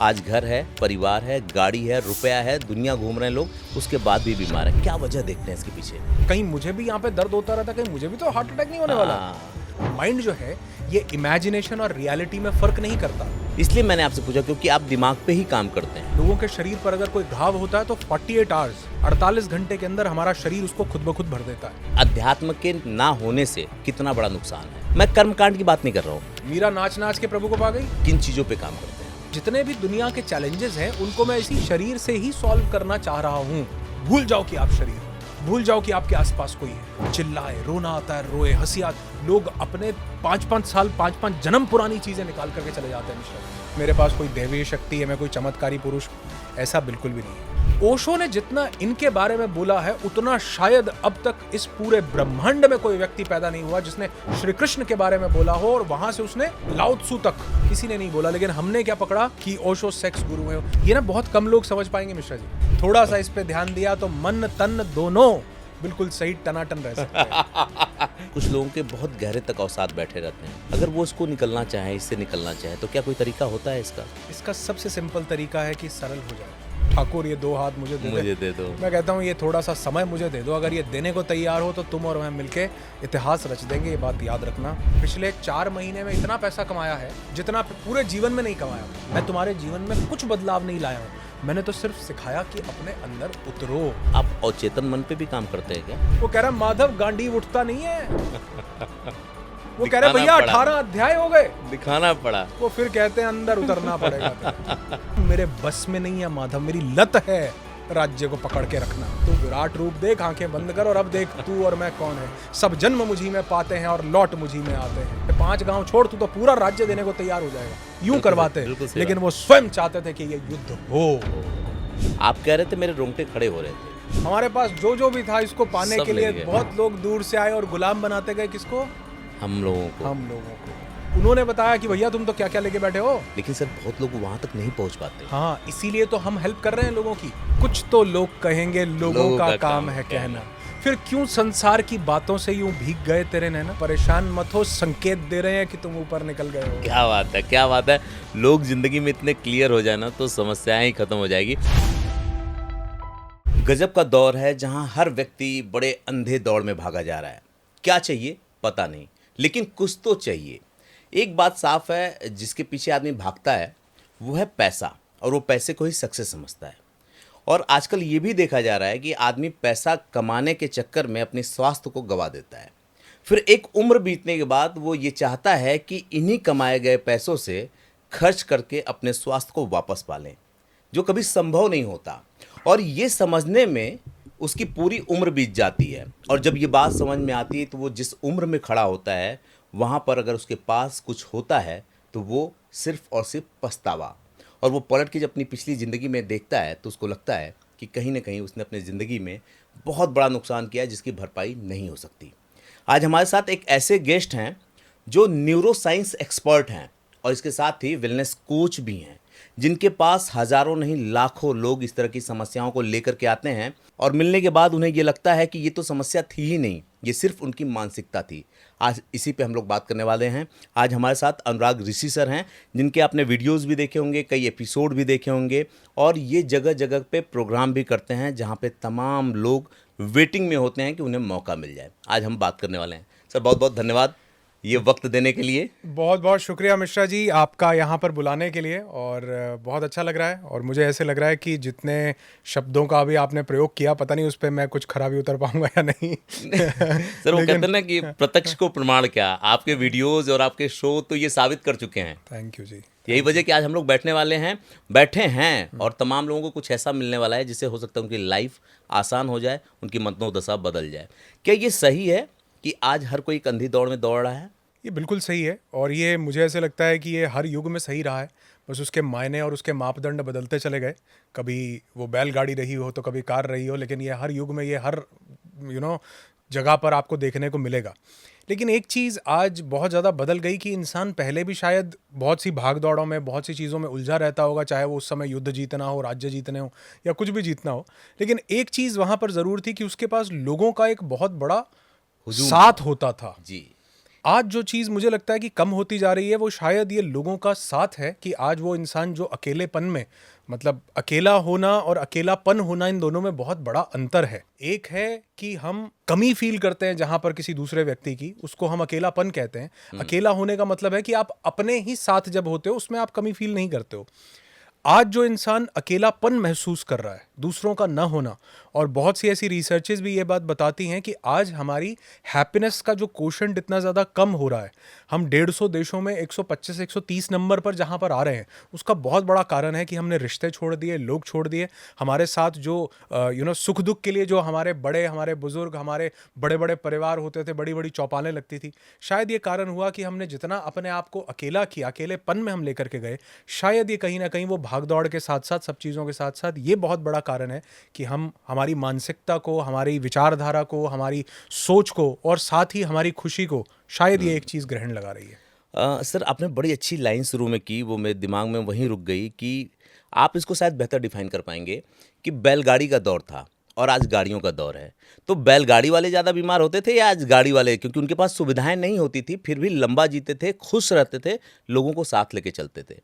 आज घर है, परिवार है, गाड़ी है, रुपया है, दुनिया घूम रहे हैं लोग, उसके बाद भी बीमार है। क्या वजह देखते हैं इसके पीछे? कहीं मुझे भी यहाँ पे दर्द होता रहता, कहीं मुझे भी तो हार्ट अटैक नहीं होने वाला। माइंड जो है ये इमेजिनेशन और रियलिटी में फर्क नहीं करता। इसलिए मैंने आपसे पूछा क्योंकि आप दिमाग पे ही काम करते हैं। लोगों के शरीर पर अगर कोई घाव होता है तो 48 आवर्स 48 घंटे के अंदर हमारा शरीर उसको खुद ब खुद भर देता है। अध्यात्म के ना होने से कितना बड़ा नुकसान है। मैं कर्मकांड की बात नहीं कर रहा हूँ। मीरा नाच नाच के प्रभु को पा गई। किन चीजों पे काम करते हैं? जितने भी दुनिया के चैलेंजेस हैं उनको मैं इसी शरीर से ही सॉल्व करना चाह रहा हूँ। भूल जाओ कि आप शरीर, भूल जाओ कि आपके आसपास कोई है। चिल्लाए, रोना आता है, रोए, हंसी आती। लोग अपने 5-5 साल 5-5 जन्म पुरानी चीजें निकाल करके चले जाते हैं। मिश्रा, मेरे पास कोई दैवीय शक्ति है, मैं कोई चमत्कारी पुरुष, ऐसा बिल्कुल भी नहीं है। ओशो ने जितना इनके बारे में बोला है उतना शायद अब तक इस पूरे ब्रह्मांड में कोई व्यक्ति पैदा नहीं हुआ जिसने श्री कृष्ण के बारे में बोला हो और वहां से उसने लाओ त्सु तक किसी ने नहीं बोला। लेकिन हमने क्या पकड़ा कि ओशो सेक्स गुरु है। ये ना बहुत कम लोग समझ पाएंगे मिश्रा जी। थोड़ा सा इस पे ध्यान दिया तो मन तन दोनों बिल्कुल सही टनाटन रह सकते हैं। कुछ लोगों के बहुत गहरे तक अवसाद बैठे रहते हैं। अगर वो इसको निकलना चाहे, इससे निकलना चाहे, तो क्या कोई तरीका होता है इसका? इसका सबसे सिंपल तरीका है कि सरल हो जाए। ठाकुर ये 2 हाथ मुझे दे दो। मैं कहता हूँ ये थोड़ा सा समय मुझे दे दो। अगर ये देने को तैयार हो तो तुम और मैं मिलके इतिहास रच देंगे। ये बात याद रखना। पिछले 4 महीने में इतना पैसा कमाया है जितना पूरे जीवन में नहीं कमाया। मैं तुम्हारे जीवन में कुछ बदलाव नहीं लाया हूँ। मैंने तो सिर्फ सिखाया कि अपने अंदर उतरो। आप अचेतन मन पे भी काम करते हैं क्या? वो कह रहा माधव गांडी उठता नहीं है। वो कह रहे भैया 18 अध्याय हो गए, दिखाना पड़ा। वो फिर कहते हैं अंदर उतरना पड़ेगा। मेरे बस में नहीं है माधव, मेरी लत है राज्य को पकड़ के रखना। तू विराट रूप देख, आंखें बंद कर और अब देख तू और मैं कौन है। सब जन्म मुझी में पाते हैं और लौट मुझी में आते हैं। 5 गांव छोड़ तू तो पूरा राज्य देने को तैयार हो जाएगा। यूं करवाते, लेकिन वो स्वयं चाहते थे कि ये युद्ध हो। आप कह रहे थे मेरे रोंगटे खड़े हो रहे थे। हमारे पास जो भी था इसको पाने के लिए बहुत लोग दूर से आए और गुलाम बनाते गए। किसको? हम लोगों को। उन्होंने बताया कि भैया तुम तो क्या क्या लेके बैठे हो। लेकिन सर बहुत लोग वहां तक नहीं पहुंच पाते। हाँ, इसीलिए तो हम हेल्प कर रहे हैं लोगों की। कुछ तो लोग कहेंगे, लोगों का काम है कहना। फिर क्यों संसार की बातों से यूं भीग गए तेरे नैना? परेशान मत हो, संकेत दे रहे हैं कि तुम ऊपर निकल गए हो। क्या बात है, क्या बात है। लोग जिंदगी में इतने क्लियर हो जाए ना तो समस्याएं ही खत्म हो जाएगी। गजब का दौर है जहां हर व्यक्ति बड़े अंधे दौड़ में भागा जा रहा है। क्या चाहिए पता नहीं, लेकिन कुछ तो चाहिए। एक बात साफ है, जिसके पीछे आदमी भागता है वो है पैसा, और वो पैसे को ही सक्सेस समझता है। और आजकल ये भी देखा जा रहा है कि आदमी पैसा कमाने के चक्कर में अपने स्वास्थ्य को गंवा देता है। फिर एक उम्र बीतने के बाद वो ये चाहता है कि इन्हीं कमाए गए पैसों से खर्च करके अपने स्वास्थ्य को वापस पालें, जो कभी संभव नहीं होता। और ये समझने में उसकी पूरी उम्र बीत जाती है। और जब ये बात समझ में आती है तो वो जिस उम्र में खड़ा होता है वहाँ पर अगर उसके पास कुछ होता है तो वो सिर्फ और सिर्फ पछतावा। और वो पलट के जब अपनी पिछली ज़िंदगी में देखता है तो उसको लगता है कि कहीं ना कहीं उसने अपनी ज़िंदगी में बहुत बड़ा नुकसान किया है जिसकी भरपाई नहीं हो सकती। आज हमारे साथ एक ऐसे गेस्ट हैं जो न्यूरो साइंस एक्सपर्ट हैं और इसके साथ ही वेलनेस कोच भी हैं, जिनके पास हजारों नहीं लाखों लोग इस तरह की समस्याओं को लेकर के आते हैं और मिलने के बाद उन्हें ये लगता है कि ये तो समस्या थी ही नहीं, ये सिर्फ उनकी मानसिकता थी। आज इसी पे हम लोग बात करने वाले हैं। आज हमारे साथ अनुराग ऋषि सर हैं, जिनके आपने वीडियोस भी देखे होंगे, कई एपिसोड भी देखे होंगे, और ये जगह जगह पे प्रोग्राम भी करते हैं जहाँ पे तमाम लोग वेटिंग में होते हैं कि उन्हें मौका मिल जाए। आज हम बात करने वाले हैं। सर बहुत बहुत धन्यवाद ये वक्त देने के लिए। बहुत बहुत शुक्रिया मिश्रा जी आपका यहाँ पर बुलाने के लिए, और बहुत अच्छा लग रहा है। और मुझे ऐसे लग रहा है कि जितने शब्दों का अभी आपने प्रयोग किया, पता नहीं उस पर मैं कुछ खराबी उतर पाऊंगा या नहीं। सर वो कहते हैं ना कि प्रत्यक्ष को प्रमाण क्या, आपके वीडियोस और आपके शो तो ये साबित कर चुके हैं। थैंक यू जी। यही वजह कि आज हम लोग बैठे हैं और तमाम लोगों को कुछ ऐसा मिलने वाला है जिससे हो सकता है उनकी लाइफ आसान हो जाए, उनकी मनोदशा बदल जाए। क्या ये सही है कि आज हर कोई एक अंधी दौड़ में दौड़ रहा है? ये बिल्कुल सही है, और ये मुझे ऐसे लगता है कि ये हर युग में सही रहा है। बस उसके मायने और उसके मापदंड बदलते चले गए। कभी वो बैलगाड़ी रही हो तो कभी कार रही हो, लेकिन ये हर युग में ये हर जगह पर आपको देखने को मिलेगा। लेकिन एक चीज़ आज बहुत ज़्यादा बदल गई कि इंसान पहले भी शायद बहुत सी भाग दौड़ों में, बहुत सी चीज़ों में उलझा रहता होगा, चाहे वो उस समय युद्ध जीतना हो, राज्य जीतने हो, या कुछ भी जीतना हो। लेकिन एक चीज़ वहाँ पर ज़रूर थी कि उसके पास लोगों का एक बहुत बड़ा साथ होता था जी। आज जो चीज़ मुझे लगता है कि कम होती जा रही है वो शायद ये लोगों का साथ है कि आज वो इंसान जो अकेलेपन में, मतलब अकेला होना और अकेलापन होना, इन दोनों में बहुत बड़ा अंतर है। एक है कि हम कमी फील करते हैं जहां पर किसी दूसरे व्यक्ति की, उसको हम अकेलापन कहते हैं। अकेला होने का मतलब है कि आप अपने ही साथ जब होते हो उसमें आप कमी फील नहीं करते हो। आज जो इंसान अकेलापन महसूस कर रहा है, दूसरों का न होना, और बहुत सी ऐसी रिसर्चेस भी ये बात बताती हैं कि आज हमारी हैप्पीनेस का जो कोशेंट इतना ज़्यादा कम हो रहा है, हम 150 देशों में 125 130 नंबर पर जहाँ पर आ रहे हैं, उसका बहुत बड़ा कारण है कि हमने रिश्ते छोड़ दिए, लोग छोड़ दिए। हमारे साथ जो सुख दुख के लिए जो हमारे बुजुर्ग, हमारे बड़े बड़े परिवार होते थे, बड़ी बड़ी चौपालें लगती थी, शायद ये कारण हुआ कि हमने जितना अपने आप को अकेला किया, अकेलेपन में हम लेकर के गए, शायद ये कहीं ना कहीं वो भाग दौड़ के साथ साथ, सब चीज़ों के साथ साथ, ये बहुत बड़ा कारण है कि हम हमारी मानसिकता को, हमारी विचारधारा को, हमारी सोच को और साथ ही हमारी खुशी को, शायद ये एक चीज़ ग्रहण लगा रही है। सर, आपने बड़ी अच्छी लाइन शुरू में की, वो मेरे दिमाग में वहीं रुक गई कि आप इसको शायद बेहतर डिफाइन कर पाएंगे कि बैलगाड़ी का दौर था और आज गाड़ियों का दौर है। तो बैलगाड़ी वाले ज़्यादा बीमार होते थे या आज गाड़ी वाले? क्योंकि उनके पास सुविधाएं नहीं होती थी, फिर भी लंबा जीते थे, खुश रहते थे, लोगों को साथ लेके चलते थे।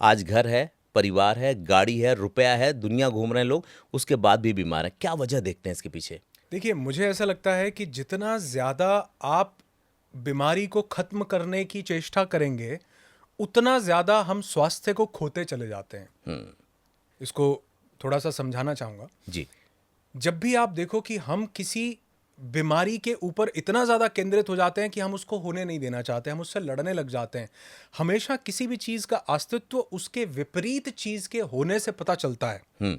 आज घर है, परिवार है, गाड़ी है, रुपया है, दुनिया घूम रहे हैं लोग, उसके बाद भी बीमार हैं। क्या वजह देखते हैं इसके पीछे? देखिए, मुझे ऐसा लगता है कि जितना ज़्यादा आप बीमारी को ख़त्म करने की चेष्टा करेंगे, उतना ज़्यादा हम स्वास्थ्य को खोते चले जाते हैं। इसको थोड़ा सा समझाना चाहूँगा। जी। जब भी आप देखो कि हम किसी बीमारी के ऊपर इतना ज़्यादा केंद्रित हो जाते हैं कि हम उसको होने नहीं देना चाहते, हम उससे लड़ने लग जाते हैं। हमेशा किसी भी चीज़ का अस्तित्व उसके विपरीत चीज़ के होने से पता चलता है।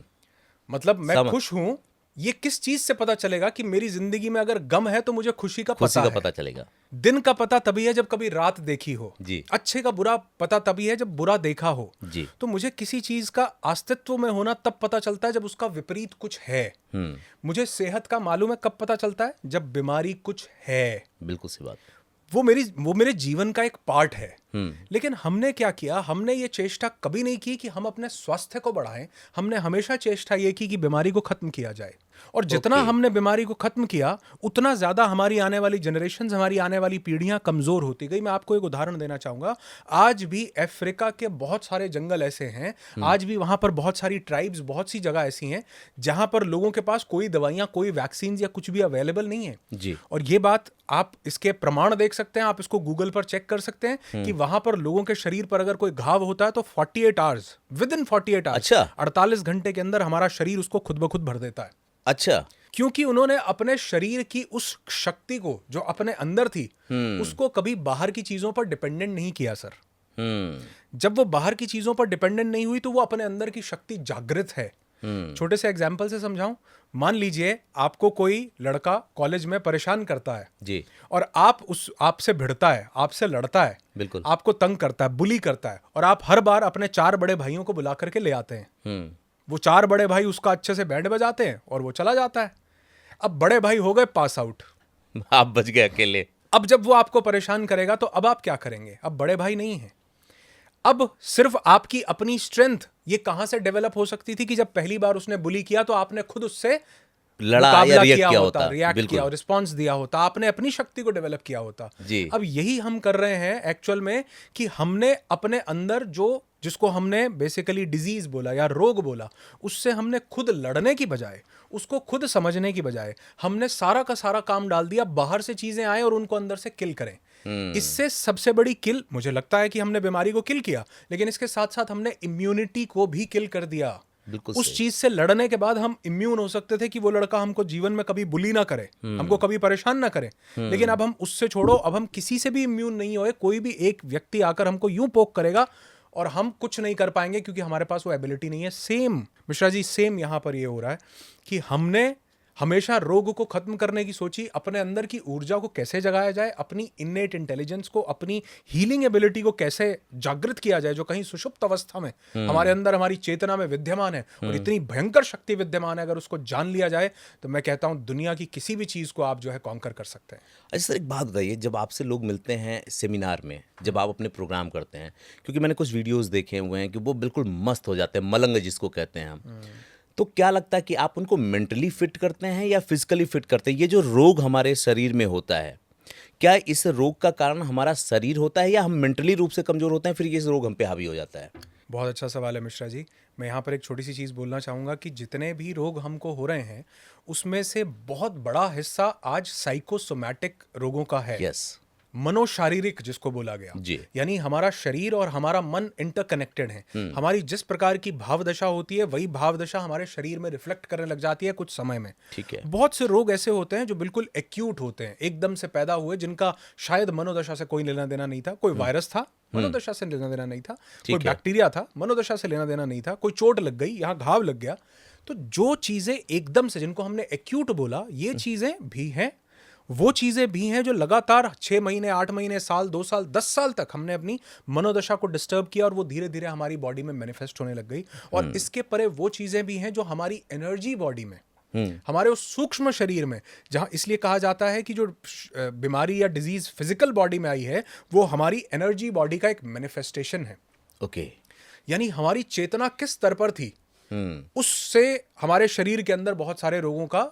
मतलब मैं खुश हूं, ये किस चीज से पता चलेगा कि मेरी जिंदगी में अगर गम है तो मुझे खुशी का पता चलेगा। दिन का पता तभी है जब कभी रात देखी हो जी। अच्छे का बुरा पता तभी है जब बुरा देखा हो जी। तो मुझे किसी चीज का अस्तित्व में होना तब पता चलता है जब उसका विपरीत कुछ है। मुझे सेहत का मालूम है कब पता चलता है? जब बीमारी कुछ है। बिल्कुल सी बात। वो मेरे जीवन का एक पार्ट है। लेकिन हमने क्या किया? हमने ये चेष्टा कभी नहीं की कि हम अपने स्वास्थ्य को बढ़ाएं। हमने हमेशा चेष्टा ये की कि बीमारी को खत्म किया जाए, और जितना हमने बीमारी को खत्म किया उतना ज्यादा हमारी आने वाली जनरेशंस, हमारी आने वाली पीढ़ियां कमजोर होती गई। मैं आपको एक उदाहरण देना चाहूंगा। आज भी अफ्रीका के बहुत सारे जंगल ऐसे हैं, आज भी वहां पर बहुत सारी ट्राइब्स, बहुत सी जगह ऐसी हैं जहां पर लोगों के पास कोई दवाइयां, कोई वैक्सीन या कुछ भी अवेलेबल नहीं है जी। और ये बात आप इसके प्रमाण देख सकते हैं, आप इसको गूगल पर चेक कर सकते हैं कि वहां पर लोगों के शरीर पर अगर कोई घाव होता है तो 48 आवर्स, विद इन 48 आवर्स, अच्छा, 48 घंटे के अंदर हमारा शरीर उसको खुद ब खुद भर देता है। अच्छा। क्योंकि उन्होंने अपने शरीर की उस शक्ति को जो अपने अंदर थी उसको कभी बाहर की चीजों पर डिपेंडेंट नहीं किया सर। जब वो बाहर की चीजों पर डिपेंडेंट नहीं हुई तो वो अपने अंदर की शक्ति जागृत है। छोटे से एग्जाम्पल से समझाऊं, मान लीजिए आपको कोई लड़का कॉलेज में परेशान करता है जी, और आपसे भिड़ता है, आपसे लड़ता है, बिल्कुल, आपको तंग करता है, बुली करता है, और आप हर बार अपने 4 बड़े भाइयों को बुला करके ले आते हैं। वो 4 बड़े भाई उसका अच्छे से बैंड बजाते हैं और वो चला जाता है। अब बड़े भाई हो गए पास आउट, आप बच गए अकेले। अब जब वो आपको परेशान करेगा तो अब आप क्या करेंगे? अब बड़े भाई नहीं है, अब सिर्फ आपकी अपनी स्ट्रेंथ ये कहां से डेवलप हो सकती थी कि जब पहली बार उसने बुली किया तो आपने खुद उससे लड़ा या रिएक्ट किया होता, रिएक्ट किया और रिस्पॉन्स दिया होता, आपने अपनी शक्ति को डेवलप किया होता जी। अब यही हम कर रहे हैं एक्चुअल में कि हमने अपने अंदर जिसको हमने बेसिकली डिजीज बोला या रोग बोला, उससे हमने खुद लड़ने की बजाय, उसको खुद समझने की बजाय, हमने सारा का सारा काम डाल दिया बाहर से चीजें आए और उनको अंदर से किल करें। इससे सबसे बड़ी किल मुझे लगता है कि हमने बीमारी को किल किया, लेकिन इसके साथ साथ हमने इम्यूनिटी को भी किल कर दिया। उस चीज से लड़ने के बाद हम इम्यून हो सकते थे कि वो लड़का हमको जीवन में कभी बुली ना करे, हमको कभी परेशान ना करे, लेकिन अब हम उससे छोड़ो, अब हम किसी से भी इम्यून नहीं होए। कोई भी एक व्यक्ति आकर हमको यूं पोक करेगा और हम कुछ नहीं कर पाएंगे क्योंकि हमारे पास वो एबिलिटी नहीं है। सेम मिश्रा जी, सेम यहां पर ये हो रहा है कि हमने हमेशा रोग को खत्म करने की सोची, अपने अंदर की ऊर्जा को कैसे जगाया जाए, अपनी इन्नेट इंटेलिजेंस को, अपनी हीलिंग एबिलिटी को कैसे जागृत किया जाए जो कहीं सुषुप्त अवस्था में हमारे अंदर, हमारी चेतना में विद्यमान है और इतनी भयंकर शक्ति विद्यमान है। अगर उसको जान लिया जाए तो मैं कहता हूं दुनिया की किसी भी चीज को आप जो है कॉन्कर कर सकते हैं। अच्छा सर, एक बात बताइए, जब आपसे लोग मिलते हैं सेमिनार में, जब आप अपने प्रोग्राम करते हैं, क्योंकि मैंने कुछ वीडियोस देखे हुए हैं कि वो बिल्कुल मस्त हो जाते हैं, मलंग जिसको कहते हैं हम, तो क्या लगता है कि आप उनको मेंटली फिट करते हैं या फिजिकली फिट करते हैं? ये जो रोग हमारे शरीर में होता है, क्या इस रोग का कारण हमारा शरीर होता है या हम मेंटली रूप से कमजोर होते हैं, फिर ये रोग हम पे हावी हो जाता है? बहुत अच्छा सवाल है मिश्रा जी। मैं यहाँ पर एक छोटी सी चीज़ बोलना चाहूँगा कि जितने भी रोग हमको हो रहे हैं उसमें से बहुत बड़ा हिस्सा आज साइकोसोमैटिक रोगों का है। यस। मनोशारीरिक जिसको बोला गया, जी। यानी हमारा शरीर और हमारा मन इंटरकनेक्टेड है। हमारी जिस प्रकार की भाव दशा होती है वही भाव दशा हमारे शरीर में रिफ्लेक्ट करने लग जाती है कुछ समय में। ठीक है। बहुत से रोग ऐसे होते हैं जो बिल्कुल एक्यूट होते हैं, एकदम से पैदा हुए, जिनका शायद मनोदशा से कोई लेना देना नहीं था। कोई वायरस था, मनोदशा से लेना देना नहीं था। कोई ठीक है। बैक्टीरिया था, मनोदशा से लेना देना नहीं था। कोई चोट लग गई, यहाँ घाव लग गया। तो जो चीजें एकदम से, जिनको हमने एक्यूट बोला, ये चीजें भी हैं। वो चीजें भी हैं जो लगातार 6 महीने, 8 महीने, साल, 2 साल, 10 साल तक हमने अपनी मनोदशा को डिस्टर्ब किया और वो धीरे धीरे हमारी बॉडी में मैनिफेस्ट होने लग गई। और इसके परे वो चीजें भी हैं जो हमारी एनर्जी बॉडी में, हमारे उस सूक्ष्म शरीर में, जहां इसलिए कहा जाता है कि जो बीमारी या डिजीज फिजिकल बॉडी में आई है वो हमारी एनर्जी बॉडी का एक मैनिफेस्टेशन है। ओके। यानी हमारी चेतना किस स्तर पर थी, उससे हमारे शरीर के अंदर बहुत सारे रोगों का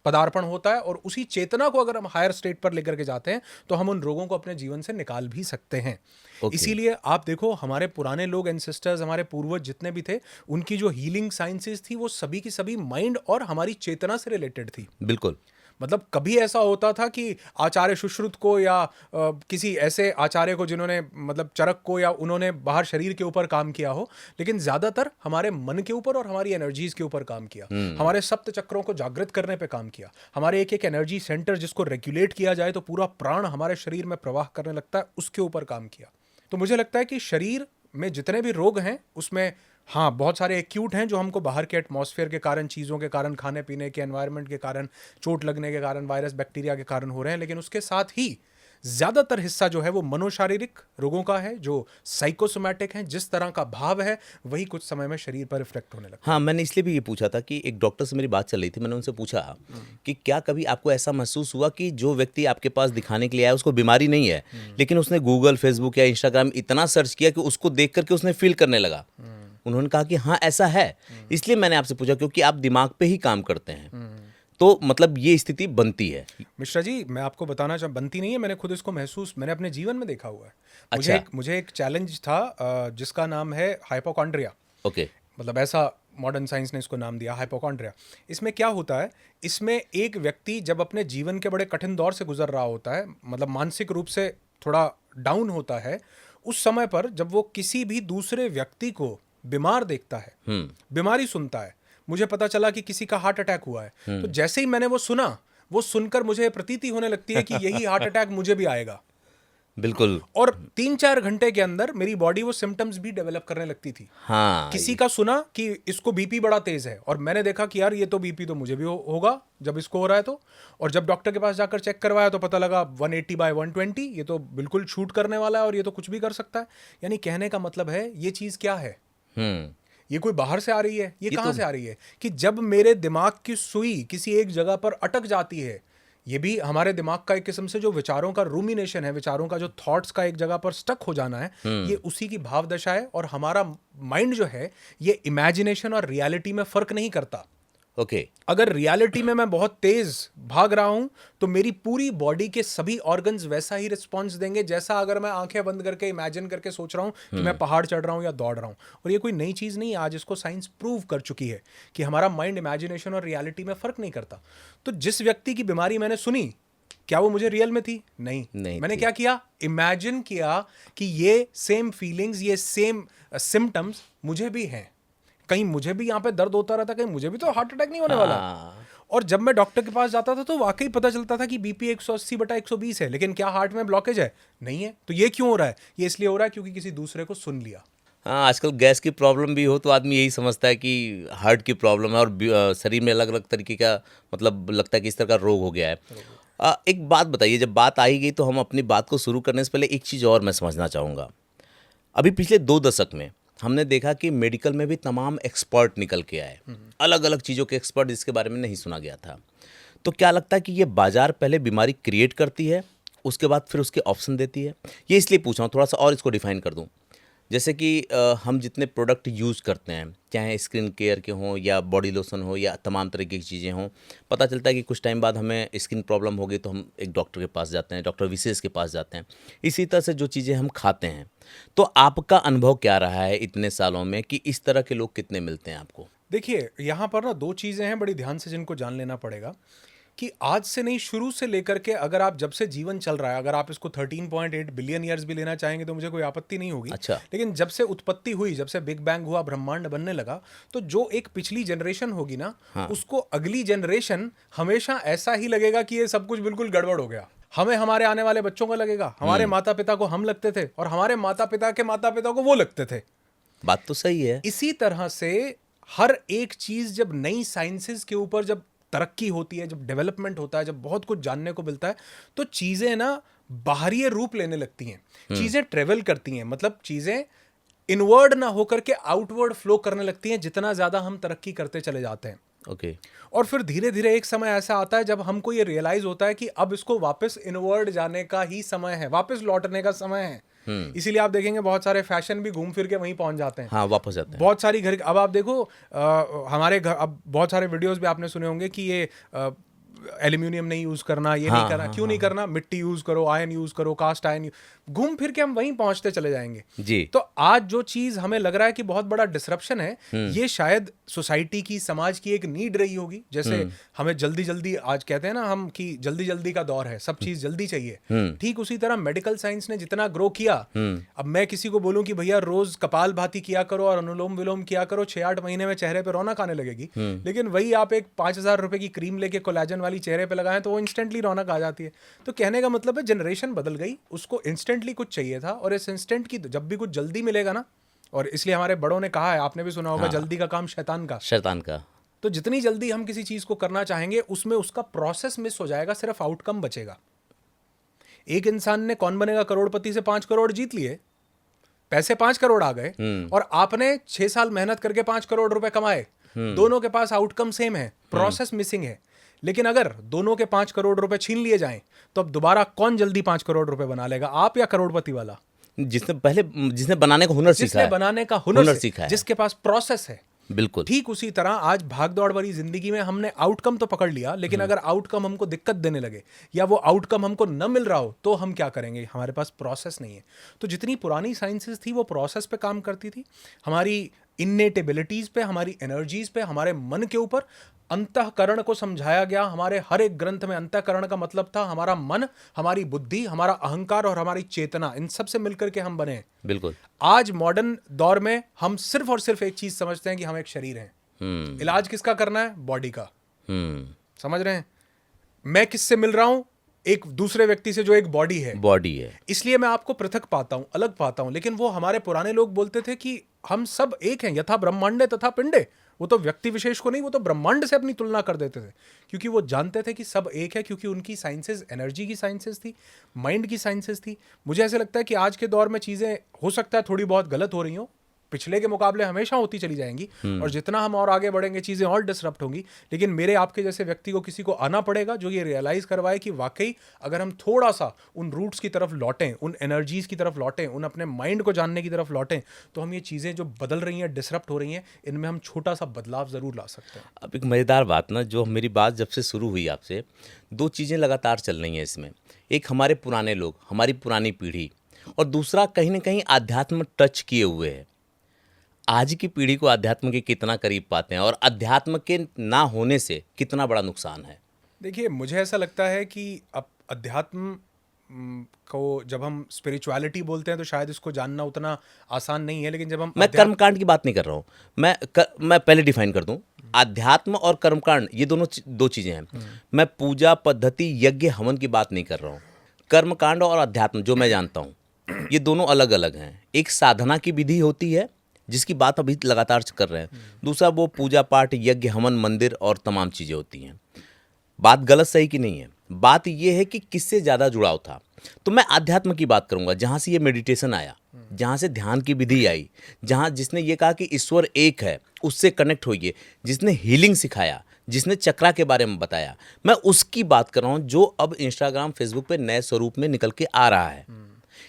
पदार्पण होता है। और उसी चेतना को अगर हम हायर स्टेट पर लेकर के जाते हैं तो हम उन रोगों को अपने जीवन से निकाल भी सकते हैं। Okay. इसीलिए आप देखो, हमारे पुराने लोग, एंसेस्टर्स, हमारे पूर्वज जितने भी थे, उनकी जो हीलिंग साइंसेस थी वो सभी की सभी माइंड और हमारी चेतना से रिलेटेड थी। बिल्कुल। मतलब कभी ऐसा होता था कि आचार्य सुश्रुत को या किसी ऐसे आचार्य को जिन्होंने, मतलब चरक को, या उन्होंने बाहर शरीर के ऊपर काम किया हो, लेकिन ज्यादातर हमारे मन के ऊपर और हमारी एनर्जीज के ऊपर काम किया। हमारे सप्त चक्रों को जागृत करने पे काम किया। हमारे एक एक एनर्जी सेंटर जिसको रेगुलेट किया जाए तो पूरा प्राण हमारे शरीर में प्रवाह करने लगता है, उसके ऊपर काम किया। तो मुझे लगता है कि शरीर में जितने भी रोग हैं उसमें हाँ बहुत सारे एक्यूट हैं जो हमको बाहर के एटमॉस्फेयर के कारण, चीज़ों के कारण, खाने पीने के एनवायरनमेंट के कारण, चोट लगने के कारण, वायरस बैक्टीरिया के कारण हो रहे हैं। लेकिन उसके साथ ही ज़्यादातर हिस्सा जो है वो मनोशारीरिक रोगों का है, जो साइकोसोमैटिक हैं। जिस तरह का भाव है वही कुछ समय में शरीर पर रिफ्लेक्ट होने लगता है। हाँ, मैंने इसलिए भी ये पूछा था कि एक डॉक्टर से मेरी बात चल रही थी, मैंने उनसे पूछा कि क्या कभी आपको ऐसा महसूस हुआ कि जो व्यक्ति आपके पास दिखाने के लिए आया उसको बीमारी नहीं है, लेकिन उसने गूगल, फेसबुक या इंस्टाग्राम इतना सर्च किया कि उसको देख करके उसने फील करने लगा। उन्होंने कहा कि हाँ ऐसा है। इसलिए मैंने आपसे पूछा क्योंकि आप दिमाग पे ही काम करते हैं, तो मतलब ये स्थिति बनती है। मिश्रा जी, मैं आपको बताना बनती नहीं है, मैंने खुद इसको महसूस, मैंने अपने जीवन में देखा हुआ है। अच्छा। मुझे एक चैलेंज था जिसका नाम है हाइपोकॉन्ड्रिया। ओके। मतलब ऐसा मॉडर्न साइंस ने इसको नाम दिया, हाइपोकॉन्ड्रिया। इसमें क्या होता है, इसमें एक व्यक्ति जब अपने जीवन के बड़े कठिन दौर से गुजर रहा होता है, मतलब मानसिक रूप से थोड़ा डाउन होता है, उस समय पर जब वो किसी भी दूसरे व्यक्ति को बीमार देखता है, बीमारी सुनता है, मुझे पता चला कि किसी का हार्ट अटैक हुआ है, तो जैसे ही मैंने वो सुना, वो सुनकर मुझे प्रतीति होने लगती है कि यही हार्ट अटैक मुझे भी आएगा। बिल्कुल। और 3-4 घंटे के अंदर मेरी बॉडी वो सिम्टम्स भी डेवलप करने लगती थी। हाँ, किसी का सुना कि इसको बीपी बड़ा तेज है, और मैंने देखा कि यार ये तो बीपी तो मुझे भी होगा जब इसको हो रहा है तो। और जब डॉक्टर के पास जाकर चेक करवाया तो पता लगा 180/120, ये तो बिल्कुल शूट करने वाला है और ये तो कुछ भी कर सकता है। यानी कहने का मतलब है ये चीज़ क्या है, ये कोई बाहर से आ रही है, ये कहाँ से आ रही है, कि जब मेरे दिमाग की सुई किसी एक जगह पर अटक जाती है, ये भी हमारे दिमाग का एक किस्म से जो विचारों का रूमिनेशन है, विचारों का जो थॉट्स का एक जगह पर स्टक हो जाना है, ये उसी की भाव दशा है। और हमारा माइंड जो है ये इमेजिनेशन और रियलिटी में फर्क नहीं करता। ओके। अगर रियलिटी में मैं बहुत तेज भाग रहा हूं तो मेरी पूरी बॉडी के सभी ऑर्गन्स वैसा ही रिस्पॉन्स देंगे जैसा अगर मैं आंखें बंद करके इमेजिन करके सोच रहा हूं कि मैं पहाड़ चढ़ रहा हूं या दौड़ रहा हूं। और ये कोई नई चीज नहीं है, आज इसको साइंस प्रूव कर चुकी है कि हमारा माइंड इमेजिनेशन और रियलिटी में फर्क नहीं करता। तो जिस व्यक्ति की बीमारी मैंने सुनी, क्या वो मुझे रियल में थी? नहीं मैंने क्या किया, इमेजिन किया कि ये सेम फीलिंग्स, ये सेम सिम्टम्स मुझे भी हैं, कहीं मुझे भी यहाँ पे दर्द होता रहता, कहीं मुझे भी तो हार्ट अटैक नहीं होने वाला। और जब मैं डॉक्टर के पास जाता था तो वाकई पता चलता था कि बीपी 180/120 है, लेकिन क्या हार्ट में ब्लॉकेज है? नहीं है। तो ये क्यों हो रहा है? ये इसलिए हो रहा है क्योंकि किसी दूसरे को सुन लिया। हाँ, आजकल गैस की प्रॉब्लम भी हो तो आदमी यही समझता है कि हार्ट की प्रॉब्लम है, और शरीर में अलग अलग तरीके का मतलब लगता है कि इस तरह का रोग हो गया है। एक बात बताइए, जब बात आई गई तो हम अपनी बात को शुरू करने से पहले एक चीज़ और मैं समझना चाहूँगा। अभी पिछले 2 दशक में हमने देखा कि मेडिकल में भी तमाम एक्सपर्ट निकल के आए, अलग अलग चीज़ों के एक्सपर्ट, जिसके बारे में नहीं सुना गया था। तो क्या लगता है कि ये बाजार पहले बीमारी क्रिएट करती है, उसके बाद फिर उसके ऑप्शन देती है? ये इसलिए पूछ रहा हूँ, थोड़ा सा और इसको डिफाइन कर दूँ। जैसे कि हम जितने प्रोडक्ट यूज़ करते हैं, चाहे स्किन केयर के हों या बॉडी लोशन हो या तमाम तरीके की चीज़ें हों, पता चलता है कि कुछ टाइम बाद हमें स्किन प्रॉब्लम होगी तो हम एक डॉक्टर के पास जाते हैं, डॉक्टर विशेष के पास जाते हैं। इसी तरह से जो चीज़ें हम खाते हैं, तो आपका अनुभव क्या रहा है इतने सालों में कि इस तरह के लोग कितने मिलते हैं आपको? देखिए, यहाँ पर ना 2 चीज़ें हैं बड़ी ध्यान से जिनको जान लेना पड़ेगा कि आज से नहीं, शुरू से लेकर के अगर आप जब से जीवन चल रहा है, अगर आप इसको 13.8 बिलियन ईयर्स भी लेना चाहेंगे तो मुझे कोई आपत्ति नहीं होगी। अच्छा। लेकिन जब से उत्पत्ति हुई, जब से बिग बैंग हुआ, ब्रह्मांड बनने लगा, तो जो एक पिछली जनरेशन होगी ना, हाँ। उसको अगली जनरेशन हमेशा ऐसा ही लगेगा कि ये सब कुछ बिल्कुल गड़बड़ हो गया। हमें हमारे आने वाले बच्चों को लगेगा, हमारे माता पिता को हम लगते थे और हमारे माता पिता के माता पिता को वो लगते थे। बात तो सही है। इसी तरह से हर एक चीज जब नई साइंसेस के ऊपर जब तरक्की होती है, जब डेवलपमेंट होता है, जब बहुत कुछ जानने को मिलता है, तो चीजें ना बाहरी रूप लेने लगती हैं, चीजें ट्रेवल करती हैं, मतलब चीजें इनवर्ड ना होकर के आउटवर्ड फ्लो करने लगती हैं जितना ज्यादा हम तरक्की करते चले जाते हैं। ओके। और फिर धीरे धीरे एक समय ऐसा आता है जब हमको ये रियलाइज होता है कि अब इसको वापस इनवर्ड जाने का ही समय है, वापस लौटने का समय है। इसीलिए आप देखेंगे बहुत सारे फैशन भी घूम फिर के वहीं पहुंच जाते हैं। हाँ, वापस जाते हैं। बहुत सारी घर, अब आप देखो हमारे घर, अब बहुत सारे वीडियोस भी आपने सुने होंगे कि ये एल्यूमिनियम नहीं यूज करना, ये नहीं करना, क्यों नहीं करना, मिट्टी यूज करो, आयन यूज करो, कास्ट आयन, घूम फिर के हम वहीं पहुंचते चले जाएंगे जी। तो आज जो चीज हमें लग रहा है कि बहुत बड़ा डिसरप्शन है, ये शायद सोसाइटी की, समाज की एक नीड रही होगी। जैसे हमें जल्दी जल्दी, आज कहते हैं ना हम कि जल्दी जल्दी का दौर है, सब चीज जल्दी चाहिए, ठीक उसी तरह मेडिकल साइंस ने जितना ग्रो किया, अब मैं किसी को बोलूं कि भैया रोज कपाल भाती किया करो और अनुलोम विलोम किया करो, 6-8 महीने में चेहरे पे रौनक आने लगेगी। लेकिन वही आप एक 5,000 रुपए की क्रीम लेके कोलेजन वाली चेहरे पे लगाएं तो वो इंस्टेंटली रौनक आ जाती है। तो कहने का मतलब है जनरेशन बदल गई, उसको इंस्टेंटली कुछ चाहिए था, और इस इंस्टेंट की जब भी कुछ जल्दी मिलेगा ना, और इसलिए हमारे बड़ों ने कहा है, आपने भी सुना होगा, जल्दी का काम शैतान का। शैतान का। तो जितनी जल्दी हम किसी चीज को करना चाहेंगे उसमें उसका प्रोसेस मिस हो जाएगा, सिर्फ आउटकम बचेगा। एक इंसान ने कौन बनेगा करोड़पति से 5 करोड़ जीत लिए, पैसे 5 करोड़ आ गए, और आपने 6 साल मेहनत करके 5 करोड़ रुपए कमाए, दोनों के पास आउटकम सेम है, प्रोसेस मिसिंग है। लेकिन अगर दोनों के 5 करोड़ रुपए छीन लिए जाएं तो अब दोबारा कौन जल्दी 5 करोड़ रुपए बना लेगा, आप या करोड़पति वाला? जिसने बनाने का हुनर सीखा जिसने है, बनाने का हुनर सीखा है, जिसके पास प्रोसेस है। बिल्कुल। ठीक उसी तरह आज भागदौड़ भरी जिंदगी में हमने आउटकम तो पकड़ लिया, लेकिन अगर आउटकम हमको दिक्कत देने लगे या वो आउटकम हमको न मिल रहा हो तो हम क्या करेंगे? हमारे पास प्रोसेस नहीं है। तो जितनी पुरानी साइंसेस थी वो प्रोसेस पे काम करती थी, हमारी इन्नेट एबिलिटीज पे, हमारी एनर्जीज पे, हमारे मन के ऊपर। अंतःकरण को समझाया गया हमारे हर एक ग्रंथ में। अंतःकरण का मतलब था हमारा मन, हमारी बुद्धि, हमारा अहंकार और हमारी चेतना, इन सब से मिलकर के हम बने हैं। बिल्कुल। आज मॉडर्न दौर में हम सिर्फ और सिर्फ एक चीज समझते हैं कि हम एक शरीर हैं। इलाज किसका करना है? बॉडी का। समझ रहे हैं? मैं किससे मिल रहा हूं? एक दूसरे व्यक्ति से जो एक बॉडी है। इसलिए मैं आपको पृथक पाता हूं, अलग पाता हूं। लेकिन वो हमारे पुराने लोग बोलते थे कि हम सब एक हैं, यथा ब्रह्मांडे तथा पिंडे। वो तो व्यक्ति विशेष को नहीं, वो तो ब्रह्मांड से अपनी तुलना कर देते थे, क्योंकि वो जानते थे कि सब एक है, क्योंकि उनकी साइंसेस एनर्जी की साइंसेस थी, माइंड की साइंसेस थी। मुझे ऐसे लगता है कि आज के दौर में चीजें हो सकता है थोड़ी बहुत गलत हो रही हो, पिछले के मुकाबले हमेशा होती चली जाएंगी, और जितना हम और आगे बढ़ेंगे चीजें और डिसरप्ट होंगी। लेकिन मेरे आपके जैसे व्यक्ति को, किसी को आना पड़ेगा जो ये रियलाइज करवाए कि वाकई अगर हम थोड़ा सा उन रूट्स की तरफ लौटें, उन एनर्जीज की तरफ लौटें, उन अपने माइंड को जानने की तरफ लौटें, तो हम ये चीजें जो बदल रही हैं, डिसरप्ट हो रही हैं, इनमें हम छोटा सा बदलाव जरूर ला सकते हैं। अब एक मज़ेदार बात ना, जो मेरी बात जब से शुरू हुई आपसे, 2 चीज़ें लगातार चल रही हैं इसमें। एक हमारे पुराने लोग, हमारी पुरानी पीढ़ी, और दूसरा कहीं ना कहीं आध्यात्म टच किए हुए है। आज की पीढ़ी को अध्यात्म के कितना करीब पाते हैं, और अध्यात्म के ना होने से कितना बड़ा नुकसान है? देखिए, मुझे ऐसा लगता है कि अब अध्यात्म को जब हम स्पिरिचुअलिटी बोलते हैं तो शायद इसको जानना उतना आसान नहीं है। लेकिन जब हम मैं कर्मकांड की बात नहीं कर रहा हूँ, मैं पहले डिफाइन कर दूं। अध्यात्म और कर्मकांड ये दोनों 2 चीज़ें हैं। मैं पूजा पद्धति, यज्ञ, हवन की बात नहीं कर रहा हूँ। कर्मकांड और अध्यात्म जो मैं जानता हूँ, ये दोनों अलग अलग हैं। एक साधना की विधि होती है जिसकी बात अभी लगातार कर रहे हैं, दूसरा वो पूजा पाठ, यज्ञ, हवन, मंदिर और तमाम चीज़ें होती हैं। बात गलत सही की नहीं है, बात यह है कि किससे ज़्यादा जुड़ाव था। तो मैं आध्यात्म की बात करूंगा, जहाँ से ये मेडिटेशन आया, जहाँ से ध्यान की विधि आई, जहाँ जिसने ये कहा कि ईश्वर एक है, उससे कनेक्ट होइए, जिसने हीलिंग सिखाया, जिसने चक्रा के बारे में बताया, मैं उसकी बात कर रहा हूँ, जो अब इंस्टाग्राम, फेसबुक पे नए स्वरूप में निकल के आ रहा है।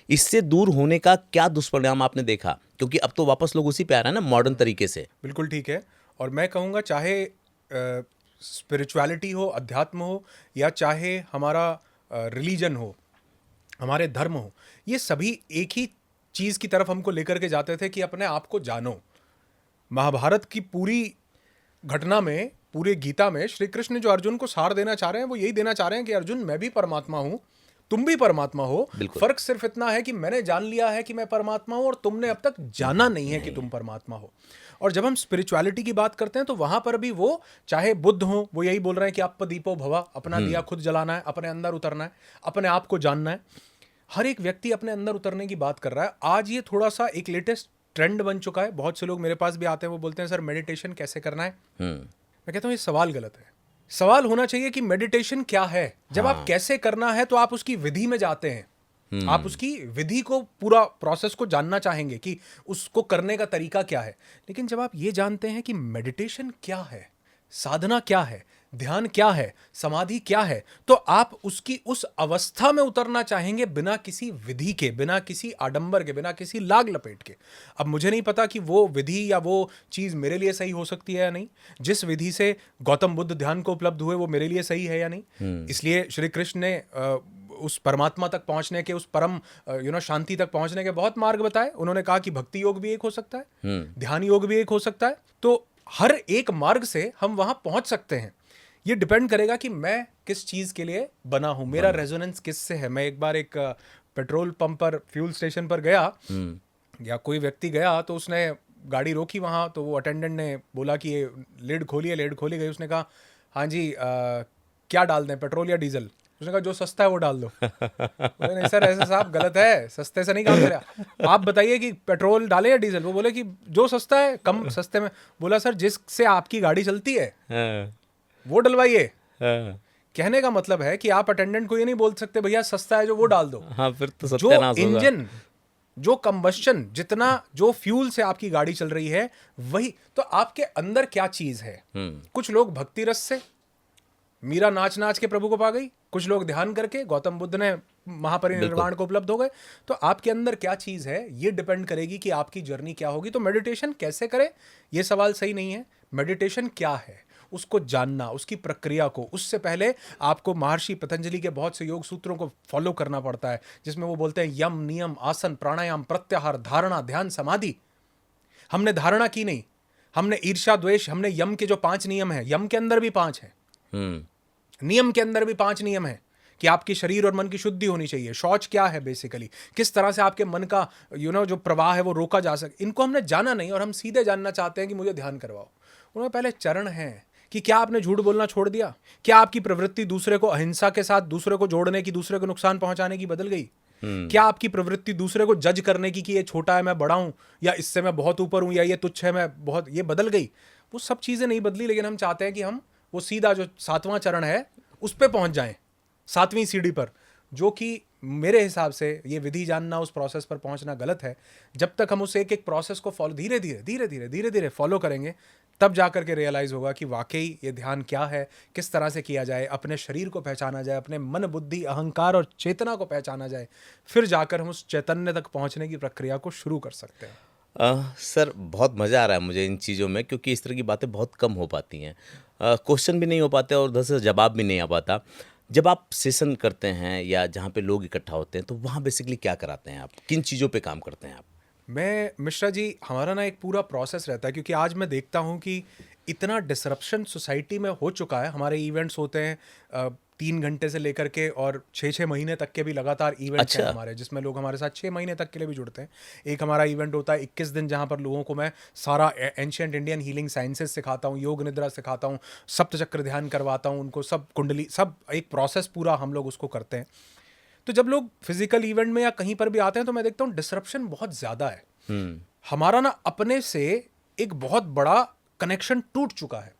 इससे दूर होने का क्या दुष्परिणाम आपने देखा? क्योंकि अब तो वापस लोग उसी पे आ रहे हैं ना मॉडर्न तरीके से। बिल्कुल ठीक है। और मैं कहूँगा चाहे स्पिरिचुअलिटी हो, अध्यात्म हो, या चाहे हमारा रिलीजन हो, हमारे धर्म हो, ये सभी एक ही चीज़ की तरफ हमको लेकर के जाते थे कि अपने आप को जानो। महाभारत की पूरी घटना में, पूरे गीता में श्री कृष्ण जो अर्जुन को सार देना चाह रहे हैं वो यही देना चाह रहे हैं कि अर्जुन, मैं भी परमात्मा हूँ, तुम भी परमात्मा हो। बिल्कुल। फर्क सिर्फ इतना है कि मैंने जान लिया है कि मैं परमात्मा हूं और तुमने अब तक जाना नहीं है कि तुम परमात्मा हो। और जब हम स्पिरिचुअलिटी की बात करते हैं तो वहां पर भी वो, चाहे बुद्ध हो, वो यही बोल रहे हैं कि आप दीपो भवा, अपना दिया खुद जलाना है, अपने अंदर उतरना है, अपने आप को जानना है। हर एक व्यक्ति अपने अंदर उतरने की बात कर रहा है। आज ये थोड़ा सा एक लेटेस्ट ट्रेंड बन चुका है। बहुत से लोग मेरे पास भी आते हैं, वो बोलते हैं सर मेडिटेशन कैसे करना है। मैं कहता हूँ ये सवाल गलत है। सवाल होना चाहिए कि मेडिटेशन क्या है। जब आप कैसे करना है तो आप उसकी विधि में जाते हैं, आप उसकी विधि को, पूरा प्रोसेस को जानना चाहेंगे कि उसको करने का तरीका क्या है। लेकिन जब आप ये जानते हैं कि मेडिटेशन क्या है, साधना क्या है, ध्यान क्या है, समाधि क्या है, तो आप उसकी उस अवस्था में उतरना चाहेंगे बिना किसी विधि के, बिना किसी आडंबर के, बिना किसी लाग लपेट के। अब मुझे नहीं पता कि वो विधि या वो चीज़ मेरे लिए सही हो सकती है या नहीं। जिस विधि से गौतम बुद्ध ध्यान को उपलब्ध हुए वो मेरे लिए सही है या नहीं। इसलिए श्री कृष्ण ने उस परमात्मा तक पहुंचने के, उस परम शांति तक पहुंचने के बहुत मार्ग बताए। उन्होंने कहा कि भक्ति योग भी एक हो सकता है, ध्यान योग भी एक हो सकता है। तो हर एक मार्ग से हम वहां पहुंच सकते हैं। ये डिपेंड करेगा कि मैं किस चीज के लिए बना हूं, मेरा रेजोनेंस किससे है। मैं एक बार एक पेट्रोल पंप पर, फ्यूल स्टेशन पर गया, या कोई व्यक्ति गया, तो उसने गाड़ी रोकी वहां, तो वो अटेंडेंट ने बोला कि ये लिड खोलिए। लिड खोली गई, उसने कहा हाँ जी, क्या डाल दें, पेट्रोल या डीजल? उसने कहा जो सस्ता है वो डाल दो। बोले नहीं सर, ऐसा साहब गलत है, सस्ते से नहीं काम चलेगा। आप बताइए कि पेट्रोल डाले या डीजल? वो बोले कि जो सस्ता है, कम सस्ते में। बोला सर जिससे आपकी गाड़ी चलती है वो डलवाइए। कहने का मतलब है कि आप अटेंडेंट को ये नहीं बोल सकते भैया सस्ता है जो वो डाल दो। हाँ, फिर तो जो सत्यानाश होगा। इंजन, जो कंबस्शन, जितना जो फ्यूल से आपकी गाड़ी चल रही है, वही तो आपके अंदर क्या चीज है। कुछ लोग भक्ति रस से, मीरा नाच नाच के प्रभु को पा गई, कुछ लोग ध्यान करके, गौतम बुद्ध ने महापरिनिर्वाण को उपलब्ध हो गए। तो आपके अंदर क्या चीज है, ये डिपेंड करेगी कि आपकी जर्नी क्या होगी। तो मेडिटेशन कैसे करें, ये सवाल सही नहीं है। मेडिटेशन क्या है उसको जानना, उसकी प्रक्रिया को, उससे पहले आपको महर्षि पतंजलि के बहुत से योग सूत्रों को फॉलो करना पड़ता है, जिसमें वो बोलते हैं यम, नियम, आसन, प्राणायाम, प्रत्याहार, धारणा, ध्यान, समाधि। हमने धारणा की नहीं, हमने ईर्ष्या, द्वेष, हमने यम के जो 5 नियम है, यम के अंदर भी 5 है, नियम के अंदर भी 5 नियम है कि आपके शरीर और मन की शुद्धि होनी चाहिए। शौच क्या है बेसिकली, किस तरह से आपके मन का जो प्रवाह है वो रोका जा सके। इनको हमने जाना नहीं और हम सीधे जानना चाहते हैं कि मुझे ध्यान करवाओ। उनमें पहले चरण हैं कि क्या आपने झूठ बोलना छोड़ दिया, क्या आपकी प्रवृत्ति दूसरे को अहिंसा के साथ, दूसरे को जोड़ने की, दूसरे को नुकसान पहुंचाने की बदल गई, क्या आपकी प्रवृत्ति दूसरे को जज करने की कि ये छोटा है मैं बड़ा हूं, या इससे मैं बहुत ऊपर हूं, या ये तुच्छ है मैं बहुत, ये बदल गई। वो सब चीजें नहीं बदली, लेकिन हम चाहते हैं कि हम वो सीधा जो 7वां चरण है उस पर पहुंच जाएं, 7वीं सीढ़ी पर, जो कि मेरे हिसाब से ये विधि जानना, उस प्रोसेस पर पहुंचना गलत है। जब तक हम उस एक एक प्रोसेस को फॉलो धीरे धीरे फॉलो करेंगे, तब जाकर के रियलाइज होगा कि वाकई ये ध्यान क्या है, किस तरह से किया जाए, अपने शरीर को पहचाना जाए, अपने मन, बुद्धि, अहंकार और चेतना को पहचाना जाए, फिर जाकर हम उस चैतन्य तक पहुंचने की प्रक्रिया को शुरू कर सकते हैं। सर बहुत मज़ा आ रहा है मुझे इन चीज़ों में, क्योंकि इस तरह की बातें बहुत कम हो पाती हैं। क्वेश्चन भी नहीं हो पाते और उधर से जवाब भी नहीं आ पाता। जब आप सेशन करते हैं या जहाँ पे लोग इकट्ठा होते हैं, तो वहाँ बेसिकली क्या कराते हैं आप, किन चीज़ों पे काम करते हैं आप? मैं मिश्रा जी, हमारा ना एक पूरा प्रोसेस रहता है, क्योंकि आज मैं देखता हूँ कि इतना डिसरप्शन सोसाइटी में हो चुका है। हमारे इवेंट्स होते हैं 3 घंटे से लेकर के और 6-6 महीने तक के भी लगातार इवेंट्स हैं हमारे, जिसमें लोग हमारे साथ 6 महीने तक के लिए भी जुड़ते हैं। एक हमारा इवेंट होता है 21 दिन, जहाँ पर लोगों को मैं सारा एंशिएंट इंडियन हीलिंग साइंसेस सिखाता हूँ, योग निद्रा सिखाता हूँ, सप्तचक्र ध्यान करवाता हूँ उनको, सब कुंडली, सब एक प्रोसेस पूरा हम लोग उसको करते हैं। तो जब लोग फिजिकल इवेंट में या कहीं पर भी आते हैं तो मैं देखता हूँ डिसरप्शन बहुत ज़्यादा है। हमारा ना अपने से एक बहुत बड़ा कनेक्शन टूट चुका है।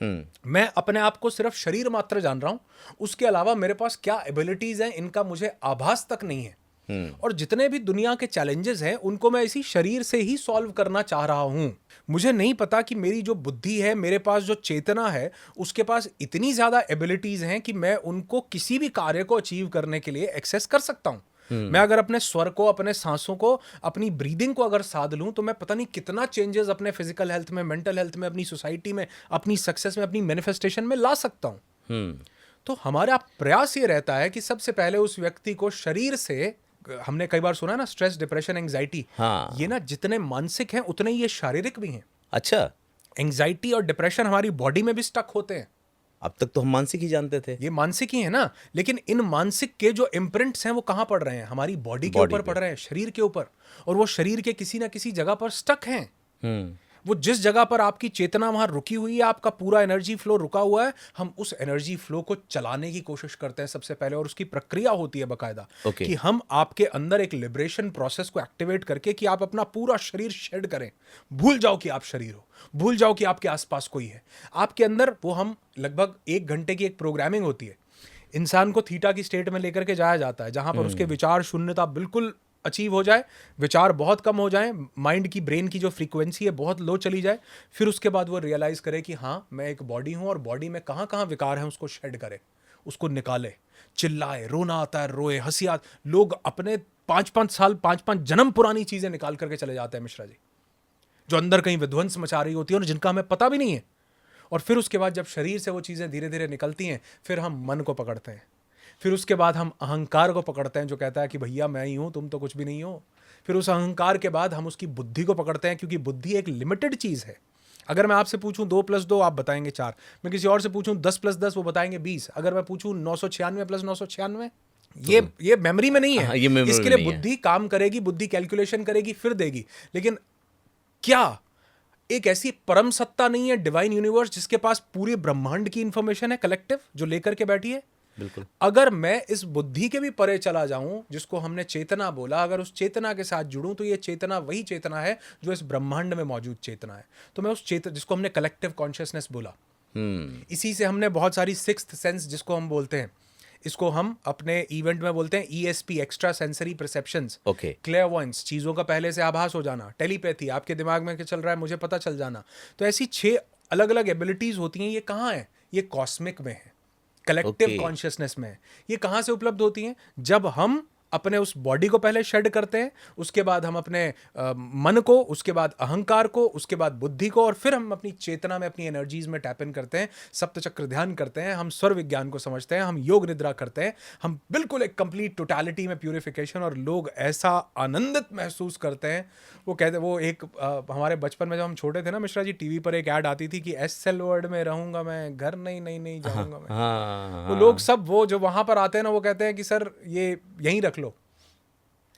मैं अपने आप को सिर्फ शरीर मात्र जान रहा हूं, उसके अलावा मेरे पास क्या एबिलिटीज हैं इनका मुझे आभास तक नहीं है। और जितने भी दुनिया के चैलेंजेस हैं उनको मैं इसी शरीर से ही सॉल्व करना चाह रहा हूं। मुझे नहीं पता कि मेरी जो बुद्धि है, मेरे पास जो चेतना है, उसके पास इतनी ज्यादा एबिलिटीज हैं कि मैं उनको किसी भी कार्य को अचीव करने के लिए एक्सेस कर सकता हूं। मैं अगर अपने स्वर को, अपने सांसों को, अपनी ब्रीदिंग को अगर साध लूं तो मैं पता नहीं कितना चेंजेस अपने फिजिकल हेल्थ में, मेंटल हेल्थ में, अपनी सोसाइटी में, अपनी सक्सेस में, अपनी मैनिफेस्टेशन में ला सकता हूं। तो हमारा प्रयास ये रहता है कि सबसे पहले उस व्यक्ति को शरीर से, हमने कई बार सुना है ना, स्ट्रेस, डिप्रेशन, एंग्जाइटी, हाँ। ये ना जितने मानसिक हैं उतने ही ये शारीरिक भी हैं। अच्छा, एंग्जाइटी और डिप्रेशन हमारी बॉडी में भी स्टक होते हैं। अब तक तो हम मानसिक ही जानते थे। ये मानसिक ही है ना, लेकिन इन मानसिक के जो इम्प्रिंट्स हैं वो कहां पड़ रहे हैं? हमारी बॉडी के बॉडी ऊपर पे। पड़ रहे हैं, शरीर के ऊपर, और वो शरीर के किसी ना किसी जगह पर स्टक हैं। हम्म। वो जिस जगह पर आपकी चेतना वहां रुकी हुई है, आपका पूरा एनर्जी फ्लो रुका हुआ है, हम उस एनर्जी फ्लो को चलाने की कोशिश करते हैं सबसे पहले, और उसकी प्रक्रिया होती है बकायदा Okay. कि हम आपके अंदर एक लिबरेशन प्रोसेस को एक्टिवेट करके कि आप अपना पूरा शरीर शेड करें, भूल जाओ कि आप शरीर हो, भूल जाओ कि आपके आसपास कोई है आपके अंदर। वो हम लगभग 1 घंटे की एक प्रोग्रामिंग होती है, इंसान को थीटा की स्टेट में लेकर के जाया जाता है, जहां पर उसके विचार शून्यता बिल्कुल अचीव हो जाए, विचार बहुत कम हो जाए, माइंड की, ब्रेन की जो फ्रीक्वेंसी है बहुत लो चली जाए। फिर उसके बाद वो रियलाइज करे कि हाँ, मैं एक बॉडी हूं, और बॉडी में कहाँ कहाँ विकार हैं उसको शेड करे, उसको निकाले, चिल्लाए, रोना आता है रोए, हंसी लोग अपने 5-5 साल, 5-5 जन्म पुरानी चीजें निकाल करके चले जाते हैं मिश्रा जी, जो अंदर कहीं विध्वंस मचा रही होती है और जिनका हमें पता भी नहीं है। और फिर उसके बाद जब शरीर से वो चीजें धीरे धीरे निकलती हैं, फिर हम मन को पकड़ते हैं, फिर उसके बाद हम अहंकार को पकड़ते हैं, जो कहता है कि भैया मैं ही हूं, तुम तो कुछ भी नहीं हो। फिर उस अहंकार के बाद हम उसकी बुद्धि को पकड़ते हैं, क्योंकि बुद्धि एक लिमिटेड चीज है। अगर मैं आपसे पूछूं 2 + 2 आप बताएंगे 4, मैं किसी और से पूछूं 10 + 10 वो बताएंगे 20, अगर मैं पूछूं 996 + 996, ये मेमोरी में नहीं हाँ, है। ये memory इसके में लिए नहीं है। बुद्धि काम करेगी, बुद्धि कैलकुलेशन करेगी, फिर देगी। लेकिन क्या एक ऐसी परम सत्ता नहीं है, डिवाइन यूनिवर्स, जिसके पास पूरे ब्रह्मांड की इंफॉर्मेशन है कलेक्टिव, जो लेकर के बैठी है? बिल्कुल। अगर मैं इस बुद्धि के भी परे चला जाऊं, जिसको हमने चेतना बोला, अगर उस चेतना के साथ जुड़ूं, तो ये चेतना वही चेतना है जो इस ब्रह्मांड में मौजूद चेतना है। तो मैं उस चेतना, जिसको हमने कलेक्टिव कॉन्शियसनेस बोला, इसी से हमने बहुत सारी सिक्स्थ सेंस, जिसको हम बोलते हैं, इसको हम अपने इवेंट में बोलते हैं ESP, extra sensory perceptions, okay. क्लेयरवॉयंस, चीज़ों का पहले से आभास हो जाना, टेलीपैथी, आपके दिमाग में क्या चल रहा है मुझे पता चल जाना। तो ऐसी 6 अलग अलग एबिलिटीज होती हैं। ये कहाँ है? ये कॉस्मिक में है, कलेक्टिव Okay. कॉन्शियसनेस में है। ये कहाँ से उपलब्ध होती हैं? जब हम अपने उस बॉडी को पहले शेड करते हैं, उसके बाद हम अपने मन को, उसके बाद अहंकार को, उसके बाद बुद्धि को, और फिर हम अपनी चेतना में, अपनी एनर्जीज में टैप इन करते हैं, सप्तचक्र ध्यान करते हैं, हम स्वर विज्ञान को समझते हैं, हम योग निद्रा करते हैं, हम बिल्कुल एक कंप्लीट टोटलिटी में प्यूरिफिकेशन, और लोग ऐसा आनंदित महसूस करते हैं। वो कहते, वो एक हमारे बचपन में जब हम छोटे थे ना मिश्रा जी, टीवी पर एक ऐड आती थी कि SL वर्ड में रहूंगा मैं, घर नहीं जाऊंगा मैं। हाँ, वो लोग सब, वो जो वहां पर आते हैं ना, वो कहते हैं कि सर ये यहीं रख लो।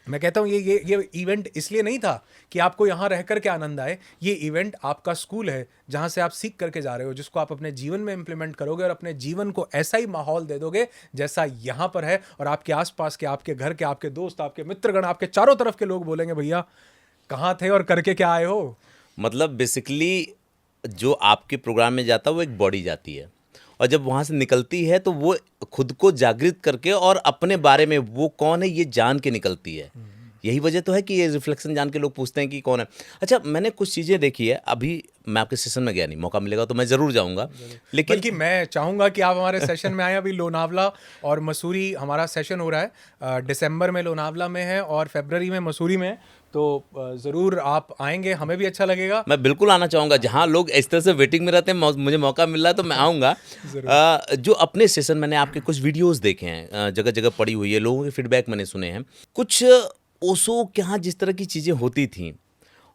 मैं कहता हूँ ये इवेंट इसलिए नहीं था कि आपको यहाँ रह कर के आनंद आए। ये इवेंट आपका स्कूल है, जहाँ से आप सीख करके जा रहे हो, जिसको आप अपने जीवन में इंप्लीमेंट करोगे, और अपने जीवन को ऐसा ही माहौल दे दोगे जैसा यहाँ पर है, और आपके आसपास के, आपके घर के, आपके दोस्त, आपके मित्रगण, आपके चारों तरफ के लोग बोलेंगे भैया कहाँ थे और करके क्या आए हो। मतलब बेसिकली जो आपके प्रोग्राम में जाता है वो एक बॉडी जाती है, और जब वहाँ से निकलती है तो वो खुद को जागृत करके और अपने बारे में वो कौन है ये जान के निकलती है। यही वजह तो है कि ये रिफ्लेक्शन जान के लोग पूछते हैं कि कौन है। अच्छा, मैंने कुछ चीज़ें देखी है, अभी मैं आपके सेशन में गया नहीं, मौका मिलेगा तो मैं ज़रूर जाऊँगा, लेकिन बल्कि मैं चाहूँगा कि आप हमारे सेशन में आए। अभी लोनावला और मसूरी हमारा सेशन हो रहा है, दिसंबर में लोनावला में है और फरवरी में मसूरी में है, तो ज़रूर आप आएंगे, हमें भी अच्छा लगेगा। मैं बिल्कुल आना चाहूँगा। जहाँ लोग इस तरह से वेटिंग में रहते हैं, मुझे मौका मिल रहा है तो मैं आऊँगा। जो अपने सेशन, मैंने आपके कुछ वीडियोस देखे हैं, जगह जगह पड़ी हुई है, लोगों के फीडबैक मैंने सुने हैं। कुछ ओशो के यहाँ जिस तरह की चीज़ें होती थीं,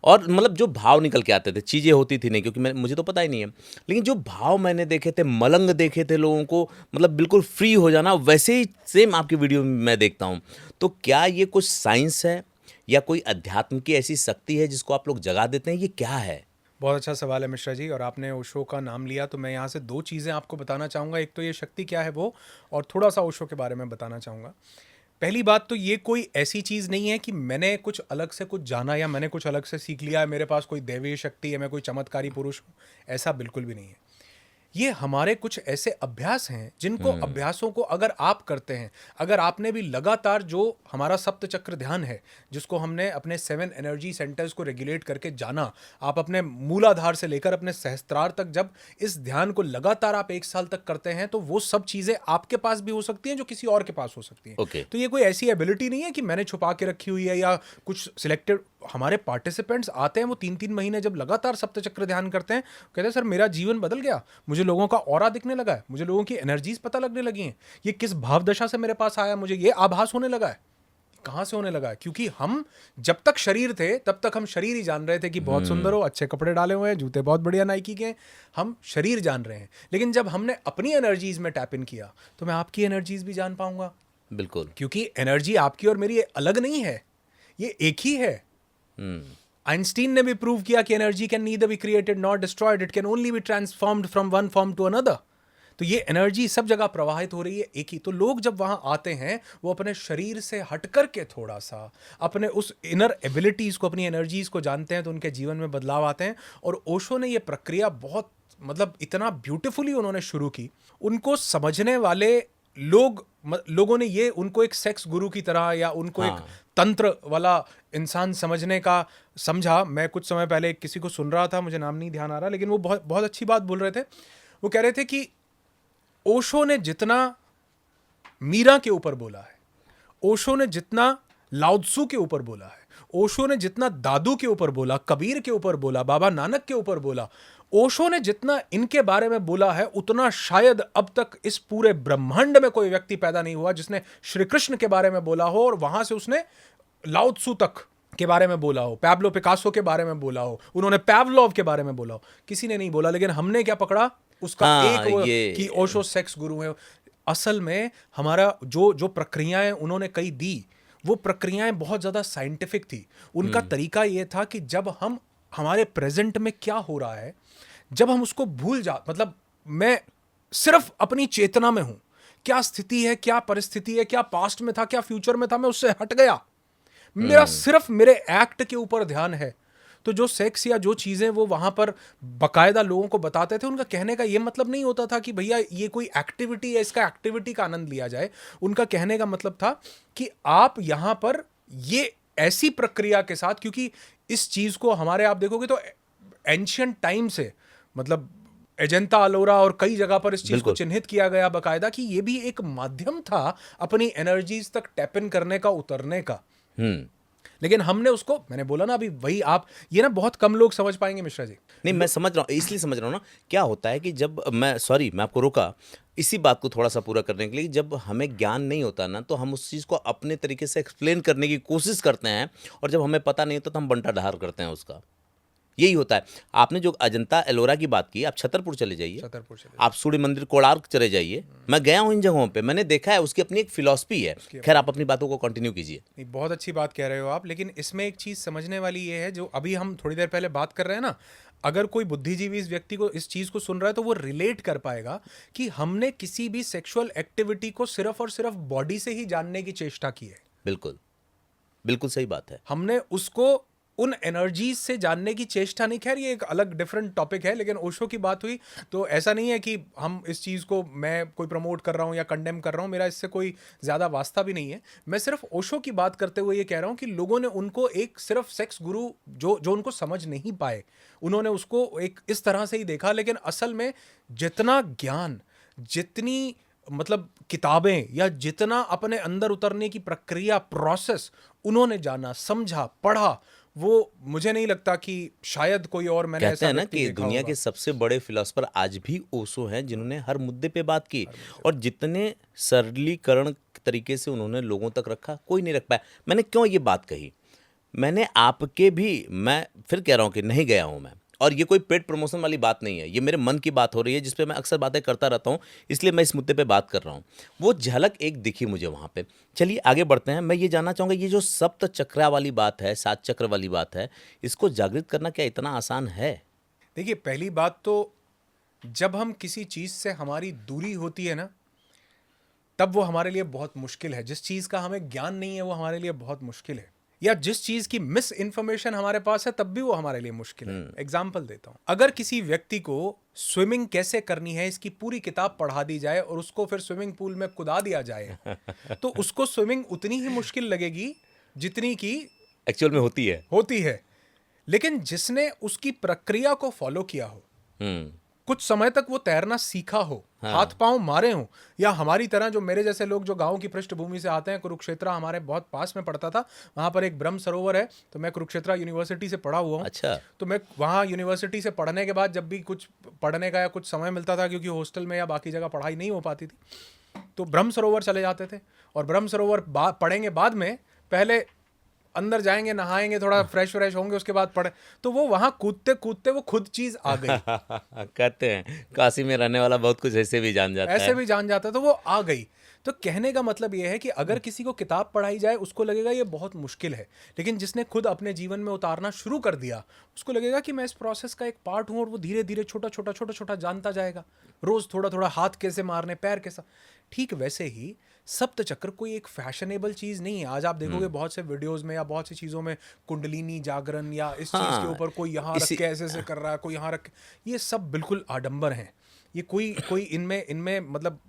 और मतलब जो भाव निकल के आते थे, चीज़ें होती थी नहीं, क्योंकि मुझे तो पता ही नहीं है, लेकिन जो भाव मैंने देखे थे, मलंग देखे थे लोगों को, मतलब बिल्कुल फ्री हो जाना, वैसे ही सेम आपकी वीडियो में मैं देखता हूँ। तो क्या ये कुछ साइंस है या कोई अध्यात्म की ऐसी शक्ति है जिसको आप लोग जगा देते हैं? ये क्या है? बहुत अच्छा सवाल है मिश्रा जी, और आपने ओशो का नाम लिया तो मैं यहाँ से 2 चीज़ें आपको बताना चाहूँगा। एक तो ये शक्ति क्या है वो, और थोड़ा सा ओशो के बारे में बताना चाहूँगा। पहली बात तो ये कोई ऐसी चीज़ नहीं है कि मैंने कुछ अलग से कुछ जाना या मैंने कुछ अलग से सीख लिया है, मेरे पास कोई दैवीय शक्ति है, मैं कोई चमत्कारी पुरुष हूँ, ऐसा बिल्कुल भी नहीं है। ये हमारे कुछ ऐसे अभ्यास हैं जिनको अभ्यासों को अगर आप करते हैं, अगर आपने भी लगातार जो हमारा सप्त चक्र ध्यान है, जिसको हमने अपने 7 एनर्जी सेंटर्स को रेगुलेट करके जाना, आप अपने मूलाधार से लेकर अपने सहस्त्रार तक जब इस ध्यान को लगातार आप 1 साल तक करते हैं, तो वो सब चीजें आपके पास भी हो सकती हैं जो किसी और के पास हो सकती हैं। Okay. तो ये कोई ऐसी एबिलिटी नहीं है कि मैंने छुपा के रखी हुई है या कुछ सिलेक्टेड। हमारे पार्टिसिपेंट्स आते हैं, वो 3-3 महीने जब लगातार सप्तचक्र ध्यान करते हैं, कहते हैं सर मेरा जीवन बदल गया, मुझे लोगों का ऑरा दिखने लगा है, मुझे लोगों की एनर्जीज पता लगने लगी हैं, ये किस भाव दशा से मेरे पास आया, मुझे ये आभास होने लगा है। कहां से होने लगा है? क्योंकि हम जब तक शरीर थे तब तक हम शरीर ही जान रहे थे कि बहुत सुंदर हो, अच्छे कपड़े डाले हुए हैं, जूते बहुत बढ़िया नाइकी के हैं, हम शरीर जान रहे हैं। लेकिन जब हमने अपनी एनर्जीज में टैप इन किया तो मैं आपकी एनर्जीज भी जान पाऊंगा, बिल्कुल। क्योंकि एनर्जी आपकी और मेरी अलग नहीं है, ये एक ही है। आइंस्टीन ने भी प्रूव किया कि energy can neither be created not destroyed, it can only be transformed from one form to another. तो ये एनर्जी सब जगह प्रवाहित हो रही है एक ही। तो लोग जब वहां आते हैं वो अपने शरीर से हट करके थोड़ा सा अपने उस इनर एबिलिटीज को, अपनी एनर्जीज को जानते हैं, तो उनके जीवन में बदलाव आते हैं। और ओशो ने ये प्रक्रिया बहुत मतलब इतना ब्यूटीफुली उन्होंने शुरू की। उनको समझने वाले लोगों ने ये उनको एक सेक्स गुरु की तरह या उनको एक तंत्र वाला इंसान समझा। मैं कुछ समय पहले किसी को सुन रहा था, मुझे नाम नहीं ध्यान आ रहा, लेकिन वो बहुत बहुत अच्छी बात बोल रहे थे। वो कह रहे थे कि ओशो ने जितना मीरा के ऊपर बोला है, ओशो ने जितना लाओत्सु के ऊपर बोला है, ओशो ने जितना दादू के ऊपर बोला, कबीर के ऊपर बोला, बाबा नानक के ऊपर बोला, ओशो ने जितना इनके बारे में बोला है, उतना शायद अब तक इस पूरे ब्रह्मांड में कोई व्यक्ति पैदा नहीं हुआ जिसने श्री कृष्ण के बारे में बोला हो और वहां से उसने लाओत्सु तक के बारे में बोला हो, पैब्लो पिकासो के बारे में बोला हो, उन्होंने पैवलोव के बारे में बोला हो। किसी ने नहीं बोला। लेकिन हमने क्या पकड़ा उसका कि ओशो सेक्स गुरु है। असल में हमारा जो प्रक्रियाएं उन्होंने कई दी, वो प्रक्रियाएं बहुत ज्यादा साइंटिफिक थी। उनका तरीका ये था कि जब हम हमारे प्रेजेंट में क्या हो रहा है, जब हम उसको भूल मतलब मैं सिर्फ अपनी चेतना में हूं, क्या स्थिति है, क्या परिस्थिति है, क्या पास्ट में था, क्या फ्यूचर में था, मैं उससे हट गया, मेरा सिर्फ मेरे एक्ट के ऊपर ध्यान है। तो जो सेक्स या जो चीजें वो वहां पर बकायदा लोगों को बताते थे, उनका कहने का ये मतलब नहीं होता था कि भैया ये कोई एक्टिविटी है, इसका एक्टिविटी का आनंद लिया जाए। उनका कहने का मतलब था कि आप यहां पर ये ऐसी प्रक्रिया के साथ, क्योंकि इस चीज को हमारे आप देखोगे तो एंशियंट टाइम से, मतलब एजेंटा अलोरा और कई जगह पर इस चीज को चिन्हित किया गया बकायदा कि ये भी एक माध्यम था अपनी एनर्जीज तक टैप इन करने का, उतरने का। लेकिन हमने उसको, मैंने बोला ना अभी, वही आप ये ना बहुत कम लोग समझ पाएंगे मिश्रा जी। नहीं, मैं समझ रहा हूँ, इसलिए समझ रहा हूँ ना। क्या होता है कि जब मैं आपको रोका इसी बात को थोड़ा सा पूरा करने के लिए, जब हमें ज्ञान नहीं होता ना, तो हम उस चीज़ को अपने तरीके से एक्सप्लेन करने की कोशिश करते हैं, और जब हमें पता नहीं होता तो हम बंटा ढार करते हैं उसका। यही होता है। आपने जो अजंता एलोरा की बात की, आप छतरपुर चले जाइए, आप सूर्य मंदिर कोणार्क चले जाइए। मैं गया हूं इन जगहों पे, मैंने देखा है, उसकी अपनी एक फिलॉसफी है। खैर, आप अपनी बातों को कंटिन्यू कीजिए। बहुत अच्छी बात कह रहे हो आप, लेकिन इसमें एक चीज समझने वाली ये है, जो अभी हम थोड़ी देर पहले बात कर रहे हैं ना, अगर कोई बुद्धिजीवी इस व्यक्ति को, इस चीज को सुन रहा है, तो वो रिलेट कर पाएगा कि हमने किसी भी सेक्सुअल एक्टिविटी को सिर्फ और सिर्फ बॉडी से ही जानने की चेष्टा की है। बिल्कुल बिल्कुल सही बात है। हमने उसको उन एनर्जीज से जानने की चेष्टा नहीं। खैर, ये एक अलग डिफरेंट टॉपिक है, लेकिन ओशो की बात हुई तो ऐसा नहीं है कि हम इस चीज़ को, मैं कोई प्रमोट कर रहा हूँ या कंडेम कर रहा हूँ, मेरा इससे कोई ज़्यादा वास्ता भी नहीं है। मैं सिर्फ ओशो की बात करते हुए ये कह रहा हूँ कि लोगों ने उनको एक सिर्फ सेक्स गुरु जो उनको समझ नहीं पाए, उन्होंने उसको एक इस तरह से ही देखा। लेकिन असल में जितना ज्ञान, जितनी मतलब किताबें, या जितना अपने अंदर उतरने की प्रक्रिया, प्रोसेस उन्होंने जाना, समझा, पढ़ा, वो मुझे नहीं लगता कि शायद कोई और, मैंने कहते हैं ना कि देखा दुनिया होगा। के सबसे बड़े फिलोसोफर आज भी ओशो हैं, जिन्होंने हर मुद्दे पे बात की, और जितने सरलीकरण तरीके से उन्होंने लोगों तक रखा, कोई नहीं रख पाया। मैंने क्यों ये बात कही, मैंने आपके भी, मैं फिर कह रहा हूँ कि नहीं गया हूँ मैं, और ये कोई पेड प्रमोशन वाली बात नहीं है, ये मेरे मन की बात हो रही है, जिस पे मैं अक्सर बातें करता रहता हूँ, इसलिए मैं इस मुद्दे पे बात कर रहा हूँ। वो झलक एक दिखी मुझे वहाँ पे। चलिए आगे बढ़ते हैं। मैं ये जानना चाहूँगा, ये जो सप्त चक्रा वाली बात है, 7 चक्र वाली बात है, इसको जागृत करना क्या इतना आसान है? देखिए, पहली बात तो जब हम किसी चीज़ से हमारी दूरी होती है ना, तब वो हमारे लिए बहुत मुश्किल है। जिस चीज़ का हमें ज्ञान नहीं है, वो हमारे लिए बहुत मुश्किल है। या जिस चीज की मिस इन्फॉर्मेशन हमारे पास है तब भी वो हमारे लिए मुश्किल है। एग्जाम्पल देता हूं, अगर किसी व्यक्ति को स्विमिंग कैसे करनी है इसकी पूरी किताब पढ़ा दी जाए और उसको फिर स्विमिंग पूल में कूदा दिया जाए तो उसको स्विमिंग उतनी ही मुश्किल लगेगी जितनी की एक्चुअल में होती है। लेकिन जिसने उसकी प्रक्रिया को फॉलो किया हो, कुछ समय तक वो तैरना सीखा हो, हाथ पांव मारे हो, या हमारी तरह जो मेरे जैसे लोग जो गांव की पृष्ठभूमि से आते हैं, कुरुक्षेत्र हमारे बहुत पास में पड़ता था, वहां पर एक ब्रह्म सरोवर है, तो मैं कुरुक्षेत्र यूनिवर्सिटी से पढ़ा हुआ हूँ। अच्छा। तो मैं वहाँ यूनिवर्सिटी से पढ़ने के बाद जब भी कुछ पढ़ने का या कुछ समय मिलता था, क्योंकि हॉस्टल में या बाकी जगह पढ़ाई नहीं हो पाती थी, तो ब्रह्म सरोवर चले जाते थे। और ब्रह्म सरोवर पढ़ेंगे बाद में, पहले अंदर जाएंगे, नहाएंगे, थोड़ा फ्रेश होंगे, उसके बाद पढ़े। तो वो वहां कूदते कूदते वो खुद चीज आ गई। कहते हैं काशी में रहने वाला बहुत कुछ ऐसे भी जान जाता है। तो वो आ गई। तो कहने का मतलब ये है कि अगर किसी को किताब पढ़ाई जाए उसको लगेगा ये बहुत मुश्किल है, लेकिन जिसने खुद अपने जीवन में उतारना शुरू कर दिया उसको लगेगा कि मैं इस प्रोसेस का एक पार्ट हूं, और वो धीरे धीरे छोटा छोटा जानता जाएगा, रोज थोड़ा थोड़ा हाथ कैसे मारने, पैर कैसा। ठीक वैसे ही सप्त चक्र कोई एक फैशनेबल चीज नहीं है। आज आप देखोगे बहुत से वीडियोस में या बहुत सी चीजों में कुंडलिनी जागरण या इस चीज के ऊपर कोई यहाँ रख के ऐसे कर रहा है, कोई यहाँ रख के, ये सब बिल्कुल आडंबर हैं। ये कोई इनमें मतलब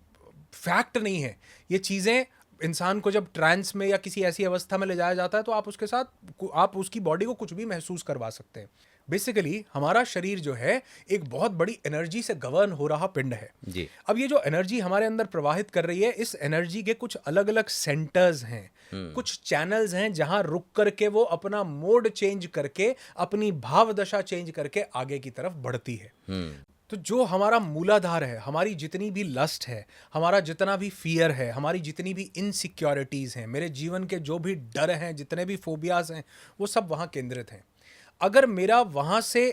फैक्ट नहीं है। ये चीजें इंसान को जब ट्रांस में या किसी ऐसी अवस्था में ले जाया जाता है तो आप उसके साथ आप उसकी बॉडी को कुछ भी महसूस करवा सकते हैं। बेसिकली हमारा शरीर जो है एक बहुत बड़ी एनर्जी से गवर्न हो रहा पिंड है जी। अब ये जो एनर्जी हमारे अंदर प्रवाहित कर रही है, इस एनर्जी के कुछ अलग अलग सेंटर्स हैं, कुछ चैनल्स हैं जहां रुक करके वो अपना मोड चेंज करके, अपनी भाव दशा चेंज करके आगे की तरफ बढ़ती है। तो जो हमारा मूलाधार है, हमारी जितनी भी लस्ट है, हमारा जितना भी फियर है, हमारी जितनी भी इनसिक्योरिटीज हैं, मेरे जीवन के जो भी डर हैं, जितने भी फोबियाज हैं, वो सब वहां केंद्रित हैं। अगर मेरा वहां से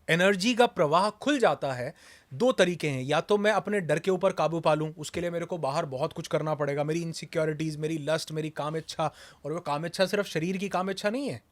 एनर्जी का प्रवाह खुल जाता है, दो तरीके हैं, या तो मैं अपने डर के ऊपर काबू पा लूं, उसके लिए मेरे को बाहर बहुत कुछ करना पड़ेगा, मेरी इनसिक्योरिटीज, मेरी लस्ट, मेरी काम इच्छा। और वो काम इच्छा सिर्फ शरीर की काम इच्छा नहीं है,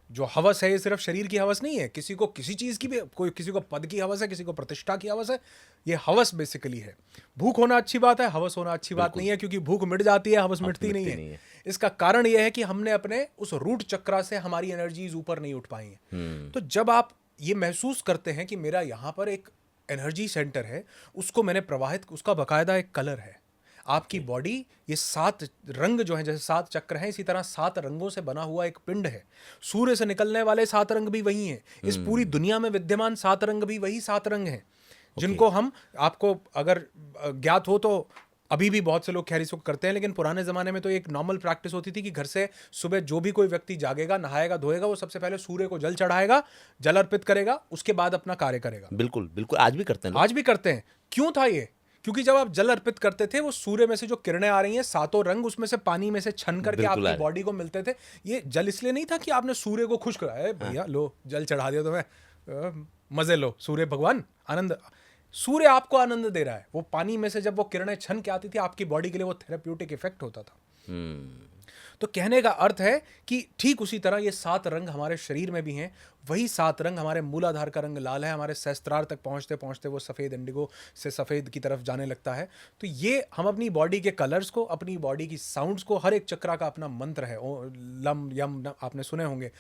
जो हवस है ये सिर्फ शरीर की हवस नहीं है। किसी को किसी चीज की भी, कोई किसी को पद की हवस है, किसी को प्रतिष्ठा की हवस है, ये हवस बेसिकली है। भूख होना अच्छी बात है, हवस होना अच्छी बात नहीं है, क्योंकि भूख मिट जाती है, हवस मिटती नहीं है। इसका कारण यह है कि हमने अपने उस रूट चक्रा से हमारी एनर्जीज ऊपर नहीं उठ पाई हैं। तो जब आप ये महसूस करते हैं कि मेरा यहाँ पर एक एनर्जी सेंटर है, उसको मैंने प्रवाहित, उसका बाकायदा एक कलर है। आपकी बॉडी ये 7 रंग जो है, जैसे 7 चक्र हैं, इसी तरह 7 रंगों से बना हुआ एक पिंड है। सूर्य से निकलने वाले 7 रंग भी वही हैं। इस पूरी दुनिया में विद्यमान 7 रंग भी वही 7 रंग हैं, जिनको हम, आपको अगर ज्ञात हो तो अभी भी बहुत से लोग खैर इसको करते हैं, लेकिन पुराने ज़माने में तो एक नॉर्मल प्रैक्टिस होती थी कि घर से सुबह जो भी कोई व्यक्ति जागेगा, नहाएगा, धोएगा, वो सबसे पहले सूर्य को जल चढ़ाएगा, जल अर्पित करेगा, उसके बाद अपना कार्य करेगा। बिल्कुल बिल्कुल, आज भी करते हैं लोग। आज भी करते हैं। क्यों था ये? क्योंकि जब आप जल अर्पित करते थे, वो सूर्य में से जो किरणें आ रही हैं, 7 रंग उसमें से पानी में से छन करके आपकी बॉडी को मिलते थे। ये जल इसलिए नहीं था कि आपने सूर्य को खुश कराया, भैया लो जल चढ़ा दिया तुम्हें, मजे लो, सूर्य भगवान आनंद। सूर्य आपको आनंद दे रहा है। वो पानी में से जब वो किरणें छन के आती थी, आपकी बॉडी के लिए वो थेरेप्यूटिक इफेक्ट होता था। तो कहने का अर्थ है कि ठीक उसी तरह ये 7 रंग हमारे शरीर में भी हैं। वही 7 रंग, हमारे मूलाधार का रंग लाल है, हमारे सहस्त्रार तक पहुंचते पहुंचते वो सफ़ेद इंडिगो से सफ़ेद की तरफ जाने लगता है। तो ये हम अपनी बॉडी के कलर्स को, अपनी बॉडी की साउंड्स को, हर एक चक्र का अपना मंत्र है। लम यम आपने सुने होंगे।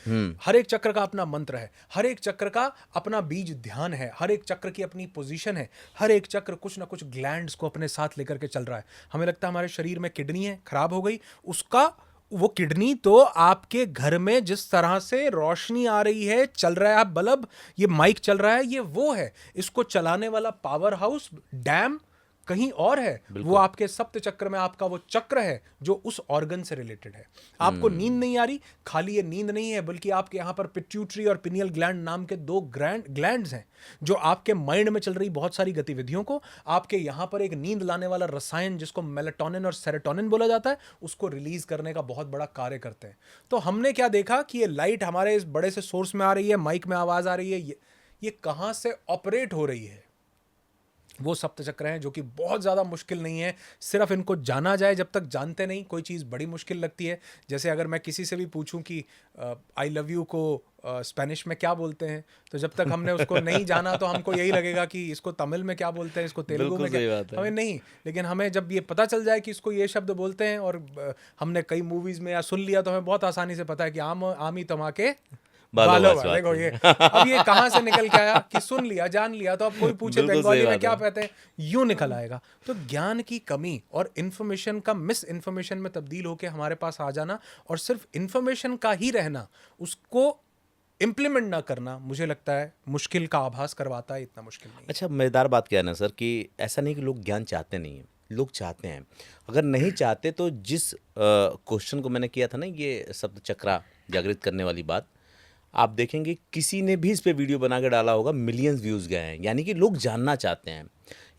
हर एक चक्र का अपना मंत्र है, हर एक चक्र का अपना बीज ध्यान है, हर एक चक्र की अपनी पोजीशन है, हर एक चक्र कुछ ना कुछ ग्लैंड्स को अपने साथ लेकर के चल रहा है। हमें लगता है हमारे शरीर में किडनी है, खराब हो गई, उसका वो किडनी तो आपके घर में जिस तरह से रोशनी आ रही है, चल रहा है आप बल्ब, ये माइक चल रहा है, ये वो है। इसको चलाने वाला पावर हाउस, डैम कहीं और है। वो आपके सप्त चक्र में आपका वो चक्र है जो उस ऑर्गन से रिलेटेड है। आपको नींद नहीं आ रही, खाली ये नींद नहीं है, बल्कि आपके यहाँ पर पिट्यूटरी और पिनियल ग्लैंड नाम के 2 ग्लैंड्स हैं जो आपके माइंड में चल रही बहुत सारी गतिविधियों को, आपके यहाँ पर एक नींद लाने वाला रसायन जिसको मेलाटोनिन और सेरोटोनिन बोला जाता है, उसको रिलीज करने का बहुत बड़ा कार्य करते हैं। तो हमने क्या देखा कि ये लाइट हमारे इस बड़े से सोर्स में आ रही है, माइक में आवाज आ रही है, ये कहाँ से ऑपरेट हो रही है? वो सप्तचक्र हैं जो कि बहुत ज़्यादा मुश्किल नहीं है, सिर्फ इनको जाना जाए। जब तक जानते नहीं कोई चीज़ बड़ी मुश्किल लगती है। जैसे अगर मैं किसी से भी पूछूं कि आई लव यू को स्पेनिश में क्या बोलते हैं, तो जब तक हमने उसको नहीं जाना तो हमको यही लगेगा कि इसको तमिल में क्या बोलते हैं, इसको तेलुगु बिल्कुल में सही क्या, बात है। हमें नहीं। लेकिन हमें जब ये पता चल जाए कि इसको ये शब्द बोलते हैं और हमने कई मूवीज़ में या सुन लिया, तो हमें बहुत आसानी से पता है कि आमी तमाके बालो बालो। बास देखो बात ये है। अब ये कहाँ से निकल के आया कि सुन लिया, जान लिया, तो अब कोई पूछे बिल्कुल बंगाली सही में बात क्या है। कहते हैं, यूं निकल आएगा। तो ज्ञान की कमी और इन्फॉर्मेशन का मिस इन्फॉर्मेशन में तब्दील होके हमारे पास आ जाना और सिर्फ इन्फॉर्मेशन का ही रहना, उसको इम्प्लीमेंट ना करना, मुझे लगता है मुश्किल का आभास करवाता है। इतना मुश्किल नहीं है। अच्छा, मज़ेदार बात क्या है ना सर, कि ऐसा नहीं कि लोग ज्ञान चाहते नहीं हैं, लोग चाहते हैं। अगर नहीं चाहते तो जिस क्वेश्चन को मैंने किया था ना, ये शब्द चक्रा जागृत करने वाली बात, आप देखेंगे किसी ने भी इस पे वीडियो बना के डाला होगा, मिलियंस व्यूज़ गए हैं। यानी कि लोग जानना चाहते हैं।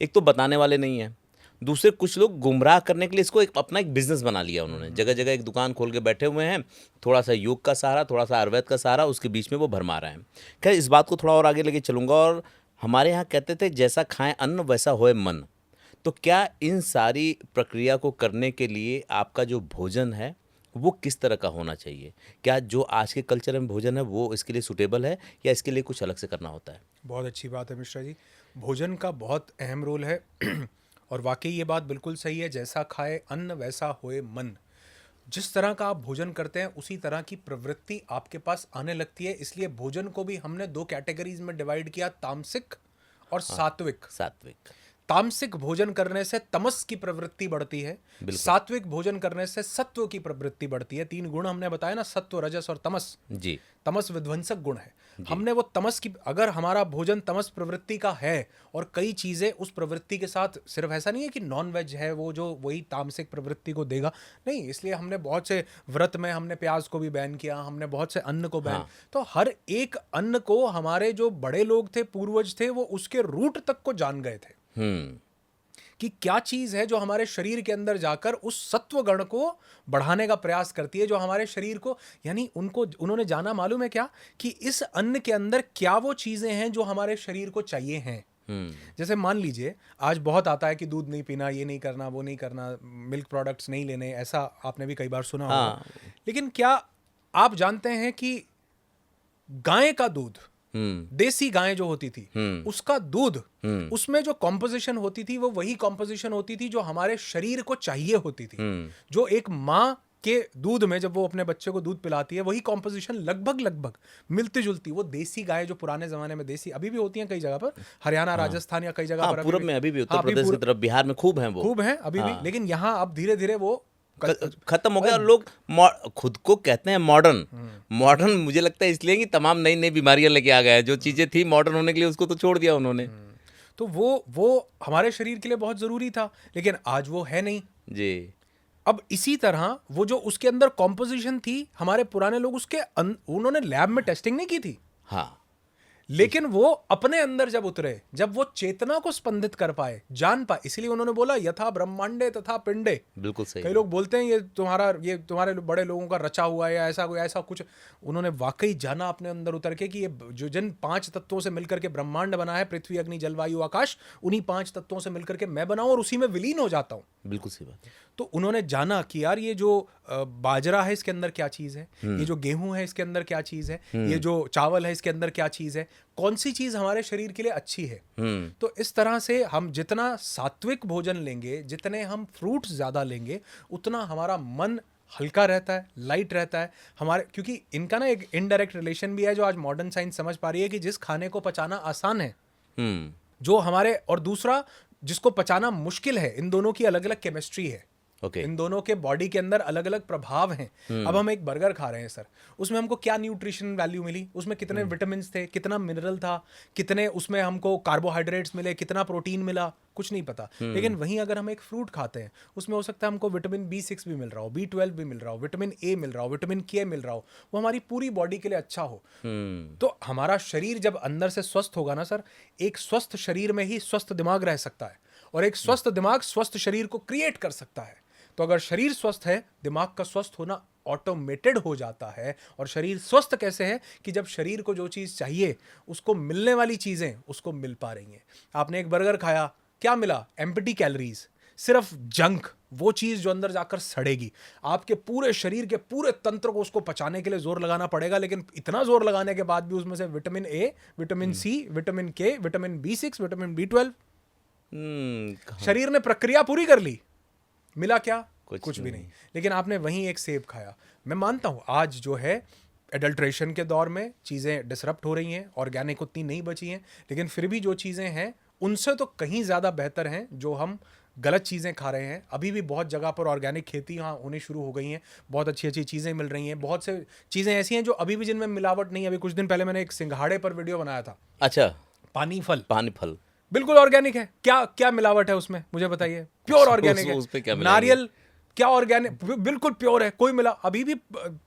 एक तो बताने वाले नहीं हैं, दूसरे कुछ लोग गुमराह करने के लिए इसको अपना एक बिजनेस बना लिया उन्होंने। जगह जगह एक दुकान खोल के बैठे हुए हैं, थोड़ा सा योग का सहारा, थोड़ा सा आयुर्वेद का सहारा, उसके बीच में वो भरमा रहे हैं। खैर, इस बात को थोड़ा और आगे लेके चलूँगा। और हमारे यहाँ कहते थे, जैसा खाएं अन्न वैसा होए मन। तो क्या इन सारी प्रक्रिया को करने के लिए आपका जो भोजन है वो किस तरह का होना चाहिए? क्या जो आज के कल्चर में भोजन है वो इसके लिए सूटेबल है, या इसके लिए कुछ अलग से करना होता है? बहुत अच्छी बात है मिश्रा जी, भोजन का बहुत अहम रोल है। और वाकई ये बात बिल्कुल सही है, जैसा खाए अन्न वैसा होए मन। जिस तरह का आप भोजन करते हैं उसी तरह की प्रवृत्ति आपके पास आने लगती है। इसलिए भोजन को भी हमने दो कैटेगरीज में डिवाइड किया, तामसिक और सात्विक। सात्विक। तामसिक भोजन करने से तमस की प्रवृत्ति बढ़ती है, सात्विक भोजन करने से सत्व की प्रवृत्ति बढ़ती है। तीन गुण हमने बताया ना, सत्व, रजस और तमस। जी। तमस विध्वंसक गुण है। हमने वो तमस की, अगर हमारा भोजन तमस प्रवृत्ति का है और कई चीजें उस प्रवृत्ति के साथ, सिर्फ ऐसा नहीं है कि नॉन वेज है वो जो वही तामसिक प्रवृत्ति को देगा, नहीं। इसलिए हमने बहुत से व्रत में हमने प्याज को भी बैन किया, हमने बहुत से अन्न को बैन। तो हर एक अन्न को हमारे जो बड़े लोग थे, पूर्वज थे, वो उसके रूट तक को जान गए थे कि क्या चीज है जो हमारे शरीर के अंदर जाकर उस सत्व गण को बढ़ाने का प्रयास करती है, जो हमारे शरीर को, यानी उन्होंने जाना, मालूम है क्या, कि इस अन्न के अंदर क्या वो चीजें हैं जो हमारे शरीर को चाहिए हैं। जैसे मान लीजिए आज बहुत आता है कि दूध नहीं पीना, ये नहीं करना, वो नहीं करना, मिल्क प्रोडक्ट्स नहीं लेने, ऐसा आपने भी कई बार सुना होगा। लेकिन क्या आप जानते हैं कि गाय का दूध, देसी गाय जो होती थी, उसका दूध, उसमें जो कॉम्पोजिशन होती थी वो वही कॉम्पोजिशन होती थी जो हमारे शरीर को चाहिए होती थी। जो एक माँ के दूध में जब वो अपने बच्चे को दूध पिलाती है, वही कॉम्पोजिशन लगभग मिलती जुलती। वो देसी गाय जो पुराने जमाने में देसी, अभी भी होती हैं कई जगह पर, हरियाणा, राजस्थान या कई जगह पर पूरब में अभी भी, उत्तर प्रदेश की तरफ, बिहार में खूब हैं वो, खूब हैं अभी भी। लेकिन यहाँ अब धीरे धीरे वो खत्म हो गया। और लोग खुद को कहते हैं मॉडर्न। मुझे लगता है इसलिए कि तमाम नई नई बीमारियां लेके आ गए हैं। जो चीजें थी मॉडर्न होने के लिए, उसको तो छोड़ दिया उन्होंने। तो वो हमारे शरीर के लिए बहुत जरूरी था, लेकिन आज वो है नहीं जी। अब इसी तरह वो जो उसके अंदर कॉम्पोजिशन थी, हमारे पुराने लोग उन्होंने लैब में टेस्टिंग नहीं की थी। हाँ। लेकिन वो अपने अंदर जब उतरे, जब वो चेतना को स्पंदित कर पाए, जान पाए, इसलिए उन्होंने बोला यथा ब्रह्मांडे तथा पिंडे। बिल्कुल सही। कई लोग बोलते हैं ये तुम्हारे बड़े लोगों का रचा हुआ है या ऐसा कुछ। उन्होंने वाकई जाना अपने अंदर उतर के कि ये जो जिन 5 तत्वों से मिलकर के ब्रह्मांड बना है, पृथ्वी, अग्नि, जल, वायु, आकाश, उन्हीं 5 तत्वों से मिलकर के मैं बना हूं और उसी में विलीन हो जाता हूं। बिल्कुल सही बात है। तो उन्होंने जाना कि यार ये जो बाजरा है इसके अंदर क्या चीज़ है, ये जो गेहूं है इसके अंदर क्या चीज़ है, ये जो चावल है इसके अंदर क्या चीज़ है, कौन सी चीज़ हमारे शरीर के लिए अच्छी है। तो इस तरह से हम जितना सात्विक भोजन लेंगे, जितने हम फ्रूट्स ज़्यादा लेंगे, उतना हमारा मन हल्का रहता है, लाइट रहता है हमारे। क्योंकि इनका ना एक इनडायरेक्ट रिलेशन भी है जो आज मॉडर्न साइंस समझ पा रही है कि जिस खाने को पचाना आसान है, जो हमारे, और दूसरा जिसको पचाना मुश्किल है, इन दोनों की अलग अलग केमिस्ट्री है। इन दोनों के बॉडी के अंदर अलग अलग प्रभाव हैं। अब हम एक बर्गर खा रहे हैं सर, उसमें हमको क्या न्यूट्रिशन वैल्यू मिली, उसमें कितने विटामिन थे, कितना मिनरल था, कितने उसमें हमको कार्बोहाइड्रेट्स मिले, कितना प्रोटीन मिला, कुछ नहीं पता। लेकिन वहीं अगर हम एक फ्रूट खाते हैं, उसमें हो सकता है हमको विटामिन B6 भी मिल रहा हो, B12 भी मिल रहा हो, विटामिन A मिल रहा हो, विटामिन K मिल रहा हो, वो हमारी पूरी बॉडी के लिए अच्छा हो। तो हमारा शरीर जब अंदर से स्वस्थ होगा ना सर, एक स्वस्थ शरीर में ही स्वस्थ दिमाग रह सकता है, और एक स्वस्थ दिमाग स्वस्थ शरीर को क्रिएट कर सकता है। तो अगर शरीर स्वस्थ है, दिमाग का स्वस्थ होना ऑटोमेटेड हो जाता है। और शरीर स्वस्थ कैसे है कि जब शरीर को जो चीज़ चाहिए, उसको मिलने वाली चीज़ें उसको मिल पा रही हैं। आपने एक बर्गर खाया, क्या मिला? एम्प्टी कैलोरीज, सिर्फ जंक, वो चीज जो अंदर जाकर सड़ेगी। आपके पूरे शरीर के पूरे तंत्र को उसको पचाने के लिए जोर लगाना पड़ेगा, लेकिन इतना जोर लगाने के बाद भी उसमें से vitamin A, vitamin C, vitamin K, vitamin B6, vitamin B12, शरीर ने प्रक्रिया पूरी कर ली, मिला क्या? कुछ भी नहीं। लेकिन आपने वहीं एक सेब खाया। मैं मानता हूं आज जो है एडल्ट्रेशन के दौर में चीज़ें डिसरप्ट हो रही हैं, ऑर्गेनिक उतनी नहीं बची हैं, लेकिन फिर भी जो चीज़ें हैं उनसे तो कहीं ज़्यादा बेहतर हैं जो हम गलत चीज़ें खा रहे हैं। अभी भी बहुत जगह पर ऑर्गेनिक खेती यहाँ होनी शुरू हो गई हैं, बहुत अच्छी अच्छी चीज़ें मिल रही हैं, बहुत से चीज़ें ऐसी हैं जो अभी भी जिनमें मिलावट नहीं है। अभी कुछ दिन पहले मैंने एक सिंघाड़े पर वीडियो बनाया था। अच्छा, पानी फल पानी बिल्कुल ऑर्गेनिक है। क्या क्या मिलावट है उसमें, मुझे बताइए? प्योर ऑर्गेनिक है। उस पे क्या मिलाएंगे? नारियल क्या ऑर्गेनिक, बिल्कुल प्योर है, कोई मिला। अभी भी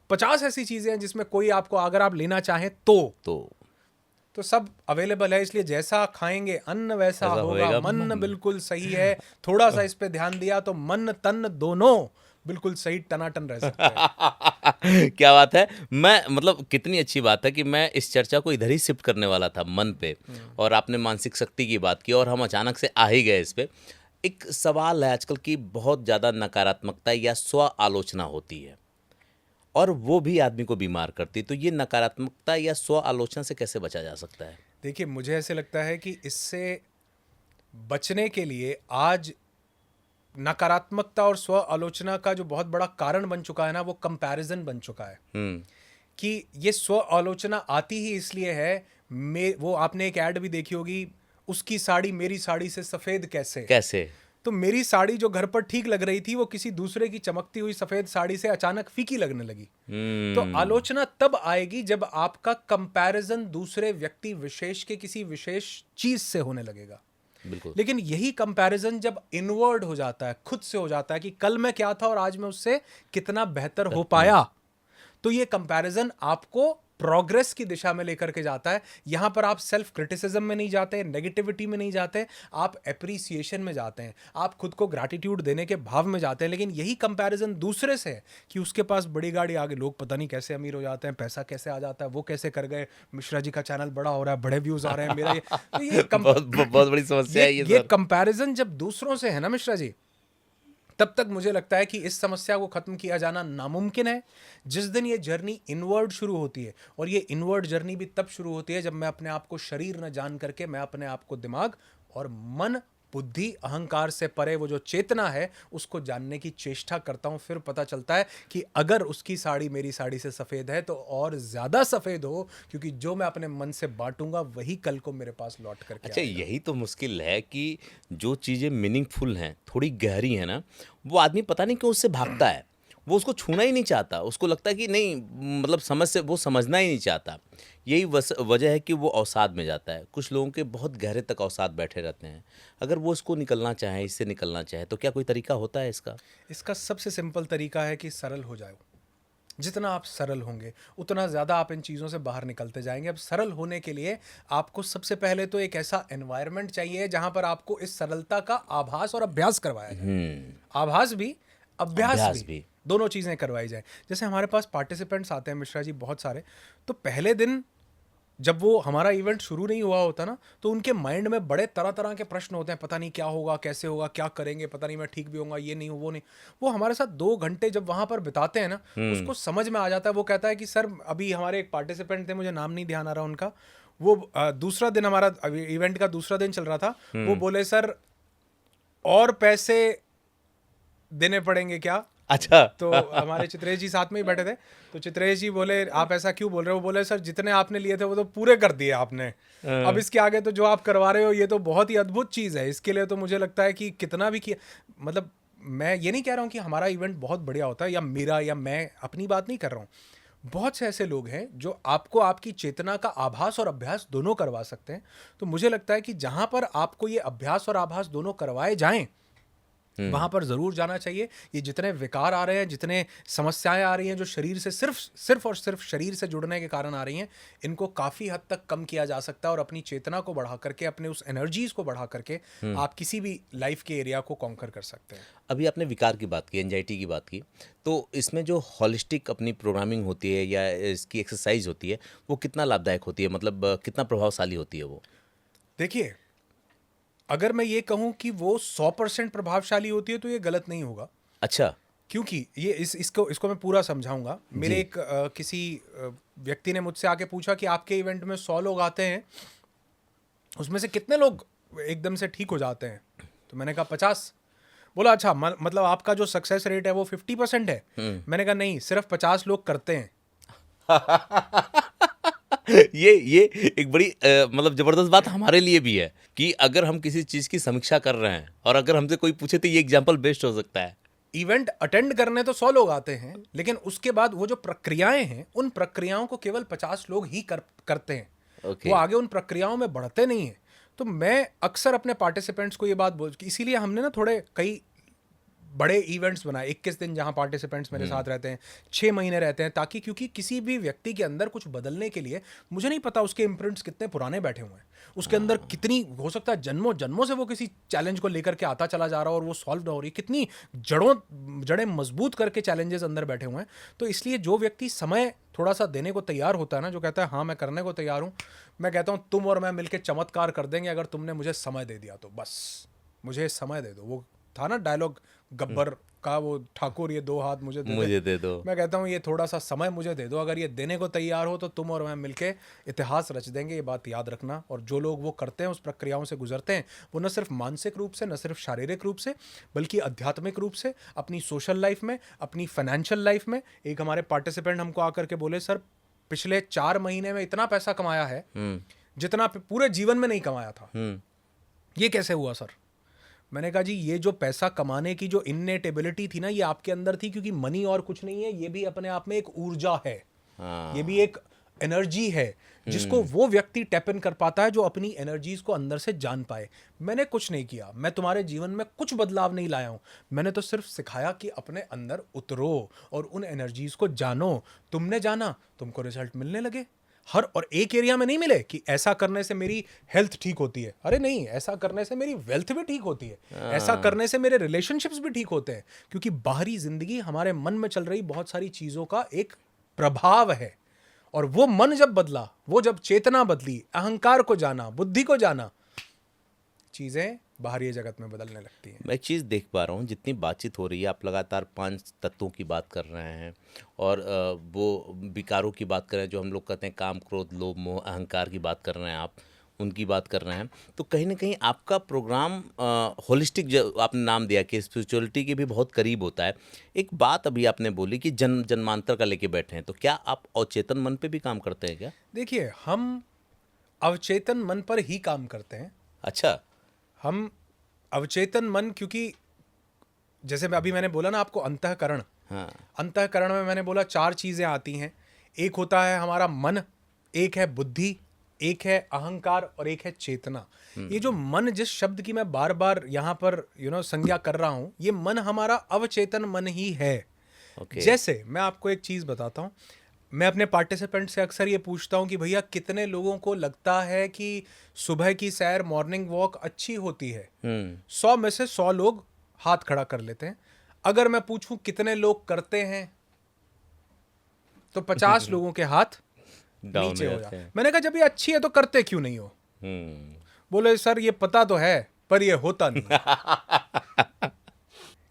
50 ऐसी चीजें हैं जिसमें कोई आपको, अगर आप लेना चाहें तो सब अवेलेबल है। इसलिए जैसा खाएंगे अन्न वैसा होगा मन। बिल्कुल सही है। थोड़ा सा इस पे ध्यान दिया तो मन तन दोनों बिल्कुल सही टनाटन रह सकते हैं। क्या बात है। मैं मतलब कितनी अच्छी बात है कि मैं इस चर्चा को इधर ही शिफ्ट करने वाला था, मन पे, और आपने मानसिक शक्ति की बात की और हम अचानक से आ ही गए इस पे। एक सवाल है आजकल की, बहुत ज़्यादा नकारात्मकता या स्व आलोचना होती है और वो भी आदमी को बीमार करती है। तो ये नकारात्मकता या स्व आलोचना से कैसे बचा जा सकता है? देखिए, मुझे ऐसे लगता है कि इससे बचने के लिए आज नकारात्मकता और स्व आलोचना का जो बहुत बड़ा कारण बन चुका है ना, वो कंपैरिजन बन चुका है। कि ये स्व आलोचना आती ही इसलिए है, वो आपने एक ऐड भी देखी होगी, उसकी साड़ी मेरी साड़ी से सफेद कैसे। तो मेरी साड़ी जो घर पर ठीक लग रही थी वो किसी दूसरे की चमकती हुई सफेद साड़ी से अचानक फीकी लगने लगी। तो आलोचना तब आएगी जब आपका कंपैरिजन दूसरे व्यक्ति विशेष के किसी विशेष चीज से होने लगेगा। बिल्कुल। लेकिन यही कंपैरिजन जब इनवर्ड हो जाता है, खुद से हो जाता है कि कल मैं क्या था और आज मैं उससे कितना बेहतर हो पाया, तो ये कंपैरिजन आपको प्रोग्रेस की दिशा में लेकर के जाता है। यहां पर आप सेल्फ क्रिटिसिज्म में नहीं जाते, नेगेटिविटी में नहीं जाते, आप एप्रिसिएशन में जाते हैं, आप खुद को ग्रैटिट्यूड देने के भाव में जाते हैं। लेकिन यही कंपैरिजन दूसरे से है कि उसके पास बड़ी गाड़ी, आगे लोग पता नहीं कैसे अमीर हो जाते हैं, पैसा कैसे आ जाता है, वो कैसे कर गए, मिश्रा जी का चैनल बड़ा हो रहा है, बड़े व्यूज आ रहे हैं, मेरा ये तो ये बहुत बड़ी समस्या है ये कंपैरिजन जब दूसरों से है ना मिश्रा जी, तब तक मुझे लगता है कि इस समस्या को खत्म किया जाना नामुमकिन है। जिस दिन ये जर्नी इनवर्ड शुरू होती है, और ये इनवर्ड जर्नी भी तब शुरू होती है जब मैं अपने आप को शरीर न जान करके, मैं अपने आप को दिमाग और मन, बुद्धि, अहंकार से परे वो जो चेतना है उसको जानने की चेष्टा करता हूं। फिर पता चलता है कि अगर उसकी साड़ी मेरी साड़ी से सफेद है तो और ज्यादा सफेद हो, क्योंकि जो मैं अपने मन से बांटूंगा वही कल को मेरे पास लौट करके अच्छा, आएगा। यही तो मुश्किल है कि जो चीज़ें मीनिंगफुल हैं, थोड़ी गहरी हैं ना, वो आदमी पता नहीं क्यों उससे भागता है। वो उसको छूना ही नहीं चाहता, उसको लगता है कि नहीं, मतलब समझ से वो समझना ही नहीं चाहता। यही वजह है कि वो अवसाद में जाता है। कुछ लोगों के बहुत गहरे तक अवसाद बैठे रहते हैं। अगर वो इसको निकलना चाहे, इससे निकलना चाहे, तो क्या कोई तरीका होता है इसका? इसका सबसे सिंपल तरीका है कि सरल हो जाओ। जितना आप सरल होंगे उतना ज़्यादा आप इन चीज़ों से बाहर निकलते जाएंगे। अब सरल होने के लिए आपको सबसे पहले तो एक ऐसा एनवायरनमेंट चाहिए जहां पर आपको इस सरलता का आभास और अभ्यास करवाया जाए। आभास भी, अभ्यास भी, दोनों चीज़ें करवाई जाए। जैसे हमारे पास पार्टिसिपेंट्स आते हैं मिश्रा जी बहुत सारे, तो पहले दिन जब वो हमारा इवेंट शुरू नहीं हुआ होता ना, तो उनके माइंड में बड़े तरह तरह के प्रश्न होते हैं, पता नहीं क्या होगा, कैसे होगा, क्या करेंगे, पता नहीं मैं ठीक भी होऊंगा, ये नहीं वो नहीं। वो हमारे साथ 2 घंटे जब वहां पर बिताते हैं ना, उसको समझ में आ जाता है। वो कहता है कि सर, अभी हमारे एक पार्टिसिपेंट थे, मुझे नाम नहीं ध्यान आ रहा उनका, वो दूसरा दिन, हमारा इवेंट का दूसरा दिन चल रहा था, वो बोले सर और पैसे देने पड़ेंगे क्या? अच्छा। तो हमारे चित्रेश जी साथ में ही बैठे थे, तो चित्रेश जी बोले आप ऐसा क्यों बोल रहे हो? वो बोले सर जितने आपने लिए थे वो तो पूरे कर दिए आपने, अब इसके आगे तो जो आप करवा रहे हो ये तो बहुत ही अद्भुत चीज़ है। इसके लिए तो मुझे लगता है कि कितना भी किया, मतलब मैं ये नहीं कह रहा हूँ कि हमारा इवेंट बहुत बढ़िया होता है, या मेरा, या मैं अपनी बात नहीं कर रहा हूँ। बहुत से ऐसे लोग हैं जो आपको आपकी चेतना का आभास और अभ्यास दोनों करवा सकते हैं। तो मुझे लगता है कि जहाँ पर आपको ये अभ्यास और आभास दोनों करवाए जाएं, वहां पर जरूर जाना चाहिए। ये जितने विकार आ रहे हैं, जितने समस्याएं आ रही हैं जो शरीर से सिर्फ और सिर्फ शरीर से जुड़ने के कारण आ रही हैं, इनको काफी हद तक कम किया जा सकता है। और अपनी चेतना को बढ़ा करके, अपने उस एनर्जीज को बढ़ा करके आप किसी भी लाइफ के एरिया को कॉन्कर कर सकते हैं। अभी आपने विकार की बात की, एंजाइटी की बात की, तो इसमें जो हॉलिस्टिक अपनी प्रोग्रामिंग होती है या इसकी एक्सरसाइज होती है, वो कितना लाभदायक होती है, मतलब कितना प्रभावशाली होती है वो? देखिए, अगर मैं ये कहूं कि वो 100% प्रभावशाली होती है तो ये गलत नहीं होगा, अच्छा। क्योंकि ये इसको मैं पूरा समझाऊंगा। मेरे जी। एक किसी व्यक्ति ने मुझसे आके पूछा कि आपके इवेंट में 100 लोग आते हैं, उसमें से कितने लोग एकदम से ठीक हो जाते हैं? तो मैंने कहा 50। बोला अच्छा, मतलब आपका जो सक्सेस रेट है वो 50% है? मैंने कहा नहीं, सिर्फ 50 लोग करते हैं। ये एक बड़ी मतलब जबरदस्त बात हमारे लिए भी है कि अगर हम किसी चीज की समीक्षा कर रहे हैं और अगर हमसे कोई पूछे तो ये एग्जाम्पल बेस्ट हो सकता है। इवेंट अटेंड करने तो 100 लोग आते हैं, लेकिन उसके बाद वो जो प्रक्रियाएं हैं, उन प्रक्रियाओं को केवल 50 लोग ही करते हैं। ओके। वो आगे उन प्रक्रियाओं में बढ़ते नहीं हैं। तो मैं अक्सर अपने पार्टिसिपेंट्स को ये बात इसीलिए हमने ना थोड़े कई बड़े इवेंट्स बनाए, 21 दिन, जहां पार्टिसिपेंट्स मेरे साथ रहते हैं, 6 महीने रहते हैं, ताकि क्योंकि किसी भी व्यक्ति के अंदर कुछ बदलने के लिए मुझे नहीं पता उसके इम्प्रिंट्स कितने पुराने बैठे हुए हैं, उसके अंदर कितनी, हो सकता है जन्मों जन्मों से वो किसी चैलेंज को लेकर के आता चला जा रहा हो और वो सॉल्व ना हो रही, कितनी जड़ें मजबूत करके चैलेंजेस अंदर बैठे हुए हैं। तो इसलिए जो व्यक्ति समय थोड़ा सा देने को तैयार होता है ना, जो कहता है हाँ मैं करने को तैयार हूँ, मैं कहता हूँ तुम और मैं मिलकर चमत्कार कर देंगे अगर तुमने मुझे समय दे दिया तो। बस मुझे समय दे दो। वो था ना डायलॉग गब्बर का, वो ठाकुर ये 2 हाथ मुझे दे दो। मैं कहता हूँ ये थोड़ा सा समय मुझे दे दो, अगर ये देने को तैयार हो तो तुम और मैं मिलके इतिहास रच देंगे। ये बात याद रखना। और जो लोग वो करते हैं, उस प्रक्रियाओं से गुजरते हैं, वो न सिर्फ मानसिक रूप से, न सिर्फ शारीरिक रूप से, बल्कि आध्यात्मिक रूप से, अपनी सोशल लाइफ में, अपनी फाइनेंशियल लाइफ में। एक हमारे पार्टिसिपेंट हमको आकर के बोले, सर पिछले 4 महीने में इतना पैसा कमाया है जितना पूरे जीवन में नहीं कमाया था। ये कैसे हुआ सर? मैंने कहा जी, ये जो पैसा कमाने की जो इन्नेट एबिलिटी थी ना, ये आपके अंदर थी, क्योंकि मनी और कुछ नहीं है, ये भी अपने आप में एक ऊर्जा है। ये भी एक एनर्जी है जिसको वो व्यक्ति टैप इन कर पाता है जो अपनी एनर्जीज को अंदर से जान पाए। मैंने कुछ नहीं किया, मैं तुम्हारे जीवन में कुछ बदलाव नहीं लाया हूं, मैंने तो सिर्फ सिखाया कि अपने अंदर उतरो और उन एनर्जीज को जानो। तुमने जाना, तुमको रिजल्ट मिलने लगे। हर और एक एरिया में नहीं मिले कि ऐसा करने से मेरी हेल्थ ठीक होती है, अरे नहीं, ऐसा करने से मेरी वेल्थ भी ठीक होती है, ऐसा करने से मेरे रिलेशनशिप्स भी ठीक होते हैं। क्योंकि बाहरी जिंदगी हमारे मन में चल रही बहुत सारी चीजों का एक प्रभाव है, और वो मन जब बदला, वो जब चेतना बदली, अहंकार को जाना, बुद्धि को जाना, चीजें बाहरी जगत में बदलने लगती हैं। मैं एक चीज़ देख पा रहा हूँ, जितनी बातचीत हो रही है, आप लगातार 5 तत्वों की बात कर रहे हैं और वो विकारों की बात कर रहे हैं, जो हम लोग कहते हैं काम, क्रोध, लोभ, मोह, अहंकार की बात कर रहे हैं, आप उनकी बात कर रहे हैं। तो कहीं ना कहीं आपका प्रोग्राम होलिस्टिक, जो आपने नाम दिया कि स्पिरिचुअलिटी के भी बहुत करीब होता है। एक बात अभी आपने बोली कि जन्मांतर का लेके बैठे हैं, तो क्या आप अवचेतन मन पे भी काम करते हैं क्या? देखिए, हम अवचेतन मन पर ही काम करते हैं। अच्छा। हम अवचेतन मन, क्योंकि जैसे मैंने बोला ना आपको, अंतःकरण। हाँ। अंतःकरण में मैंने बोला 4 चीजें आती हैं। एक होता है हमारा मन, एक है बुद्धि, एक है अहंकार और एक है चेतना। ये जो मन, जिस शब्द की मैं बार बार यहाँ पर संज्ञा कर रहा हूं, ये मन हमारा अवचेतन मन ही है। जैसे मैं आपको एक चीज बताता हूं, मैं अपने पार्टिसिपेंट से अक्सर ये पूछता हूं कि भैया कितने लोगों को लगता है कि सुबह की सैर, मॉर्निंग वॉक अच्छी होती है? 100 में से 100 लोग हाथ खड़ा कर लेते हैं। अगर मैं पूछूं कितने लोग करते हैं, तो 50 लोगों के हाथ नीचे हो जाते हैं। मैंने कहा जब ये अच्छी है तो करते क्यों नहीं हो? बोले सर ये पता तो है पर ये होता नहीं।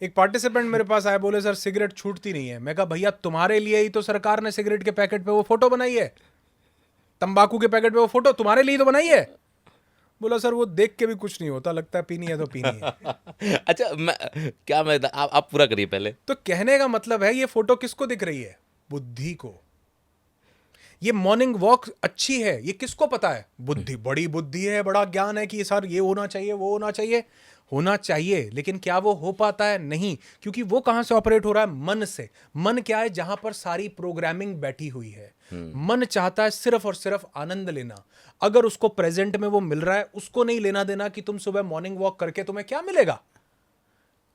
एक पार्टिसिपेंट मेरे पास आया, बोले सर सिगरेट छूटती नहीं है। मैं कहा भैया तुम्हारे लिए ही तो सरकार ने सिगरेट के पैकेट पे वो फोटो बनाई है, तंबाकू के पैकेट पे वो फोटो तुम्हारे लिए तो बनाई है। बोला सर वो देख के भी कुछ नहीं होता, लगता है पीनी है तो पीनी है। अच्छा, आप पूरा करिए पहले। तो कहने का मतलब है, ये फोटो किसको दिख रही है? बुद्धि को। ये मॉर्निंग वॉक अच्छी है, ये किसको पता है? बुद्धि। बड़ी बुद्धि है, बड़ा ज्ञान है कि सर ये होना चाहिए, वो होना चाहिए। होना चाहिए, लेकिन क्या वो हो पाता है? नहीं, क्योंकि वो कहां से ऑपरेट हो रहा है? मन से। मन क्या है? जहां पर सारी प्रोग्रामिंग बैठी हुई है। मन चाहता है सिर्फ और सिर्फ आनंद लेना। अगर उसको प्रेजेंट में वो मिल रहा है, उसको नहीं लेना देना कि तुम सुबह मॉर्निंग वॉक करके तुम्हें क्या मिलेगा।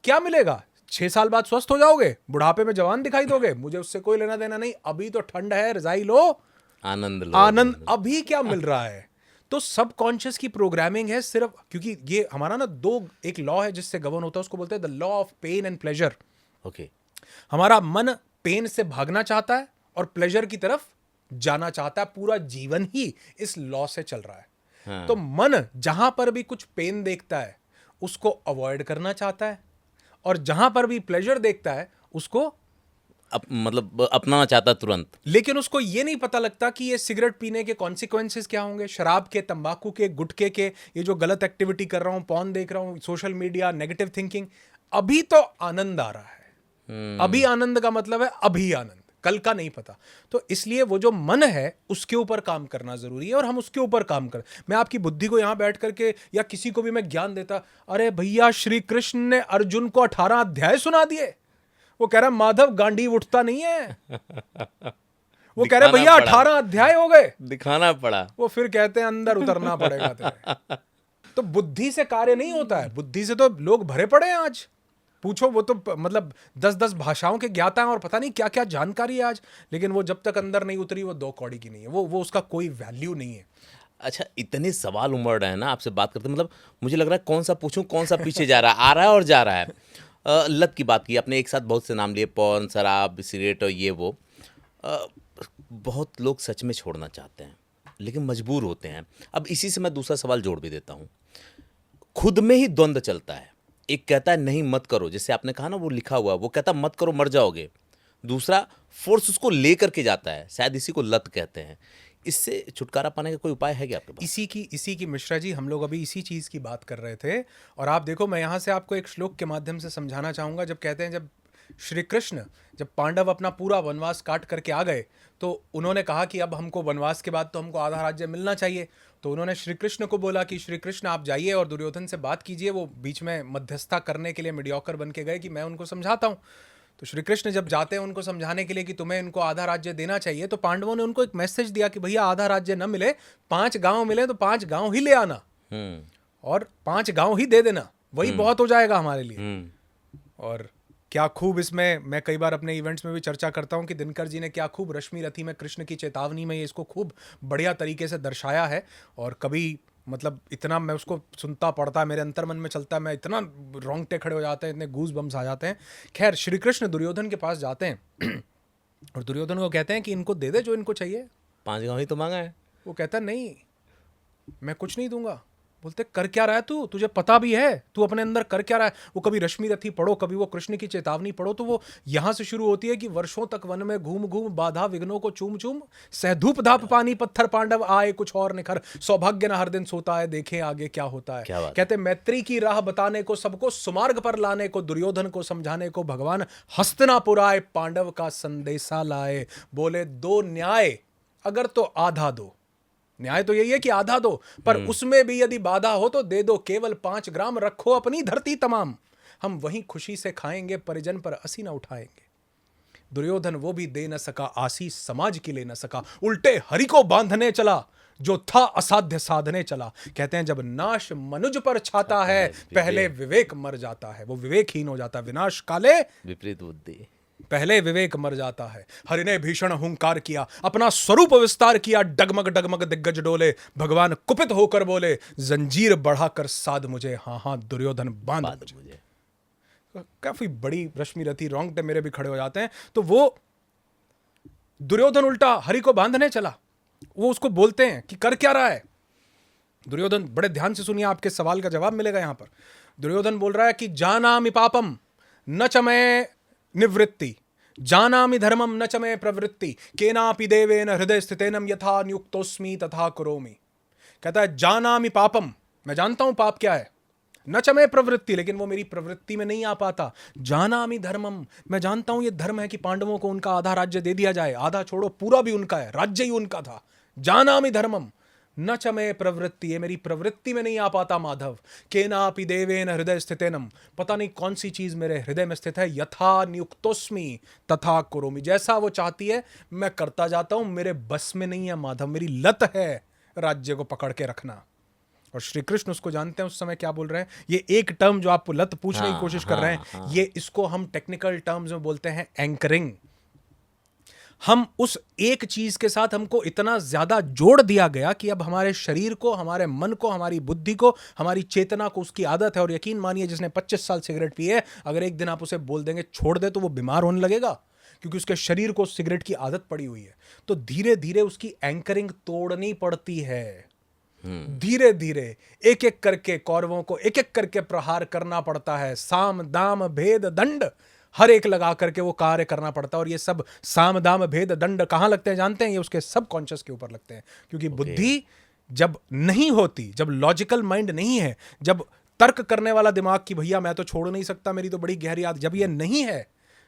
क्या मिलेगा? 6 साल बाद स्वस्थ हो जाओगे, बुढ़ापे में जवान दिखाई दोगे, मुझे उससे कोई लेना देना नहीं। अभी तो ठंड है, रजाई लो, आनंद लो। आनंद अभी क्या मिल रहा है? तो सबकॉन्शियस की प्रोग्रामिंग है सिर्फ, क्योंकि ये हमारा ना एक लॉ है जिससे गवर्न होता है, उसको बोलते हैं the law of pain and pleasure. Okay. हमारा मन पेन से भागना चाहता है और प्लेजर की तरफ जाना चाहता है। पूरा जीवन ही इस लॉ से चल रहा है। हाँ। तो मन जहां पर भी कुछ पेन देखता है उसको अवॉइड करना चाहता है, और जहां पर भी प्लेजर देखता है उसको, मतलब अपनाना चाहता तुरंत। लेकिन उसको ये नहीं पता लगता कि ये सिगरेट पीने के कॉन्सिक्वेंसेस क्या होंगे, शराब के, तंबाकू के, गुटखे के, ये जो गलत एक्टिविटी कर रहा हूं, पॉर्न देख रहा हूं, सोशल मीडिया, नेगेटिव थिंकिंग। अभी तो आनंद आ रहा है, अभी आनंद का मतलब है अभी आनंद, कल का नहीं पता। तो इसलिए वो जो मन है उसके ऊपर काम करना जरूरी है, और हम उसके ऊपर काम कर। मैं आपकी बुद्धि को यहां बैठ करके या किसी को भी मैं ज्ञान देता, अरे भैया श्री कृष्ण ने अर्जुन को 18 अध्याय सुना दिए, वो कह रहा माधव गांडीव उठता नहीं है, वो कह रहे भैया 18 अध्याय हो गए, दिखाना पड़ा। वो फिर कहते हैं अंदर उतरना पड़ेगा तेरे। तो बुद्धि से कार्य नहीं होता है, बुद्धि से तो लोग भरे पड़े हैं आज। पूछो, वो तो मतलब 10-10 भाषाओं के ज्ञाता हैं और पता नहीं क्या क्या जानकारी है आज, लेकिन वो जब तक अंदर नहीं उतरी वो 2 कौड़ी की नहीं है, वो उसका कोई वैल्यू नहीं है। अच्छा, इतने सवाल उमड़ रहे हैं ना आपसे बात करते, मतलब मुझे लग रहा है कौन सा पूछूं, कौन सा पीछे जा रहा है, आ रहा है और जा रहा है। लत की बात की आपने, एक साथ बहुत से नाम लिए, पॉर्न, शराब, सिगरेट और ये वो। बहुत लोग सच में छोड़ना चाहते हैं लेकिन मजबूर होते हैं। अब इसी से मैं दूसरा सवाल जोड़ भी देता हूँ। खुद में ही द्वंद्व चलता है, एक कहता है नहीं मत करो, जैसे आपने कहा ना वो लिखा हुआ, वो कहता मत करो मर जाओगे, दूसरा फोर्स उसको लेकर के जाता है, शायद इसी को लत कहते हैं। इससे छुटकारा पाने का कोई उपाय है क्या आपके पास? इसी की मिश्रा जी, हम लोग अभी इसी चीज की बात कर रहे थे, और आप देखो मैं यहां से आपको एक श्लोक के माध्यम से समझाना चाहूंगा। जब कहते हैं, जब श्री कृष्ण, जब पांडव अपना पूरा वनवास काट करके आ गए, तो उन्होंने कहा कि अब हमको वनवास के बाद तो हमको आधा राज्य मिलना चाहिए। तो उन्होंने श्री कृष्ण को बोला कि श्री कृष्ण आप जाइए और दुर्योधन से बात कीजिए। वो बीच में मध्यस्थता करने के लिए मीडियोकर बन के गए कि मैं उनको समझाता हूँ। तो श्री कृष्ण जब जाते हैं उनको समझाने के लिए कि तुम्हें इनको आधा राज्य देना चाहिए, तो पांडवों ने उनको एक मैसेज दिया कि भैया आधा राज्य न मिले, 5 गांव मिले तो 5 गांव ही ले आना, और 5 गांव ही दे देना, वही बहुत हो जाएगा हमारे लिए। और क्या खूब, इसमें मैं कई बार अपने इवेंट्स में भी चर्चा करता हूं कि दिनकर जी ने क्या खूब रश्मि रथी में कृष्ण की चेतावनी में ये इसको खूब बढ़िया तरीके से दर्शाया है। और कभी मतलब इतना मैं उसको सुनता पढ़ता, मेरे अंतर्मन में चलता है, मैं इतना रोंगटे खड़े हो जाते हैं, इतने गूज बम्स आ जाते हैं। खैर, श्री कृष्ण दुर्योधन के पास जाते हैं और दुर्योधन को कहते हैं कि इनको दे दे जो इनको चाहिए। 5 गांव ही तो मांगा है। वो कहता है नहीं, मैं कुछ नहीं दूंगा। बोलते कर क्या रहा है तू, तुझे पता भी है तू अपने अंदर कर क्या रहा है। वो कभी रश्मि रथी पढ़ो, कभी वो कृष्ण की चेतावनी पढ़ो, तो वो यहां से शुरू होती है कि वर्षों तक वन में घूम घूम, बाधा विघ्नों को चूम चूम, सहधूप धाप पानी पत्थर पांडव आए कुछ और निखर, सौभाग्य न हर दिन सोता है, देखें आगे क्या होता है। कहते मैत्री की राह बताने को, सबको सुमार्ग पर लाने को, दुर्योधन को समझाने को भगवान हस्तिनापुर आए, पांडव का संदेशा लाए। बोले दो न्याय अगर तो आधा दो, न्याय तो यही है कि आधा दो, पर उसमें भी यदि बाधा हो तो दे दो, केवल 5 ग्राम रखो अपनी धरती तमाम, हम वहीं खुशी से खाएंगे, परिजन पर असी न उठाएंगे। दुर्योधन वो भी दे न सका, आशीष समाज की ले न सका, उल्टे हरि को बांधने चला, जो था असाध्य साधने चला। कहते हैं जब नाश मनुज पर छाता है, पहले विवेक मर जाता है, वो विवेकहीन हो जाता है। विनाश काले विपरीत बुद्धि, पहले विवेक मर जाता है। हरि ने भीषण हुंकार किया, अपना स्वरूप विस्तार किया, डगमग डगमग दिग्गज डोले, भगवान कुपित होकर बोले, जंजीर बढ़ाकर साध मुझे, हाँ हाँ दुर्योधन बांध मुझे। काफी बड़ी रश्मि रथी, रोंगटे मेरे भी खड़े हो जाते हैं। तो वो दुर्योधन उल्टा हरि को बांधने चला। वो उसको बोलते हैं कि कर क्या रहा है। दुर्योधन, बड़े ध्यान से सुनिए, आपके सवाल का जवाब मिलेगा यहां पर। दुर्योधन बोल रहा है कि जानामि पापम न च मे निवृत्ति, जानामि धर्मम न च मे प्रवृत्ति, केनापि देवेन हृदय स्थितेनम यथा नियुक्तोस्मि तथा करोमि। कहता है जानामि पापम, मैं जानता हूं पाप क्या है, न च मे प्रवृत्ति, लेकिन वो मेरी प्रवृत्ति में नहीं आ पाता। जानामि धर्मम, मैं जानता हूं ये धर्म है कि पांडवों को उनका आधा राज्य दे दिया जाए, आधा छोड़ो पूरा भी उनका है, राज्य ही उनका था। जानामि धर्मम न च मे प्रवृत्ति, ये मेरी प्रवृत्ति में नहीं आ पाता माधव। केनापि देवेन हृदय स्थितेनम, पता नहीं कौन सी चीज मेरे हृदय में स्थित है, यथा नियुक्तोस्मि तथा करोमि, जैसा वो चाहती है मैं करता जाता हूं, मेरे बस में नहीं है माधव, मेरी लत है राज्य को पकड़ के रखना। और श्री कृष्ण उसको जानते हैं उस समय क्या बोल रहे हैं। ये एक टर्म जो आप लत पूछने की कोशिश कर रहे हैं, ये इसको हम टेक्निकल टर्म्स में बोलते हैं एंकरिंग। हम उस एक चीज के साथ हमको इतना ज्यादा जोड़ दिया गया कि अब हमारे शरीर को, हमारे मन को, हमारी बुद्धि को, हमारी चेतना को उसकी आदत है। और यकीन मानिए जिसने 25 साल सिगरेट पी है, अगर एक दिन आप उसे बोल देंगे छोड़ दे तो वो बीमार होने लगेगा, क्योंकि उसके शरीर को सिगरेट की आदत पड़ी हुई है। तो धीरे धीरे उसकी एंकरिंग तोड़नी पड़ती है। धीरे धीरे एक एक करके कौरवों को एक एक करके प्रहार करना पड़ता है। साम दाम भेद दंड हर एक लगा करके वो कार्य करना पड़ता है। और ये सब साम दाम भेद दंड कहाँ लगते हैं जानते हैं? ये उसके सब कॉन्शियस के ऊपर लगते हैं। क्योंकि बुद्धि जब नहीं होती, जब लॉजिकल माइंड नहीं है, जब तर्क करने वाला दिमाग कि भैया मैं तो छोड़ नहीं सकता, मेरी तो बड़ी गहरी आदत, जब ये नहीं है,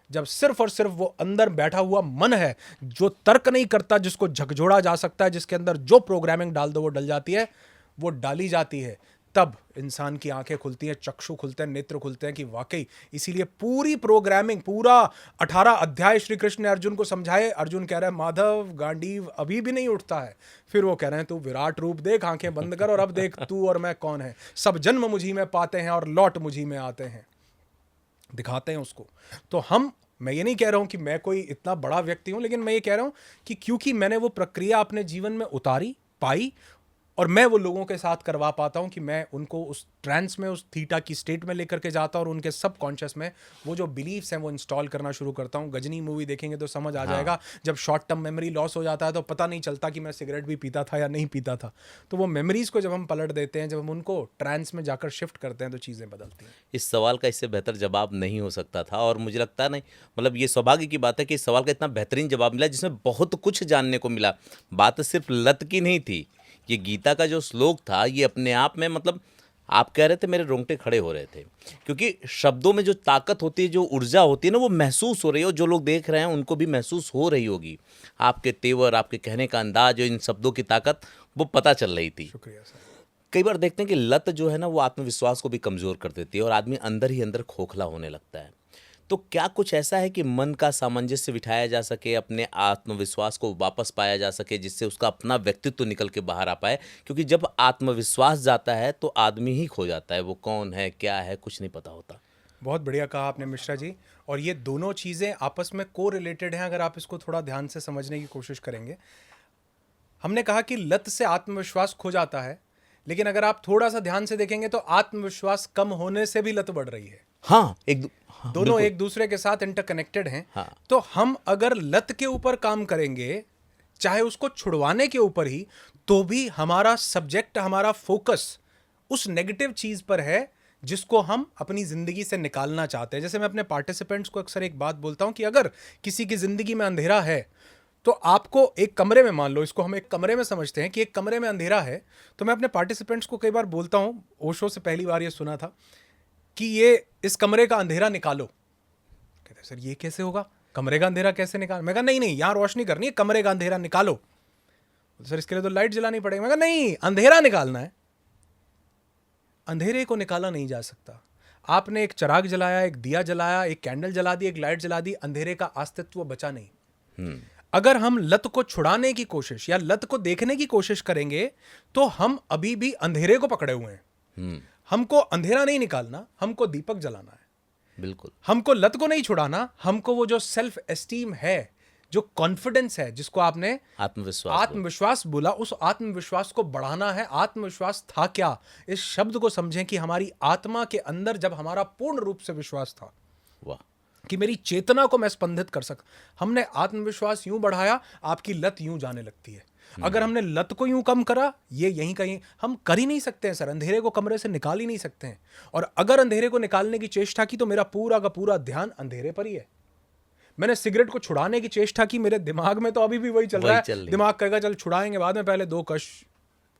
जब सिर्फ और सिर्फ वो अंदर बैठा हुआ मन है जो तर्क नहीं करता, जिसको झकझोड़ा जा सकता है, जिसके अंदर जो प्रोग्रामिंग डाल दो वो डल जाती है, वो डाली जाती है, तब इंसान की आंखें खुलती हैं, चक्षु खुलते हैं, नेत्र खुलते हैं कि वाकई। इसीलिए पूरी प्रोग्रामिंग, पूरा 18 अध्याय श्री कृष्ण ने अर्जुन को समझाए। अर्जुन कह रहा है माधव गांडीव अभी भी नहीं उठता है। फिर वो कह रहे हैं तू विराट रूप देख, आंखें बंद कर और अब देख तू और मैं कौन है। सब जन्म मुझी में पाते हैं और लौट मुझी में आते हैं, दिखाते हैं उसको। तो मैं ये नहीं कह रहा हूं कि मैं कोई इतना बड़ा व्यक्ति हूं, लेकिन मैं ये कह रहा हूं कि क्योंकि मैंने वो प्रक्रिया अपने जीवन में उतारी, पाई, और मैं वो लोगों के साथ करवा पाता हूं कि मैं उनको उस ट्रांस में, उस थीटा की स्टेट में लेकर के जाता हूं और उनके सब कॉन्शियस में वो जो बिलीफ्स हैं वो इंस्टॉल करना शुरू करता हूं। गजनी मूवी देखेंगे तो समझ आ जाएगा। जब शॉर्ट टर्म मेमोरी लॉस हो जाता है तो पता नहीं चलता कि मैं सिगरेट भी पीता था या नहीं पीता था। तो वो मेमोरीज को जब हम पलट देते हैं, जब हम उनको ट्रांस में जाकर शिफ्ट करते हैं, तो चीज़ें बदलती हैं। इस सवाल का इससे बेहतर जवाब नहीं हो सकता था, और मुझे लगता नहीं, मतलब ये सौभाग्य की बात है कि इस सवाल का इतना बेहतरीन जवाब मिला जिसमें बहुत कुछ जानने को मिला। बात सिर्फ लत की नहीं थी, ये गीता का जो श्लोक था ये अपने आप में, मतलब आप कह रहे थे मेरे रोंगटे खड़े हो रहे थे, क्योंकि शब्दों में जो ताकत होती है, जो ऊर्जा होती है ना, वो महसूस हो रही हो। जो लोग देख रहे हैं उनको भी महसूस हो रही होगी। आपके तेवर, आपके कहने का अंदाज, इन शब्दों की ताकत वो पता चल रही थी। शुक्रिया सर। कई बार देखते हैं कि लत जो है ना वो आत्मविश्वास को भी कमज़ोर कर देती है और आदमी अंदर ही अंदर खोखला होने लगता है। तो क्या कुछ ऐसा है कि मन का सामंजस्य बिठाया जा सके, अपने आत्मविश्वास को वापस पाया जा सके, जिससे उसका अपना व्यक्तित्व निकल के बाहर आ पाए? क्योंकि जब आत्मविश्वास जाता है तो आदमी ही खो जाता है, वो कौन है, क्या है, कुछ नहीं पता होता। बहुत बढ़िया कहा आपने मिश्रा जी। और ये दोनों चीज़ें आपस में को रिलेटेड हैं, अगर आप इसको थोड़ा ध्यान से समझने की कोशिश करेंगे। हमने कहा कि लत से आत्मविश्वास खो जाता है, लेकिन अगर आप थोड़ा सा ध्यान से देखेंगे तो आत्मविश्वास कम होने से भी लत बढ़ रही है। हाँ, दोनों बिल्कुल। एक दूसरे के साथ इंटरकनेक्टेड हैं। हाँ। तो हम अगर लत के ऊपर काम करेंगे, चाहे उसको छुड़वाने के ऊपर ही, तो भी हमारा सब्जेक्ट, हमारा फोकस उस नेगेटिव चीज पर है जिसको हम अपनी जिंदगी से निकालना चाहते हैं। जैसे मैं अपने पार्टिसिपेंट्स को अक्सर एक बात बोलता हूं कि अगर किसी की जिंदगी में अंधेरा है तो आपको एक कमरे में, मान लो इसको हम एक कमरे में समझते हैं कि एक कमरे में अंधेरा है, तो मैं अपने पार्टिसिपेंट्स को कई बार बोलता हूं, ओशो से पहली बार ये सुना था कि ये इस कमरे का अंधेरा निकालो। कहते सर ये कैसे होगा, कमरे का अंधेरा कैसे निकाल? मैं कहा नहीं नहीं, यहां रोशनी करनी है, कमरे का अंधेरा निकालो। सर इसके लिए तो लाइट जलानी पड़ेगी। मैं कहा नहीं, अंधेरा निकालना है, अंधेरे को निकाला नहीं जा सकता। आपने एक चिराग जलाया, एक दिया जलाया, एक कैंडल जला दी, एक लाइट जला दी, अंधेरे का अस्तित्व बचा नहीं। अगर हम लत को छुड़ाने की कोशिश या लत को देखने की कोशिश करेंगे तो हम अभी भी अंधेरे को पकड़े हुए हैं। हमको अंधेरा नहीं निकालना, हमको दीपक जलाना है। बिल्कुल। हमको लत को नहीं छुड़ाना, हमको वो जो सेल्फ एस्टीम है, जो कॉन्फिडेंस है, जिसको आपने आत्मविश्वास बोला, उस आत्मविश्वास को बढ़ाना है। आत्मविश्वास था क्या? इस शब्द को समझें कि हमारी आत्मा के अंदर जब हमारा पूर्ण रूप से विश्वास था, वाह, कि मेरी चेतना को मैं स्पंदित कर सक, हमने आत्मविश्वास यूं बढ़ाया, आपकी लत यूं जाने लगती है। अगर हमने लत को यूं कम करा, ये यहीं कहीं हम कर ही नहीं सकते हैं सर, अंधेरे को कमरे से निकाल ही नहीं सकते हैं। और अगर अंधेरे को निकालने की चेष्टा की तो मेरा पूरा का पूरा ध्यान अंधेरे पर ही है। मैंने सिगरेट को छुड़ाने की चेष्टा की, मेरे दिमाग में तो अभी भी वही चल रहा है। दिमाग कहेगा चल छुड़ाएंगे बाद में, पहले 2 कश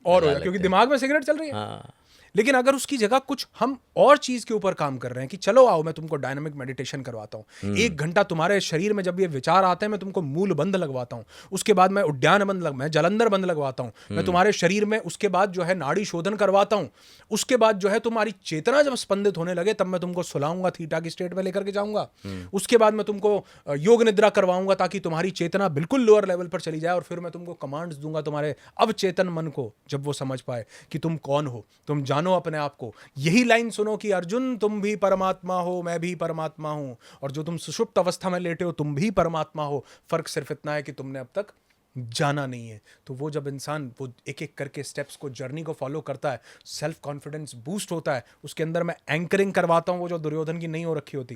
और हो जाए, क्योंकि दिमाग में सिगरेट चल रही है। हाँ। लेकिन अगर उसकी जगह कुछ हम और चीज के ऊपर काम कर रहे हैं कि चलो आओ मैं तुमको डायनामिक मेडिटेशन करवाता हूं, 1 घंटा तुम्हारे शरीर में जब ये विचार आते हैं मैं तुमको मूल बंध लगवाता हूं, उसके बाद मैं उद्यान बंध मैं जलंधर बंध लगवाता हूं, मैं तुम्हारे शरीर में उसके बाद जो है नाड़ी शोधन करवाता हूं, उसके बाद जो है तुम्हारी चेतना जब स्पंदित होने लगे तब मैं तुमको सुलाऊंगा, थीटा की स्टेट में लेकर के जाऊंगा, उसके बाद मैं तुमको योग निद्रा करवाऊंगा ताकि तुम्हारी चेतना बिल्कुल लोअर लेवल पर चली जाए, और फिर मैं तुमको कमांड्स दूंगा तुम्हारे अवचेतन मन को, जब वो समझ पाए कि तुम कौन हो, तुम जानो अपने आप को। यही लाइन सुनो कि अर्जुन तुम भी परमात्मा हो, मैं भी परमात्मा हूं, और जो तुम सुषुप्त अवस्था में लेटे हो तुम भी परमात्मा हो, फर्क सिर्फ इतना है कि तुमने अब तक जाना नहीं है। तो वो जब इंसान वो एक एक करके स्टेप्स को, जर्नी को फॉलो करता है, सेल्फ कॉन्फिडेंस बूस्ट होता है। उसके अंदर मैं एंकरिंग करवाता हूं, वो जो दुर्योधन की नहीं हो रखी होती।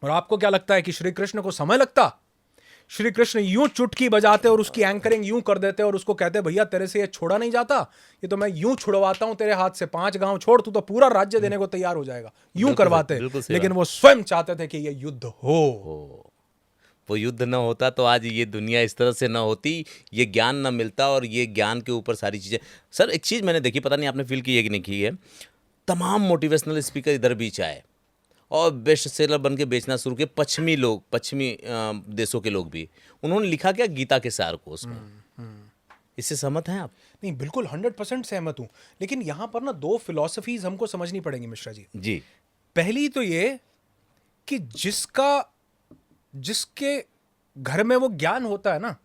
और आपको क्या लगता है कि श्री कृष्ण को समय लगता? श्री कृष्ण यूं चुटकी बजाते और उसकी एंकरिंग यूं कर देते और उसको कहते भैया तेरे से ये छोड़ा नहीं जाता, ये तो मैं यूं छुड़वाता हूं तेरे हाथ से, 5 गांव छोड़ तू तो पूरा राज्य देने को तैयार हो जाएगा, यूं करवाते। बिल्कुल सही लेकिन बात। वो स्वयं चाहते थे कि ये युद्ध हो। वो युद्ध न होता तो आज ये दुनिया इस तरह से न होती, ये ज्ञान न मिलता, और ये ज्ञान के ऊपर सारी चीज़ें। सर एक चीज़ मैंने देखी, पता नहीं आपने फील की है कि नहीं की है, तमाम मोटिवेशनल स्पीकर इधर बीच आए और बेस्ट सेलर बन के बेचना शुरू किए। पश्चिमी लोग, पश्चिमी देशों के लोग भी, उन्होंने लिखा क्या गीता के सार को उसमें। इससे सहमत हैं आप? नहीं, बिल्कुल 100% सहमत हूं। लेकिन यहां पर ना 2 फिलॉसफीज हमको समझनी पड़ेंगी मिश्रा जी। जी। पहली तो ये कि जिसके घर में वो ज्ञान होता है ना,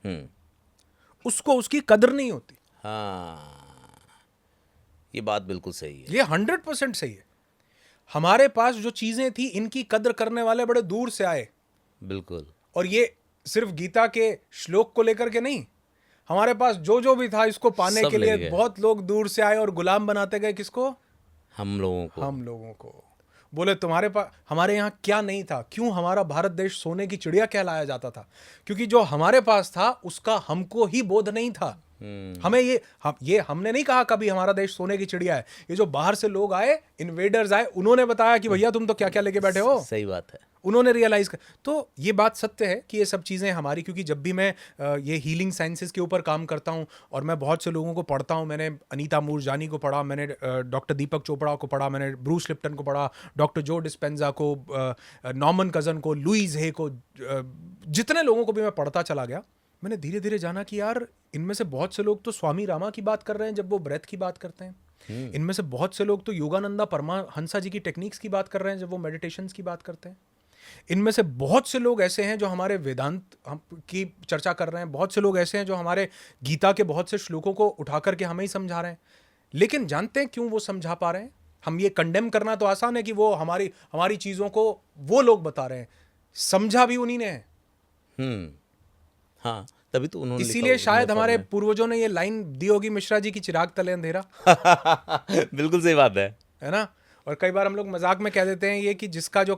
उसको उसकी कदर नहीं होती। हाँ, ये बात बिल्कुल सही है। ये 100% सही है। हमारे पास जो चीजें थी, इनकी कदर करने वाले बड़े दूर से आए। बिल्कुल। और ये सिर्फ गीता के श्लोक को लेकर के नहीं, हमारे पास जो भी था इसको पाने सब के ले लिए गए। बहुत लोग दूर से आए और गुलाम बनाते गए। किसको? हम लोगों को। हम लोगों को। बोले तुम्हारे पास, हमारे यहाँ क्या नहीं था? क्यों हमारा भारत देश सोने की चिड़िया कहलाया जाता था? क्योंकि जो हमारे पास था उसका हमको ही बोध नहीं था। हमें ये हमने नहीं कहा कभी हमारा देश सोने की चिड़िया है। ये जो बाहर से लोग आए, इन्वेडर्स आए, उन्होंने बताया कि भैया तुम तो क्या क्या लेके बैठे हो। सही बात है। उन्होंने रियलाइज कर, तो ये बात सत्य है कि ये सब चीज़ें हमारी, क्योंकि जब भी मैं ये हीलिंग साइंसेस के ऊपर काम करता हूँ और मैं बहुत से लोगों को पढ़ता हूँ, मैंने अनीता मूरजानी को पढ़ा, मैंने डॉक्टर दीपक चोपड़ा को पढ़ा, मैंने ब्रूस लिप्टन को पढ़ा, डॉक्टर जो डिस्पेंजा को, नॉर्मन कजन को, लुइस हे को, जितने लोगों को भी मैं पढ़ता चला गया, मैंने धीरे धीरे जाना कि यार इनमें से बहुत से लोग तो स्वामी रामा की बात कर रहे हैं जब वो ब्रेथ की बात करते हैं। इनमें से बहुत से लोग तो योगानंदा परमहंसा जी की टेक्निक्स की बात कर रहे हैं जब वो मेडिटेशंस की बात करते हैं। इनमें से बहुत से लोग ऐसे हैं जो हमारे वेदांत की चर्चा कर रहे हैं, बहुत से लोग ऐसे हैं जो हमारे गीता के बहुत से श्लोकों को उठा करके हमें ही समझा रहे हैं। लेकिन जानते हैं क्यों वो समझा पा रहे हैं? हम ये कंडेम करना तो आसान है कि वो हमारी चीज़ों को वो लोग बता रहे हैं, समझा भी उन्हीं ने है। हाँ, तभी तो उन्होंने लिखा इसीलिए होगा शायद मेरे हमारे ख्याल पूर्वजों ने ये लाइन दी होगी मिश्रा जी की, चिराग तले अंधेरा। में। बिल्कुल सही बात है ना? और कई बार हम लोग मजाक में कह देते हैं ये कि जिसका जो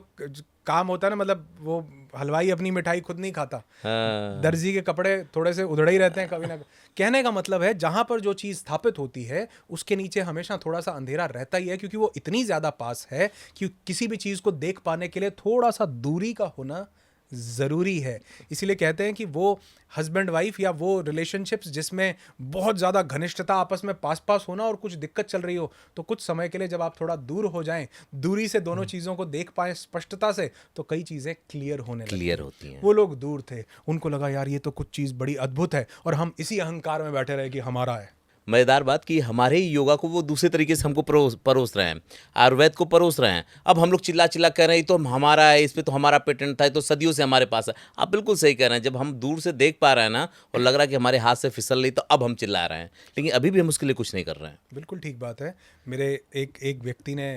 काम होता है ना, मतलब वो हलवाई अपनी मिठाई खुद नहीं खाता, हाँ। दर्जी के कपड़े थोड़े से उधड़े ही रहते हैं कभी ना कभी। कहने का मतलब है जहां पर जो चीज़ स्थापित होती है उसके नीचे हमेशा थोड़ा सा अंधेरा रहता ही है, क्योंकि वो इतनी ज़्यादा पास है कि किसी भी चीज़ को देख पाने के लिए थोड़ा सा दूरी का होना ज़रूरी है। इसीलिए कहते हैं कि वो हस्बैंड वाइफ या वो रिलेशनशिप्स जिसमें बहुत ज़्यादा घनिष्ठता आपस में पास पास होना और कुछ दिक्कत चल रही हो, तो कुछ समय के लिए जब आप थोड़ा दूर हो जाएं, दूरी से दोनों चीज़ों को देख पाएं स्पष्टता से, तो कई चीज़ें क्लियर होने लगती क्लियर हैं। होती हैं। वो लोग दूर थे, उनको लगा यार ये तो कुछ चीज़ बड़ी अद्भुत है, और हम इसी अहंकार में बैठे रहे कि हमारा है। मज़ेदार बात कि हमारे ही योगा को वो दूसरे तरीके से हमको परोस रहे हैं, आयुर्वेद को परोस रहे हैं। अब हम लोग चिल्ला चिल्ला कह रहे हैं ये तो हमारा है, इस पे तो हमारा पेटेंट था, ये तो सदियों से हमारे पास है। आप बिल्कुल सही कह रहे हैं, जब हम दूर से देख पा रहे हैं ना और लग रहा है कि हमारे हाथ से फिसल रही, तो अब हम चिल्ला रहे हैं, लेकिन अभी भी हम उसके लिए कुछ नहीं कर रहे हैं। बिल्कुल ठीक बात है। मेरे एक व्यक्ति ने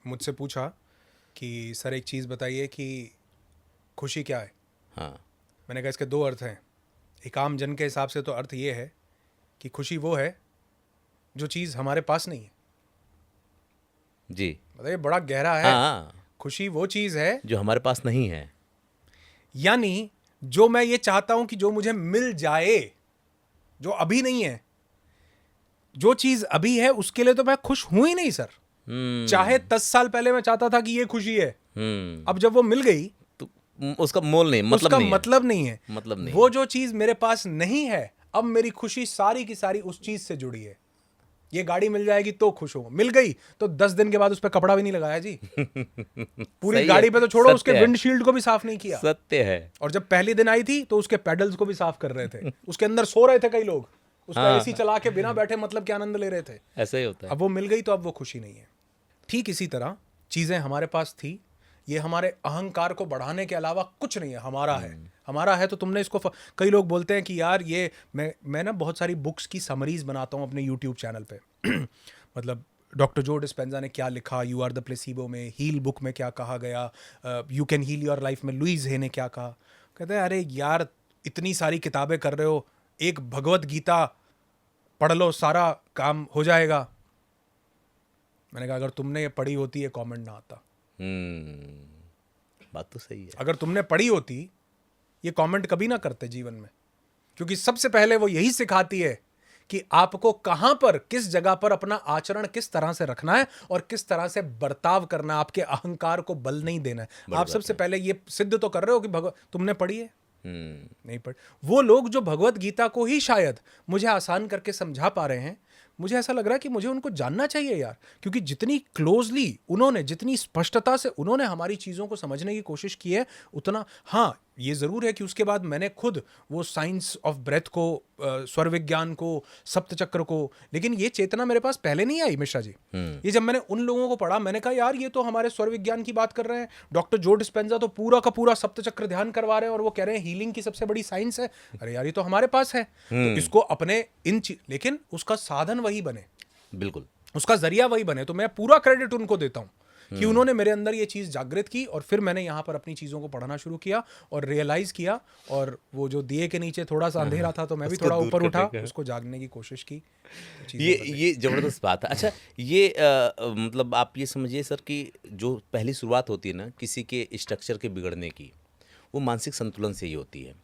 मुझसे पूछा कि सर एक चीज़ बताइए कि खुशी क्या है। हाँ। मैंने कहा इसके 2 अर्थ हैं। एक आम जन के हिसाब से तो अर्थ ये है कि खुशी वो है जो चीज़ हमारे पास नहीं है। जी। मतलब ये बड़ा गहरा है। हाँ, खुशी वो चीज़ है जो हमारे पास नहीं है। यानी जो मैं ये चाहता हूं कि जो मुझे मिल जाए, जो अभी नहीं है, जो चीज़ अभी है उसके लिए तो मैं खुश हूं ही नहीं सर। चाहे 10 साल पहले मैं चाहता था कि ये खुशी है, अब जब वो मिल गई तो उसका मोल नहीं, मतलब उसका नहीं है। मतलब नहीं है। मतलब नहीं वो जो चीज़ मेरे पास नहीं है, अब मेरी खुशी सारी की सारी उस चीज़ से जुड़ी है। ये गाड़ी मिल जाएगी तो खुश हो, मिल गई तो 10 दिन के बाद उस पर कपड़ा भी नहीं लगाया जी। पूरी सही गाड़ी है, पे तो छोड़ो, उसके सत्य है। विंडशील्ड को भी साफ नहीं किया। सत्य है। और जब पहली दिन आई थी तो उसके पेडल्स को भी साफ कर रहे थे। उसके अंदर सो रहे थे कई लोग, उसका हाँ। एसी चला के बिना बैठे मतलब के आनंद ले रहे थे। ऐसा ही होता है। अब वो मिल गई तो अब वो खुशी नहीं है। ठीक इसी तरह चीज़ें हमारे पास थी, ये हमारे अहंकार को बढ़ाने के अलावा कुछ नहीं है। हमारा है, हमारा है तो तुमने इसको कई लोग बोलते हैं कि यार ये मैं ना बहुत सारी बुक्स की समरीज बनाता हूँ अपने यूट्यूब चैनल पे। मतलब डॉक्टर जो डिस्पेंजा ने क्या लिखा यू आर द प्लेसिबो में, हील बुक में क्या कहा गया, you can heal your life में लुइस हे ने क्या कहा। कहते हैं अरे यार इतनी सारी किताबें कर रहे हो, एक भगवत गीता पढ़ लो सारा काम हो जाएगा। मैंने कहा अगर तुमने ये पढ़ी होती ये कमेंट ना आता। बात तो सही है। अगर तुमने पढ़ी होती ये कमेंट कभी ना करते जीवन में, क्योंकि सबसे पहले वो यही सिखाती है कि आपको कहां पर, किस जगह पर अपना आचरण किस तरह से रखना है और किस तरह से बर्ताव करना है। आपके अहंकार को बल नहीं देना है। आप सबसे पहले ये सिद्ध तो कर रहे हो कि तुमने पढ़ी है? नहीं पढ़। वो लोग जो भगवत गीता को ही शायद मुझे आसान करके समझा पा रहे हैं, मुझे ऐसा लग रहा है कि मुझे उनको जानना चाहिए यार, क्योंकि जितनी क्लोजली उन्होंने, जितनी स्पष्टता से उन्होंने हमारी चीज़ों को समझने की कोशिश की है, उतना हाँ ये ज़रूर है कि उसके बाद मैंने खुद वो साइंस ऑफ ब्रेथ को, स्वर विज्ञान को, सप्तचक्र को, लेकिन ये चेतना मेरे पास पहले नहीं आई मिश्रा जी। ये जब मैंने उन लोगों को पढ़ा, मैंने कहा यार ये तो हमारे स्वर विज्ञान की बात कर रहे हैं, डॉक्टर जो डिस्पेंजा तो पूरा का पूरा सप्तचक्र ध्यान करवा रहे हैं और वो कह रहे हैं हीलिंग की सबसे बड़ी साइंस है। अरे यार ये तो हमारे पास है, तो इसको अपने लेकिन उसका साधन वही बने, बिल्कुल उसका जरिया वही बने। तो मैं पूरा क्रेडिट उनको देता हूं कि उन्होंने मेरे अंदर ये चीज़ जागृत की, और फिर मैंने यहाँ पर अपनी चीज़ों को पढ़ना शुरू किया और रियलाइज़ किया, और वो जो दिए के नीचे थोड़ा सा अंधेरा था तो मैं भी थोड़ा ऊपर उठा, उसको जागने की कोशिश की। ये ज़बरदस्त बात है। अच्छा, ये मतलब आप ये समझिए सर कि जो पहली शुरुआत होती है ना किसी के स्ट्रक्चर के बिगड़ने की, वो मानसिक संतुलन से ही होती है।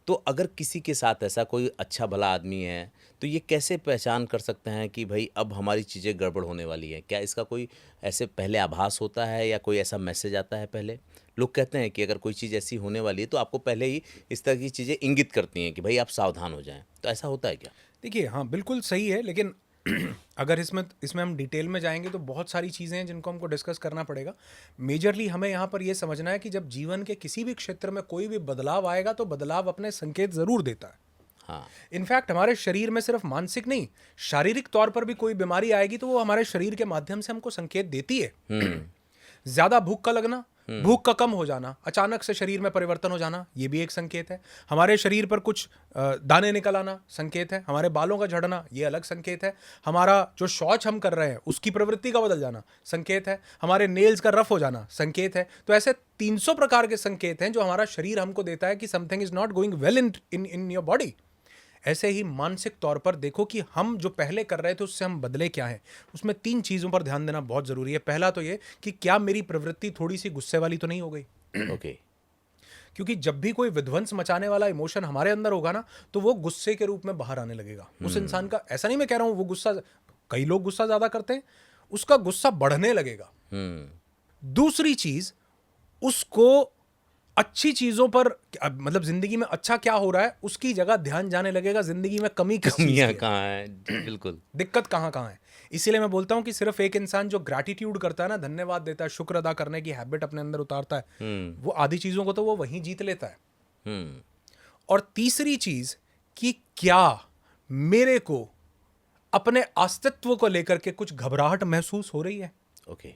तो अगर किसी के साथ ऐसा कोई अच्छा भला आदमी है, तो ये कैसे पहचान कर सकते हैं कि भाई अब हमारी चीज़ें गड़बड़ होने वाली है? क्या इसका कोई ऐसे पहले आभास होता है या कोई ऐसा मैसेज आता है पहले? लोग कहते हैं कि अगर कोई चीज़ ऐसी होने वाली है तो आपको पहले ही इस तरह की चीज़ें इंगित करती हैं कि भाई आप सावधान हो जाएं। तो ऐसा होता है क्या? देखिए हाँ बिल्कुल सही है, लेकिन अगर इसमें हम डिटेल में जाएंगे तो बहुत सारी चीज़ें हैं जिनको हमको डिस्कस करना पड़ेगा। मेजरली हमें यहाँ पर यह समझना है कि जब जीवन के किसी भी क्षेत्र में कोई भी बदलाव आएगा तो बदलाव अपने संकेत ज़रूर देता है। हाँ, इनफैक्ट हमारे शरीर में सिर्फ मानसिक नहीं, शारीरिक तौर पर भी कोई बीमारी आएगी तो वो हमारे शरीर के माध्यम से हमको संकेत देती है। ज्यादा भूख का लगना, भूख का कम हो जाना, अचानक से शरीर में परिवर्तन हो जाना, ये भी एक संकेत है। हमारे शरीर पर कुछ दाने निकल आना संकेत है। हमारे बालों का झड़ना, ये अलग संकेत है। हमारा जो शौच हम कर रहे हैं उसकी प्रवृत्ति का बदल जाना संकेत है। हमारे नेल्स का रफ हो जाना संकेत है। तो ऐसे 300 प्रकार के संकेत हैं जो हमारा शरीर हमको देता है कि something is not going well in your body. ऐसे ही मानसिक तौर पर देखो कि हम जो पहले कर रहे थे उससे हम बदले क्या हैं। उसमें 3 चीज़ों पर ध्यान देना बहुत ज़रूरी है। पहला तो ये कि क्या मेरी प्रवृत्ति थोड़ी सी गुस्से वाली तो नहीं हो गई। ओके। क्योंकि जब भी कोई विध्वंस मचाने वाला इमोशन हमारे अंदर होगा ना, तो वो गुस्से के रूप में बाहर आने लगेगा। उस इंसान का, ऐसा नहीं मैं कह रहा हूँ वो गुस्सा, कई लोग गुस्सा ज़्यादा करते हैं, उसका गुस्सा बढ़ने लगेगा। दूसरी चीज़, उसको अच्छी चीजों पर, मतलब जिंदगी में अच्छा क्या हो रहा है उसकी जगह ध्यान जाने लगेगा, जिंदगी में कमियां कहाँ है, बिल्कुल दिक्कत कहाँ कहाँ है। इसीलिए मैं बोलता हूँ कि सिर्फ एक इंसान जो ग्रैटिट्यूड करता है ना, धन्यवाद देता है, शुक्र अदा करने की हैबिट अपने अंदर उतारता है, वो आधी चीजों को तो वो वहीं जीत लेता है। और तीसरी चीज कि क्या मेरे को अपने अस्तित्व को लेकर के कुछ घबराहट महसूस हो रही है। ओके।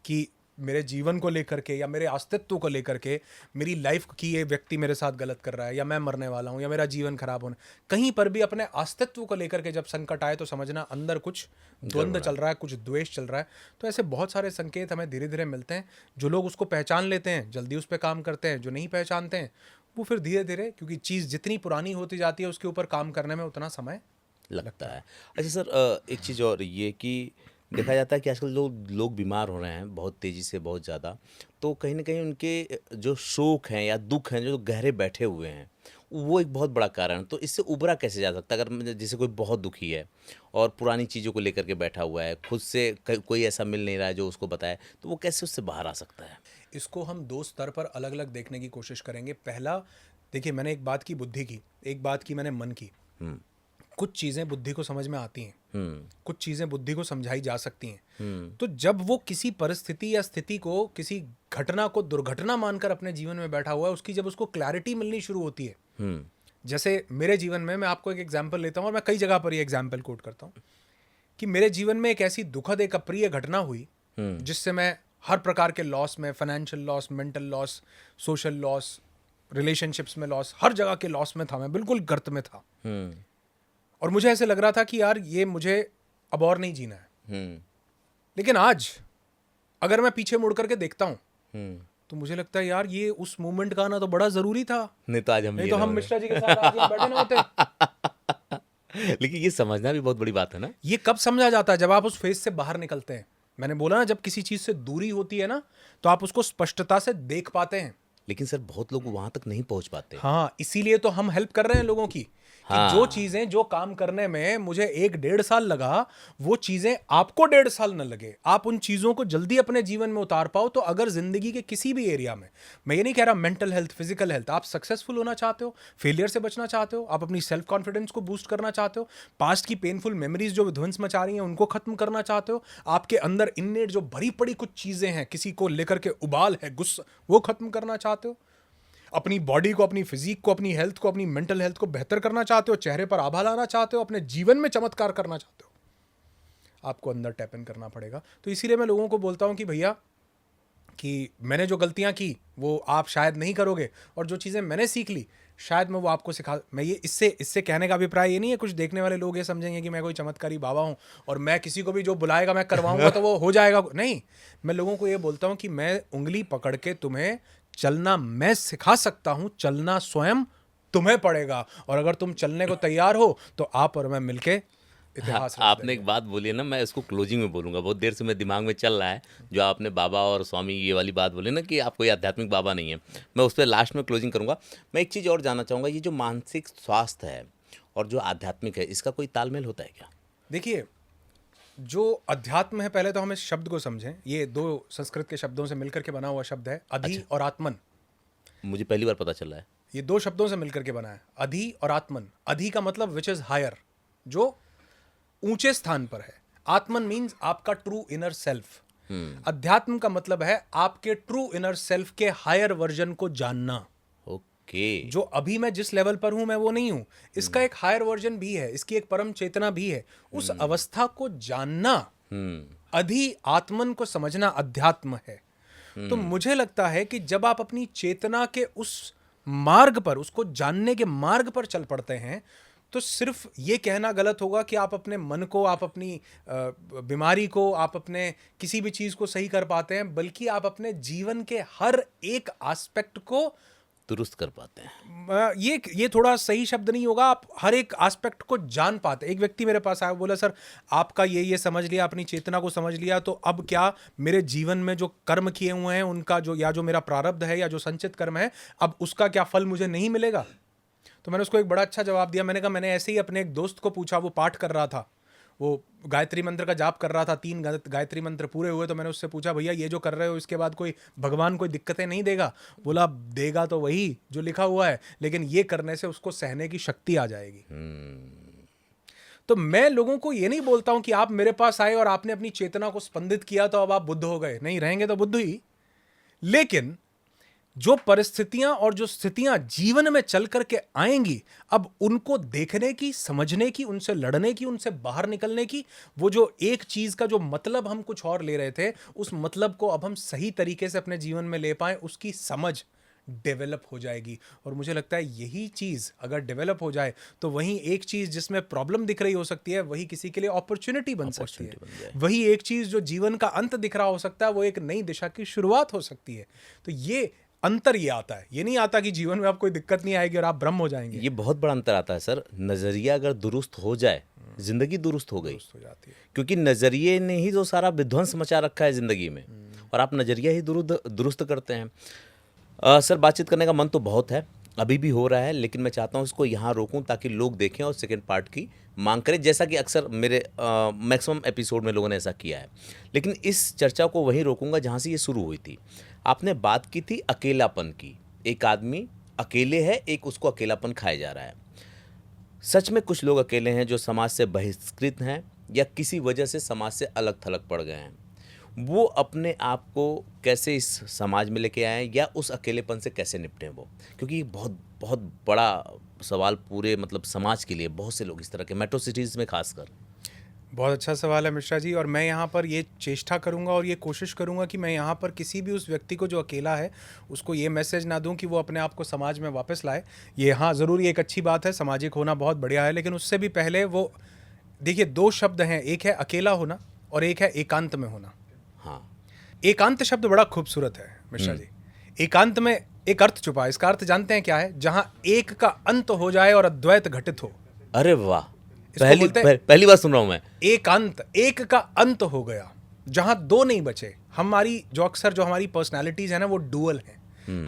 कि मेरे जीवन को लेकर के या मेरे अस्तित्व को लेकर के, मेरी लाइफ की ये व्यक्ति मेरे साथ गलत कर रहा है, या मैं मरने वाला हूँ, या मेरा जीवन खराब होना, कहीं पर भी अपने अस्तित्व को लेकर के जब संकट आए तो समझना अंदर कुछ द्वंद्व चल रहा है, कुछ द्वेष चल रहा है। तो ऐसे बहुत सारे संकेत हमें धीरे धीरे मिलते हैं। जो लोग उसको पहचान लेते हैं जल्दी उस पर काम करते हैं, जो नहीं पहचानते हैं वो फिर धीरे धीरे, क्योंकि चीज़ जितनी पुरानी होती जाती है उसके ऊपर काम करने में उतना समय लगता है। अच्छा सर, एक चीज़ और ये कि देखा जाता है कि आजकल लोग बीमार हो रहे हैं बहुत तेज़ी से, बहुत ज़्यादा, तो कहीं ना कहीं उनके जो शोक हैं या दुख हैं जो गहरे बैठे हुए हैं, वो एक बहुत बड़ा कारण। तो इससे उबरा कैसे जा सकता है? अगर जैसे कोई बहुत दुखी है और पुरानी चीज़ों को लेकर के बैठा हुआ है, खुद से कोई ऐसा मिल नहीं रहा है जो उसको बताए, तो वो कैसे उससे बाहर आ सकता है? इसको हम 2 स्तर पर अलग अलग देखने की कोशिश करेंगे। पहला, देखिए मैंने एक बात की बुद्धि की, एक बात की मैंने मन की। कुछ चीज़ें बुद्धि को समझ में आती हैं, कुछ चीज़ें बुद्धि को समझाई जा सकती हैं। तो जब वो किसी परिस्थिति या स्थिति को, किसी घटना को दुर्घटना मानकर अपने जीवन में बैठा हुआ है, उसकी जब उसको क्लैरिटी मिलनी शुरू होती है, जैसे मेरे जीवन में, मैं आपको एक एग्जाम्पल लेता हूँ और मैं कई जगह पर ये एग्जाम्पल कोट करता हूँ कि मेरे जीवन में एक ऐसी दुखद, एक अप्रिय घटना हुई जिससे मैं हर प्रकार के लॉस में, financial loss, mental loss, social loss, relationships में लॉस, हर जगह के लॉस में था। मैं बिल्कुल गर्त में था और मुझे ऐसे लग रहा था कि यार ये मुझे अब और नहीं जीना है। लेकिन आज अगर मैं पीछे मुड़ करके देखता हूँ तो मुझे लगता है यार ये उस मोमेंट का आना तो बड़ा जरूरी था, नहीं तो आज हम नहीं तो हम मिश्रा जी के साथ आज यहाँ बैठे ना होते। लेकिन ये समझना भी बहुत बड़ी बात है ना। ये कब समझा जाता है? जब आप उस फेज से बाहर निकलते हैं। मैंने बोला ना, जब किसी चीज से दूरी होती है ना तो आप उसको स्पष्टता से देख पाते हैं। लेकिन सर बहुत लोग वहां तक नहीं पहुंच पाते। हाँ, इसीलिए तो हम हेल्प कर रहे हैं लोगों की कि हाँ। जो चीजें जो काम करने में मुझे 1-1.5 साल लगा, वो चीजें आपको 1.5 साल न लगे, आप उन चीजों को जल्दी अपने जीवन में उतार पाओ। तो अगर जिंदगी के किसी भी एरिया में, मैं ये नहीं कह रहा मेंटल हेल्थ, फिजिकल हेल्थ, आप सक्सेसफुल होना चाहते हो, फेलियर से बचना चाहते हो, आप अपनी सेल्फ कॉन्फिडेंस को बूस्ट करना चाहते हो, पास्ट की पेनफुल मेमोरीज जो विध्वंस मचा रही हैं उनको खत्म करना चाहते हो, आपके अंदर इननेट जो भरी पड़ी कुछ चीजें हैं, किसी को लेकर के उबाल है, गुस्सा, वो खत्म करना चाहते हो, अपनी बॉडी को, अपनी फिजिक को, अपनी हेल्थ को, अपनी मेंटल हेल्थ को बेहतर करना चाहते हो, चेहरे पर आभा लाना चाहते हो, अपने जीवन में चमत्कार करना चाहते हो, आपको अंदर टैप इन करना पड़ेगा। तो इसीलिए मैं लोगों को बोलता हूं कि भैया, कि मैंने जो गलतियां की वो आप शायद नहीं करोगे, और जो चीज़ें मैंने सीख ली शायद मैं वो आपको सिखा, मैं ये इससे कहने का अभिप्राय ये नहीं है, कुछ देखने वाले लोग ये समझेंगे कि मैं कोई चमत्कारी बाबा हूँ और मैं किसी को भी जो बुलाएगा मैं करवाऊंगा तो वो हो जाएगा। नहीं, मैं लोगों को ये बोलता हूँ कि मैं उंगली पकड़ के तुम्हें चलना मैं सिखा सकता हूं, चलना स्वयं तुम्हें पड़ेगा। और अगर तुम चलने को तैयार हो तो आप और मैं मिलके इतिहास रच आपने देंगे। एक बात बोली है ना, मैं इसको क्लोजिंग में बोलूंगा, बहुत देर से मेरे दिमाग में चल रहा है, जो आपने बाबा और स्वामी ये वाली बात बोली ना कि आप कोई आध्यात्मिक बाबा नहीं है, मैं उस पर लास्ट में क्लोजिंग करूंगा। मैं एक चीज़ और जानना चाहूँगा, ये जो मानसिक स्वास्थ्य है और जो आध्यात्मिक है, इसका कोई तालमेल होता है क्या? देखिए, जो अध्यात्म है, पहले तो हम इस शब्द को समझें। ये 2 संस्कृत के शब्दों से मिलकर के बना हुआ शब्द है, अधि और आत्मन। मुझे पहली बार पता चला है। ये 2 शब्दों से मिलकर के बना है, अधि और आत्मन। अधि का मतलब विच इज हायर, जो ऊंचे स्थान पर है। आत्मन मीन्स आपका ट्रू इनर सेल्फ। अध्यात्म का मतलब है आपके ट्रू इनर सेल्फ के हायर वर्जन को जानना। ओके। जो अभी मैं जिस लेवल पर हूं मैं वो नहीं हूं, इसका एक हायर वर्जन भी है, इसकी एक परम चेतना भी है। उस अवस्था को जानना, अधि आत्मन को समझना अध्यात्म है। तो मुझे लगता है कि जब आप अपनी चेतना के उस मार्ग पर, उसको जानने के मार्ग पर चल पड़ते हैं, तो सिर्फ ये कहना गलत होगा कि आप अपने मन को, आप अपनी बीमारी को, आप अपने किसी भी चीज को सही कर पाते हैं, बल्कि आप अपने जीवन के हर एक एस्पेक्ट को दुरुस्त कर पाते हैं। ये थोड़ा सही शब्द नहीं होगा, आप हर एक एस्पेक्ट को जान पाते। एक व्यक्ति मेरे पास आया, बोला सर आपका ये समझ लिया, अपनी चेतना को समझ लिया, तो अब क्या मेरे जीवन में जो कर्म किए हुए हैं उनका जो, या जो मेरा प्रारब्ध है या जो संचित कर्म है, अब उसका क्या फल मुझे नहीं मिलेगा? तो मैंने उसको एक बड़ा अच्छा जवाब दिया। मैंने कहा, मैंने ऐसे ही अपने एक दोस्त को पूछा, वो पाठ कर रहा था, वो गायत्री मंत्र का जाप कर रहा था, 3 गायत्री मंत्र पूरे हुए, तो मैंने उससे पूछा, भैया ये जो कर रहे हो इसके बाद कोई भगवान कोई दिक्कतें नहीं देगा? बोला, देगा तो वही जो लिखा हुआ है, लेकिन ये करने से उसको सहने की शक्ति आ जाएगी। तो मैं लोगों को ये नहीं बोलता हूं कि आप मेरे पास आए और आपने अपनी चेतना को स्पंदित किया तो अब आप बुद्ध हो गए। नहीं, रहेंगे तो बुद्ध ही। लेकिन जो परिस्थितियां और जो स्थितियां जीवन में चल करके आएंगी, अब उनको देखने की, समझने की, उनसे लड़ने की, उनसे बाहर निकलने की, वो जो एक चीज का जो मतलब हम कुछ और ले रहे थे, उस मतलब को अब हम सही तरीके से अपने जीवन में ले पाएं, उसकी समझ डेवलप हो जाएगी। और मुझे लगता है यही चीज अगर डेवलप हो जाए तो वहीं एक चीज जिसमें प्रॉब्लम दिख रही हो सकती है, वही किसी के लिए अपॉर्चुनिटी बन सकती है। वही एक चीज जो जीवन का अंत दिख रहा हो सकता है, वो एक नई दिशा की शुरुआत हो सकती है। तो ये अंतर ये आता है, ये नहीं आता कि जीवन में आप कोई दिक्कत नहीं आएगी और आप ब्रह्म हो जाएंगे। ये बहुत बड़ा अंतर आता है सर। नजरिया अगर दुरुस्त हो जाए, जिंदगी दुरुस्त हो गई, हो जाती है। क्योंकि नजरिए ने ही तो सारा विध्वंस मचा रखा है जिंदगी में, और आप नजरिया ही दुरुस्त करते हैं। सर, बातचीत करने का मन तो बहुत है, अभी भी हो रहा है, लेकिन मैं चाहता हूँ इसको यहाँ रोकूं ताकि लोग देखें और सेकेंड पार्ट की मांग करें, जैसा कि अक्सर मेरे मैक्सिमम एपिसोड में लोगों ने ऐसा किया है। लेकिन इस चर्चा को वहीं रोकूंगा जहाँ से ये शुरू हुई थी। आपने बात की थी अकेलापन की। एक आदमी अकेले है, एक उसको अकेलापन खाया जा रहा है। सच में कुछ लोग अकेले हैं जो समाज से बहिष्कृत हैं या किसी वजह से समाज से अलग थलग पड़ गए हैं। वो अपने आप को कैसे इस समाज में लेके आए या उस अकेलेपन से कैसे निपटें वो, क्योंकि ये बहुत बहुत बड़ा सवाल पूरे मतलब समाज के लिए। बहुत से लोग इस तरह के मेट्रो सिटीज़ में खासकर। बहुत अच्छा सवाल है मिश्रा जी, और मैं यहाँ पर ये चेष्टा करूँगा और ये कोशिश करूँगा कि मैं यहाँ पर किसी भी उस व्यक्ति को जो अकेला है उसको ये मैसेज ना दूँ कि वो अपने आप को समाज में वापस लाए। ये हाँ ज़रूर एक अच्छी बात है, सामाजिक होना बहुत बढ़िया है, लेकिन उससे भी पहले वो देखिए 2 शब्द हैं, एक है अकेला होना और एक है एकांत में होना। हाँ, एकांत शब्द बड़ा खूबसूरत है मिश्रा जी। एकांत में एक अर्थ छुपा है, इसका अर्थ जानते हैं क्या है? जहां एक का अंत हो जाए और अद्वैत घटित हो। अरे वाह, पहली बार सुन रहा हूं मैं। एकांत, एक का अंत हो गया, जहां 2 नहीं बचे। हमारी जो अक्सर जो हमारी पर्सनालिटीज है ना, वो डुअल है।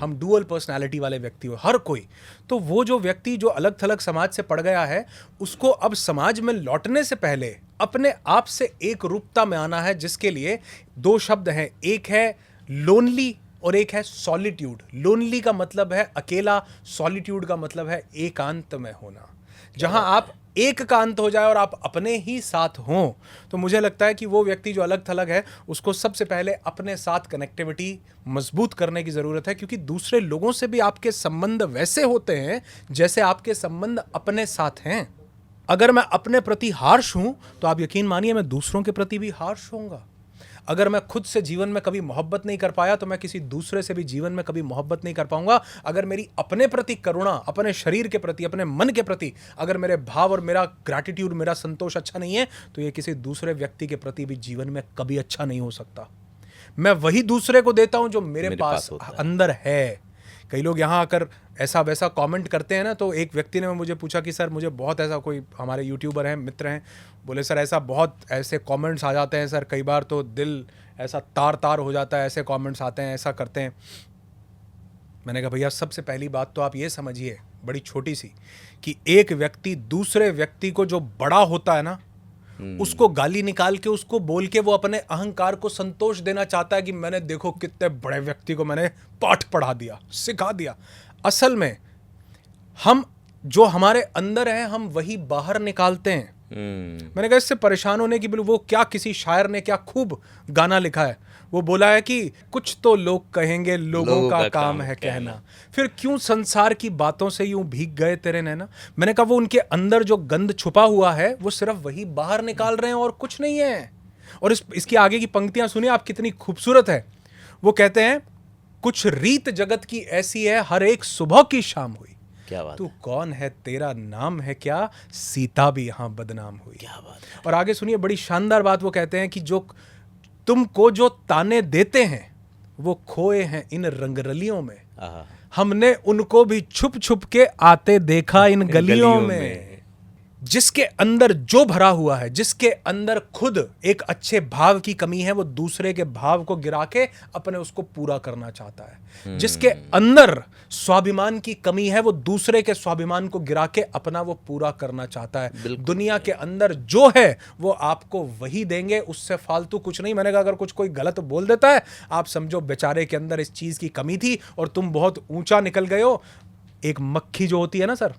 हम डुअल पर्सनालिटी वाले व्यक्ति हो, हर कोई। तो वो जो व्यक्ति जो अलग थलग समाज से पड़ गया है, उसको अब समाज में लौटने से पहले अपने आप से एक रूपता में आना है, जिसके लिए दो शब्द हैं, एक है लोनली और एक है सॉलिट्यूड। लोनली का मतलब है अकेला, सॉलिट्यूड का मतलब है एकांत में होना। जहां आप एकांत हो जाए और आप अपने ही साथ हों, तो मुझे लगता है कि वो व्यक्ति जो अलग थलग है, उसको सबसे पहले अपने साथ कनेक्टिविटी मजबूत करने की ज़रूरत है, क्योंकि दूसरे लोगों से भी आपके संबंध वैसे होते हैं जैसे आपके संबंध अपने साथ हैं। अगर मैं अपने प्रति हार्श हूं, तो आप यकीन मानिए मैं दूसरों के प्रति भी हार्श होऊंगा। अगर मैं खुद से जीवन में कभी मोहब्बत नहीं कर पाया, तो मैं किसी दूसरे से भी जीवन में कभी मोहब्बत नहीं कर पाऊंगा। अगर मेरी अपने प्रति करुणा, अपने शरीर के प्रति, अपने मन के प्रति अगर मेरे भाव और मेरा ग्रैटिट्यूड, मेरा संतोष अच्छा नहीं है, तो ये किसी दूसरे व्यक्ति के प्रति भी जीवन में कभी अच्छा नहीं हो सकता। मैं वही दूसरे को देता हूं जो मेरे पास अंदर है। कई लोग यहाँ आकर ऐसा वैसा कमेंट करते हैं ना, तो एक व्यक्ति ने मुझे पूछा कि सर मुझे बहुत ऐसा, कोई हमारे यूट्यूबर हैं, मित्र हैं, बोले सर ऐसा बहुत ऐसे कमेंट्स आ जाते हैं सर, कई बार तो दिल ऐसा तार तार हो जाता है, ऐसे कमेंट्स आते हैं, ऐसा करते हैं। मैंने कहा भैया सबसे पहली बात तो आप ये समझिए, बड़ी छोटी सी, कि एक व्यक्ति दूसरे व्यक्ति को जो बड़ा होता है ना, उसको गाली निकाल के, उसको बोल के वो अपने अहंकार को संतोष देना चाहता है कि मैंने देखो कितने बड़े व्यक्ति को मैंने पाठ पढ़ा दिया, सिखा दिया। असल में हम जो हमारे अंदर है, हम वही बाहर निकालते हैं। मैंने कहा इससे परेशान होने की, वो क्या, किसी शायर ने क्या खूब गाना लिखा है, वो बोला है कि कुछ तो लोग कहेंगे, लोगों का काम है कहना, फिर क्यों संसार की बातों से यूं भीग गए तेरे नैना। मैंने कहा वो उनके अंदर जो गंध छुपा हुआ है, वो सिर्फ वही बाहर निकाल रहे हैं और कुछ नहीं है। और इसकी आगे की पंक्तियां सुनिए आप, कितनी खूबसूरत है। वो कहते हैं, कुछ रीत जगत की ऐसी है, हर एक सुबह की शाम हुई। क्या बात, तू कौन है, तेरा नाम है क्या, सीता भी यहां बदनाम हुई। क्या बात है। और आगे सुनिए, बड़ी शानदार बात। वो कहते हैं कि जो तुमको जो ताने देते हैं, वो खोए हैं इन रंगरलियों में, हमने उनको भी छुप छुप के आते देखा इन गलियों में। जिसके अंदर जो भरा हुआ है, जिसके अंदर खुद एक अच्छे भाव की कमी है, वो दूसरे के भाव को गिरा के अपने उसको पूरा करना चाहता है। जिसके अंदर स्वाभिमान की कमी है, वो दूसरे के स्वाभिमान को गिरा के अपना वो पूरा करना चाहता है। दुनिया के अंदर जो है वो आपको वही देंगे, उससे फालतू कुछ नहीं। मैंने कहा अगर कुछ कोई गलत बोल देता है, आप समझो बेचारे के अंदर इस चीज की कमी थी और तुम बहुत ऊंचा निकल गए हो। एक मक्खी जो होती है ना सर,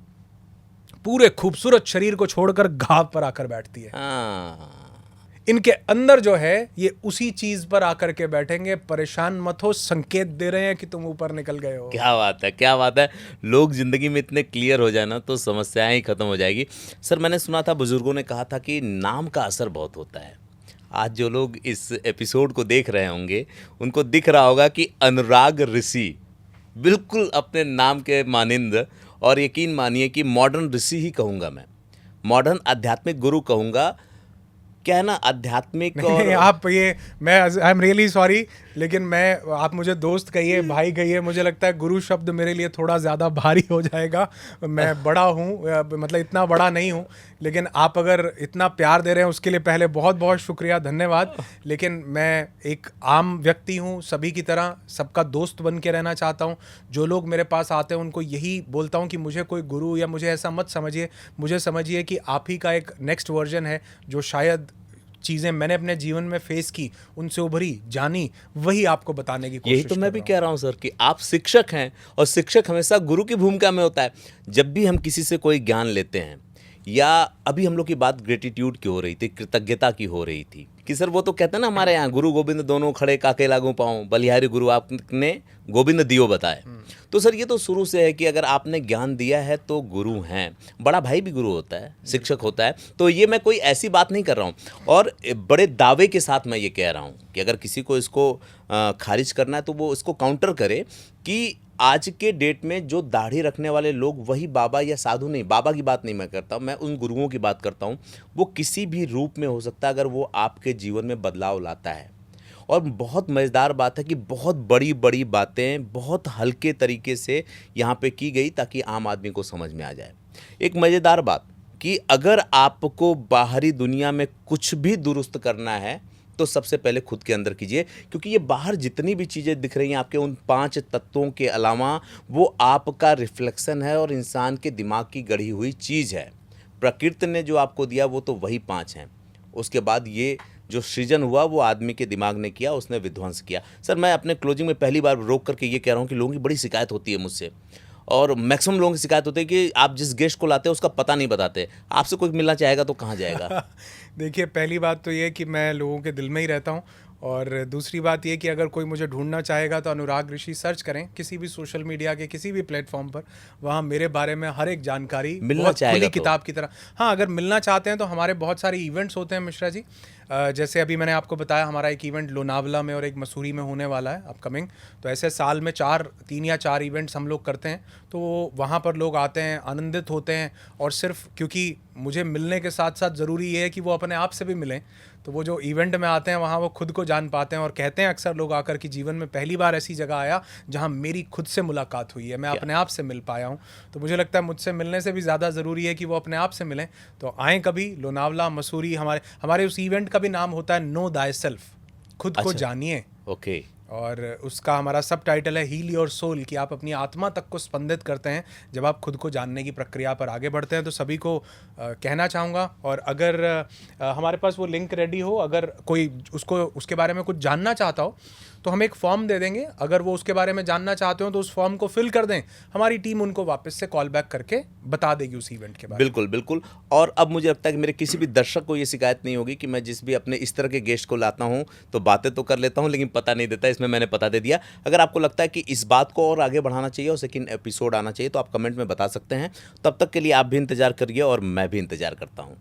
पूरे खूबसूरत शरीर को छोड़कर घाव पर आकर बैठती है। इनके अंदर जो है, ये उसी चीज पर आकर के बैठेंगे। परेशान मत हो, संकेत दे रहे हैं कि तुम ऊपर निकल गए हो। क्या बात है, क्या बात है। लोग जिंदगी में इतने क्लियर हो जाए ना, तो समस्याएं ही खत्म हो जाएगी। सर मैंने सुना था, बुजुर्गों ने कहा था कि नाम का असर बहुत होता है। आज जो लोग इस एपिसोड को देख रहे होंगे, उनको दिख रहा होगा कि अनुराग ऋषि बिल्कुल अपने नाम के मानिंद, और यकीन मानिए कि मॉडर्न ऋषि ही कहूँगा मैं, मॉडर्न आध्यात्मिक गुरु कहूँगा। क्या है ना, आध्यात्मिक और आप ये, मैं आई एम रियली सॉरी, लेकिन मैं, आप मुझे दोस्त कहिए, भाई कहिए, मुझे लगता है गुरु शब्द मेरे लिए थोड़ा ज़्यादा भारी हो जाएगा। मैं बड़ा हूँ, मतलब इतना बड़ा नहीं हूँ, लेकिन आप अगर इतना प्यार दे रहे हैं उसके लिए पहले बहुत बहुत शुक्रिया, धन्यवाद। लेकिन मैं एक आम व्यक्ति हूँ, सभी की तरह सबका दोस्त बन के रहना चाहता हूँ। जो लोग मेरे पास आते हैं उनको यही बोलता हूँ कि मुझे कोई गुरु या मुझे ऐसा मत समझिए, मुझे समझिए कि आप ही का एक नेक्स्ट वर्जन है, जो शायद चीज़ें मैंने अपने जीवन में फेस की, उनसे उभरी, जानी, वही आपको बताने की कोशिश। यही तो मैं भी कह रहा हूँ सर, कि आप शिक्षक हैं, और शिक्षक हमेशा गुरु की भूमिका में होता है। जब भी हम किसी से कोई ज्ञान लेते हैं, या अभी हम लोग की बात ग्रेटिट्यूड की हो रही थी, कृतज्ञता की हो रही थी, कि सर वो तो कहते हैं ना हमारे यहाँ, गुरु गोविंद दोनों खड़े काके लागू पाऊँ, बलिहारी गुरु आपने गोविंद दियो बताए। तो सर ये तो शुरू से है कि अगर आपने ज्ञान दिया है तो गुरु हैं। बड़ा भाई भी गुरु होता है, शिक्षक होता है। तो ये मैं कोई ऐसी बात नहीं कर रहा हूँ, और बड़े दावे के साथ मैं ये कह रहा हूँ कि अगर किसी को इसको खारिज करना है तो वो इसको काउंटर करे कि आज के डेट में जो दाढ़ी रखने वाले लोग, वही बाबा या साधु नहीं, बाबा की बात नहीं मैं करता हूँ, मैं उन गुरुओं की बात करता हूँ। वो किसी भी रूप में हो सकता है, अगर वो आपके जीवन में बदलाव लाता है। और बहुत मज़ेदार बात है कि बहुत बड़ी बड़ी बातें बहुत हल्के तरीके से यहाँ पे की गई, ताकि आम आदमी को समझ में आ जाए। एक मज़ेदार बात कि अगर आपको बाहरी दुनिया में कुछ भी दुरुस्त करना है, तो सबसे पहले खुद के अंदर कीजिए, क्योंकि ये बाहर जितनी भी चीज़ें दिख रही हैं आपके उन 5 तत्वों के अलावा वो आपका रिफ्लेक्शन है और इंसान के दिमाग की गढ़ी हुई चीज़ है। प्रकृति ने जो आपको दिया वो तो वही 5 हैं। उसके बाद ये जो सृजन हुआ वो आदमी के दिमाग ने किया, उसने विध्वंस किया। सर, मैं अपने क्लोजिंग में पहली बार रोक करके ये कह रहा हूँ कि लोगों की बड़ी शिकायत होती है मुझसे, और मैक्सिमम लोगों की शिकायत होती है कि आप जिस गेस्ट को लाते हैं उसका पता नहीं बताते। आपसे कोई मिलना चाहेगा तो कहाँ जाएगा? देखिए, पहली बात तो ये है कि मैं लोगों के दिल में ही रहता हूँ, और दूसरी बात ये कि अगर कोई मुझे ढूंढना चाहेगा तो अनुराग ऋषि सर्च करें किसी भी सोशल मीडिया के किसी भी प्लेटफॉर्म पर। वहाँ मेरे बारे में हर एक जानकारी मिलना बहुत चाहेगा खुली तो? किताब की तरह। हाँ, अगर मिलना चाहते हैं तो हमारे बहुत सारे इवेंट्स होते हैं मिश्रा जी। जैसे अभी मैंने आपको बताया, हमारा एक इवेंट लोनावला में और एक मसूरी में होने वाला है अपकमिंग। तो ऐसे साल में 3 या 4 इवेंट्स हम लोग करते हैं। तो वहाँ पर लोग आते हैं, आनंदित होते हैं, और सिर्फ क्योंकि मुझे मिलने के साथ साथ ज़रूरी ये है कि वो अपने आप से भी मिलें। तो वो जो इवेंट में आते हैं वहाँ वो खुद को जान पाते हैं, और कहते हैं अक्सर लोग आकर कि जीवन में पहली बार ऐसी जगह आया जहाँ मेरी खुद से मुलाकात हुई है, मैं अपने आप से मिल पाया हूँ। तो मुझे लगता है मुझसे मिलने से भी ज़्यादा ज़रूरी है कि वो अपने आप से मिलें। तो आएँ कभी लोनावला, मसूरी। हमारे उस इवेंट का भी नाम होता है नो दाई सेल्फ, खुद को अच्छा। जानिए। ओके। और उसका हमारा सब टाइटल है हील योर सोल, कि आप अपनी आत्मा तक को स्पंदित करते हैं जब आप खुद को जानने की प्रक्रिया पर आगे बढ़ते हैं। तो सभी को कहना चाहूँगा, और अगर हमारे पास वो लिंक रेडी हो, अगर कोई उसके बारे में कुछ जानना चाहता हो तो हम एक फॉर्म दे देंगे। अगर वो उसके बारे में जानना चाहते हो तो उस फॉर्म को फिल कर दें, हमारी टीम उनको वापस से कॉल बैक करके बता देगी उस इवेंट के बारे में। बिल्कुल, बिल्कुल। और अब मुझे लगता है कि मेरे किसी भी दर्शक को ये शिकायत नहीं होगी कि मैं जिस भी अपने इस तरह के गेस्ट को लाता हूँ तो बातें तो कर लेता हूँ लेकिन पता नहीं देता। इसमें मैंने पता दे दिया। अगर आपको लगता है कि इस बात को और आगे बढ़ाना चाहिए और सेकंड एपिसोड आना चाहिए तो आप कमेंट में बता सकते हैं। तब तक के लिए आप भी इंतजार करिए और मैं भी इंतजार करता हूँ।